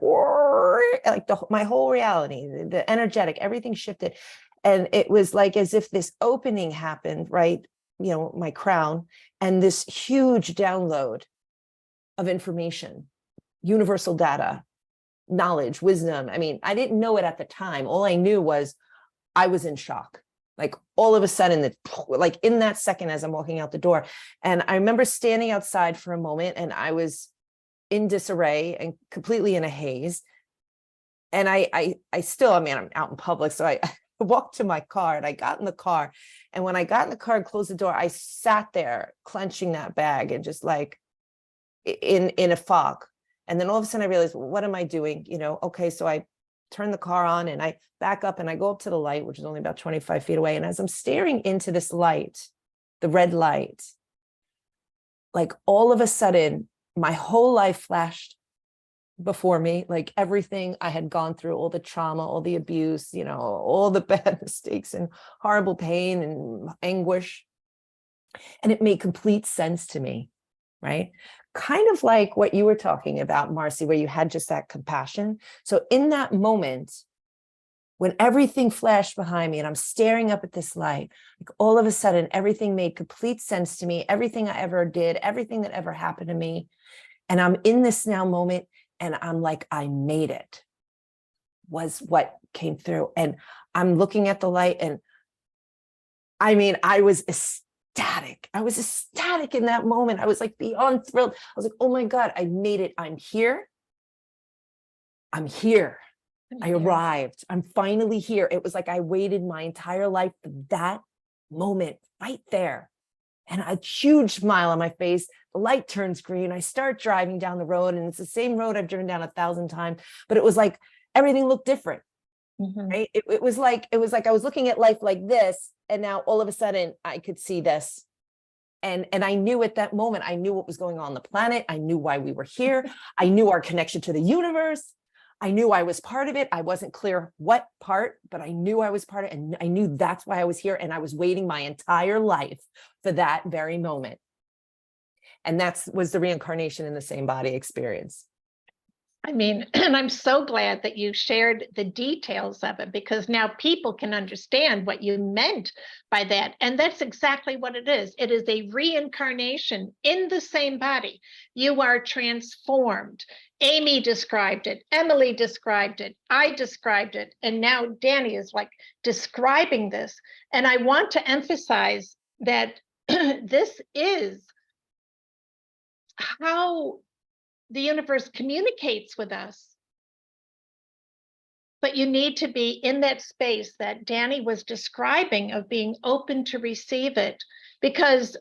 my whole reality, the energetic, everything shifted. And it was like as if this opening happened, right? my crown, and this huge download of information, universal data, knowledge, wisdom. I mean, I didn't know it at the time. All I knew was I was in shock. Like all of a sudden, like in that second, as I'm walking out the door. And I remember standing outside for a moment, and I was in disarray and completely in a haze. And I still, I mean, I'm out in public. So I walked to my car, and I got in the car. And when I got in the car and closed the door, I sat there clenching that bag and just like in a fog. And then all of a sudden I realized, well, what am I doing? Okay, so I turn the car on and I back up and I go up to the light, which is only about 25 feet away. And as I'm staring into this light, the red light, like all of a sudden, my whole life flashed before me, like everything I had gone through, all the trauma, all the abuse, all the bad mistakes and horrible pain and anguish. And it made complete sense to me, right? Kind of like what you were talking about, Marcy, where you had just that compassion. So in that moment, when everything flashed behind me and I'm staring up at this light, like all of a sudden, everything made complete sense to me, everything I ever did, everything that ever happened to me. And I'm in this now moment, and I'm like, I made it, was what came through. And I'm looking at the light, and I mean, I was ecstatic. I was ecstatic in that moment. I was like beyond thrilled. I was like, oh my God, I made it. I'm here. I'm here. I arrived. I'm finally here. It was like I waited my entire life for that moment right there. And a huge smile on my face. The light turns green. I start driving down the road, and it's the same road I've driven down 1,000 times, but it was like everything looked different. Right? It was like I was looking at life like this, and now all of a sudden I could see this. And I knew at that moment, I knew what was going on the planet. I knew why we were here. I knew our connection to the universe. I knew I was part of it. I wasn't clear what part, but I knew I was part of it. And I knew that's why I was here. And I was waiting my entire life for that very moment. And that was the reincarnation in the same body experience. I mean, and I'm so glad that you shared the details of it, because now people can understand what you meant by that. And that's exactly what it is. It is a reincarnation in the same body. You are transformed. Amy described it. Emily described it. I described it. And now Danny is like describing this. And I want to emphasize that this is how the universe communicates with us. But you need to be in that space that Danny was describing, of being open to receive it, because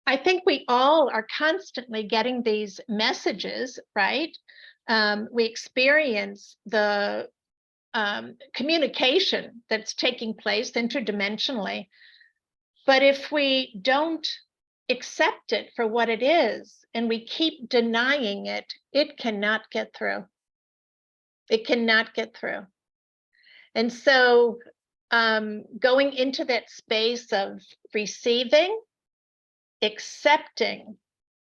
I think we all are constantly getting these messages, right? We experience the communication that's taking place interdimensionally. But if we don't accept it for what it is, and we keep denying it, it cannot get through. It cannot get through. And so going into that space of receiving, accepting,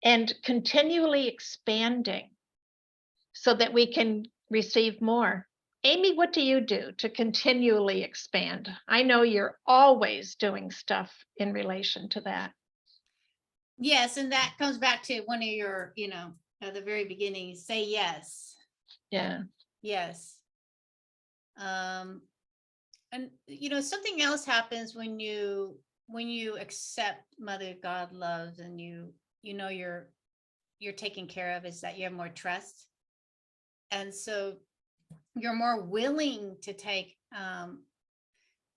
and continually expanding so that we can receive more. Amy, what do you do to continually expand? I know you're always doing stuff in relation to that. Yes, and that comes back to one of your, at the very beginning, say yes. Yeah. Yes. And something else happens when you accept Mother God loves, and you're taken care of, is that you have more trust. And so you're more willing to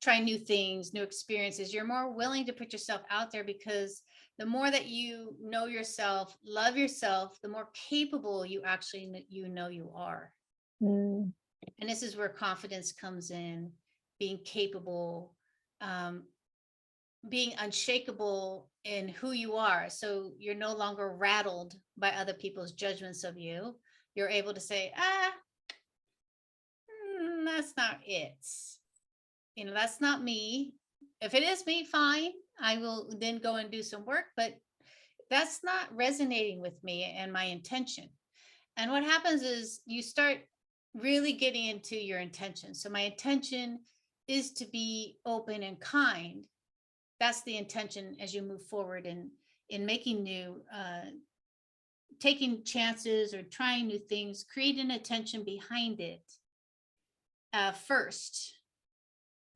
try new things, new experiences. You're more willing to put yourself out there, because the more that you know yourself, love yourself, the more capable you actually you are. And this is where confidence comes in, being capable, being unshakable in who you are. So you're no longer rattled by other people's judgments of you. You're able to say, that's not it. That's not me. If it is me, fine. I will then go and do some work, but that's not resonating with me and my intention. And what happens is you start really getting into your intention. So my intention is to be open and kind. that's the intention as you move forward in making new, taking chances or trying new things, create an intention behind it first.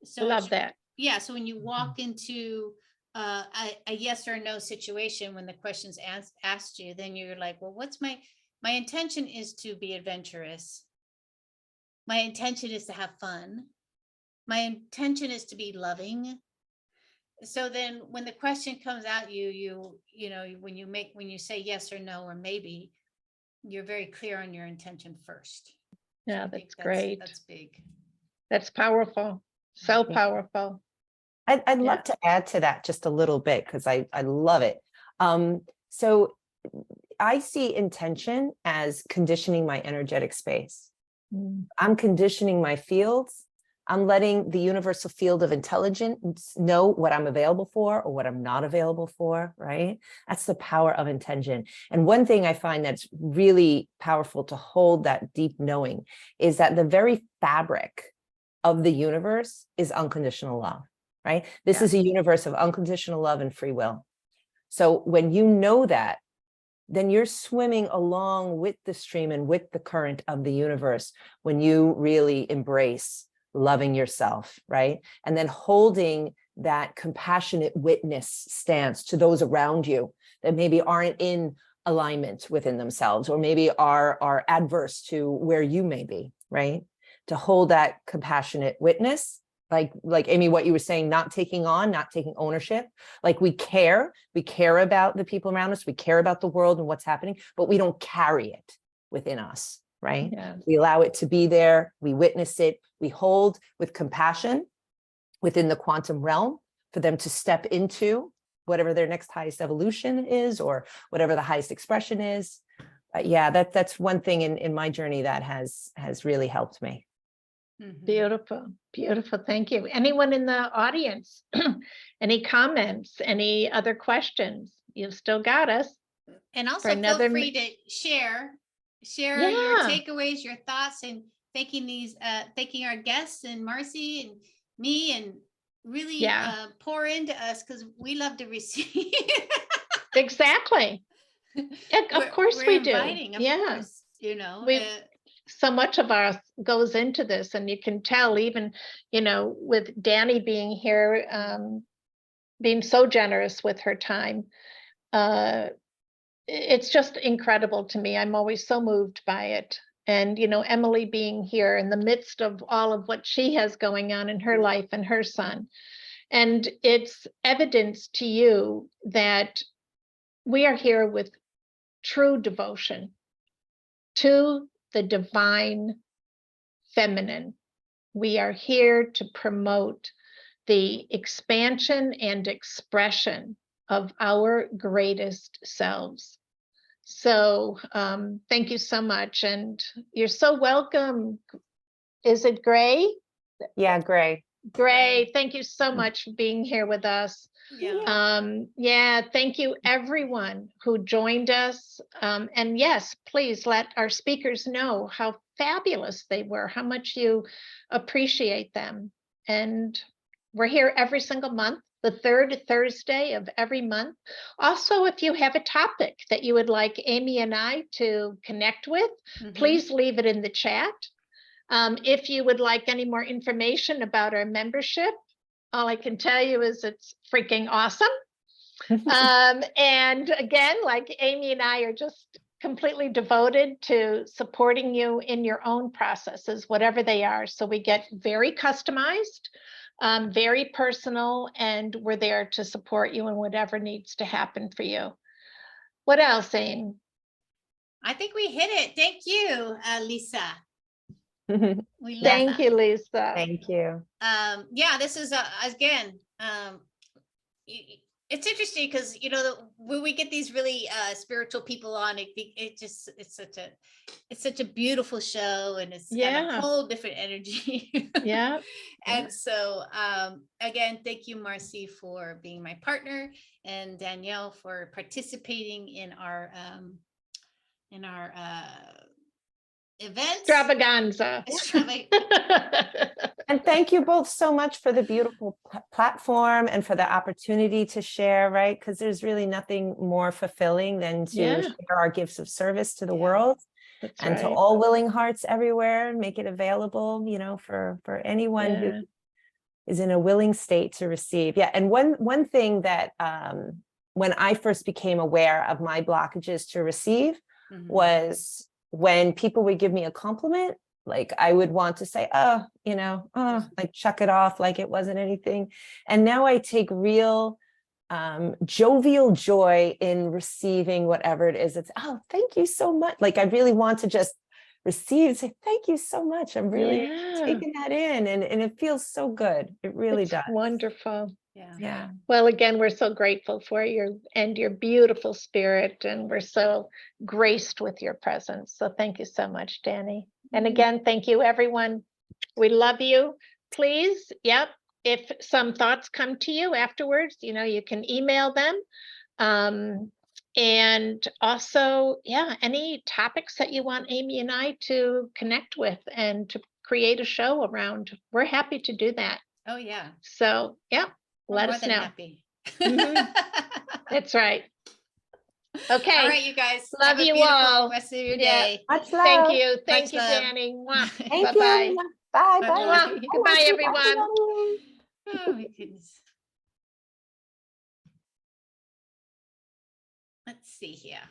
So Love that. yeah, so when you walk into a yes or no situation, when the question's asked you, then you're like, well, what's my intention is to be adventurous. My intention is to have fun. My intention is to be loving. So then when the question comes at you know, when you say yes or no or maybe, you're very clear on your intention first. So Yeah, I think that's great. That's big. That's powerful. So Yeah. powerful. I'd Yeah. love to add to that just a little bit because I love it. So I see intention as conditioning my energetic space. Mm. I'm conditioning my fields. I'm letting the universal field of intelligence know what I'm available for or what I'm not available for, right? That's the power of intention. And one thing I find that's really powerful to hold that deep knowing is that the very fabric of the universe is unconditional love, right? This is a universe of unconditional love and free will. So when you know that, then you're swimming along with the stream and with the current of the universe when you really embrace loving yourself, right? And then holding that compassionate witness stance to those around you that maybe aren't in alignment within themselves or maybe are adverse to where you may be, right? To hold that compassionate witness, like Amy, what you were saying, not taking ownership. Like we care about the people around us, we care about the world and what's happening, but we don't carry it within us, right? Yeah. We allow it to be there, we witness it, we hold with compassion within the quantum realm for them to step into whatever their next highest evolution is or whatever the highest expression is. Yeah, that's one thing in my journey that has really helped me. Mhm. Beautiful, beautiful. Thank you. Anyone in the audience? Any comments? Any other questions? You've still got us. And For also feel another free to share your Yeah. takeaways, your thoughts, and thanking our guests and Marcy and me, and really Yeah. pour into us because we love to receive. Exactly. Yeah, of course we're we do. inviting, of Yeah. course, you know. We so much of ours goes into this, and you can tell even, with Danny being here, being so generous with her time. It's just incredible to me. I'm always so moved by it. And, Emily being here in the midst of all of what she has going on in her life and her son. And it's evidence to you that we are here with true devotion to the divine feminine. We are here to promote the expansion and expression of our greatest selves. So thank you so much. And you're so welcome. Is it Gray? Yeah, Gray. Gray, thank you so much for being here with us. Yeah. Thank you everyone who joined us. And yes, please let our speakers know how fabulous they were, how much you appreciate them. And we're here every single month, the third Thursday of every month. Also, if you have a topic that you would like Amy and I to connect with, please leave it in the chat. If you would like any more information about our membership, all I can tell you is it's freaking awesome. And again, like Amy and I are just completely devoted to supporting you in your own processes, whatever they are. So we get very customized, very personal, and we're there to support you in whatever needs to happen for you. What else, Amy? I think we hit it. Thank you, Lisa. We love Thank that. you, Lisa. Thank you. Yeah, this is again, it's interesting because when we get these really spiritual people on, it's such a beautiful show, and it's got a whole different energy. Yeah. And so again, thank you, Marcy, for being my partner, and Danielle for participating in our events. Extravaganza. And thank you both so much for the beautiful platform and for the opportunity to share, right? Because there's really nothing more fulfilling than to Yeah. share our gifts of service to the Yeah. world. That's And to right. all willing hearts everywhere, make it available, for anyone who Yeah. is in a willing state to receive. Yeah, and one thing that when I first became aware of my blockages to receive Mhm. was when people would give me a compliment, like I would want to say, like chuck it off like it wasn't anything. And now I take real jovial joy in receiving whatever it is. It's, oh, thank you so much. Like I really want to just receive, say, thank you so much. I'm really Yeah. taking that in, and it feels so good. It really It's does. wonderful. Yeah. Yeah. Well, again, we're so grateful for your beautiful spirit, and we're so graced with your presence. So thank you so much, Danny. And again, thank you, everyone. We love you. Please, if some thoughts come to you afterwards, you can email them. And also, any topics that you want Amy and I to connect with and to create a show around, we're happy to do that. Oh, yeah. So, We're let more us than know. happy. Mhm. That's right. Okay. All right, you guys. Love have a you beautiful all. rest of your Yeah. day. Much love. Thank you. Thank Much you, love. Danny. Mwah. Thank Bye-bye. you. Bye. Bye. Bye-bye. Goodbye, everyone. Oh, my goodness. Let's see here.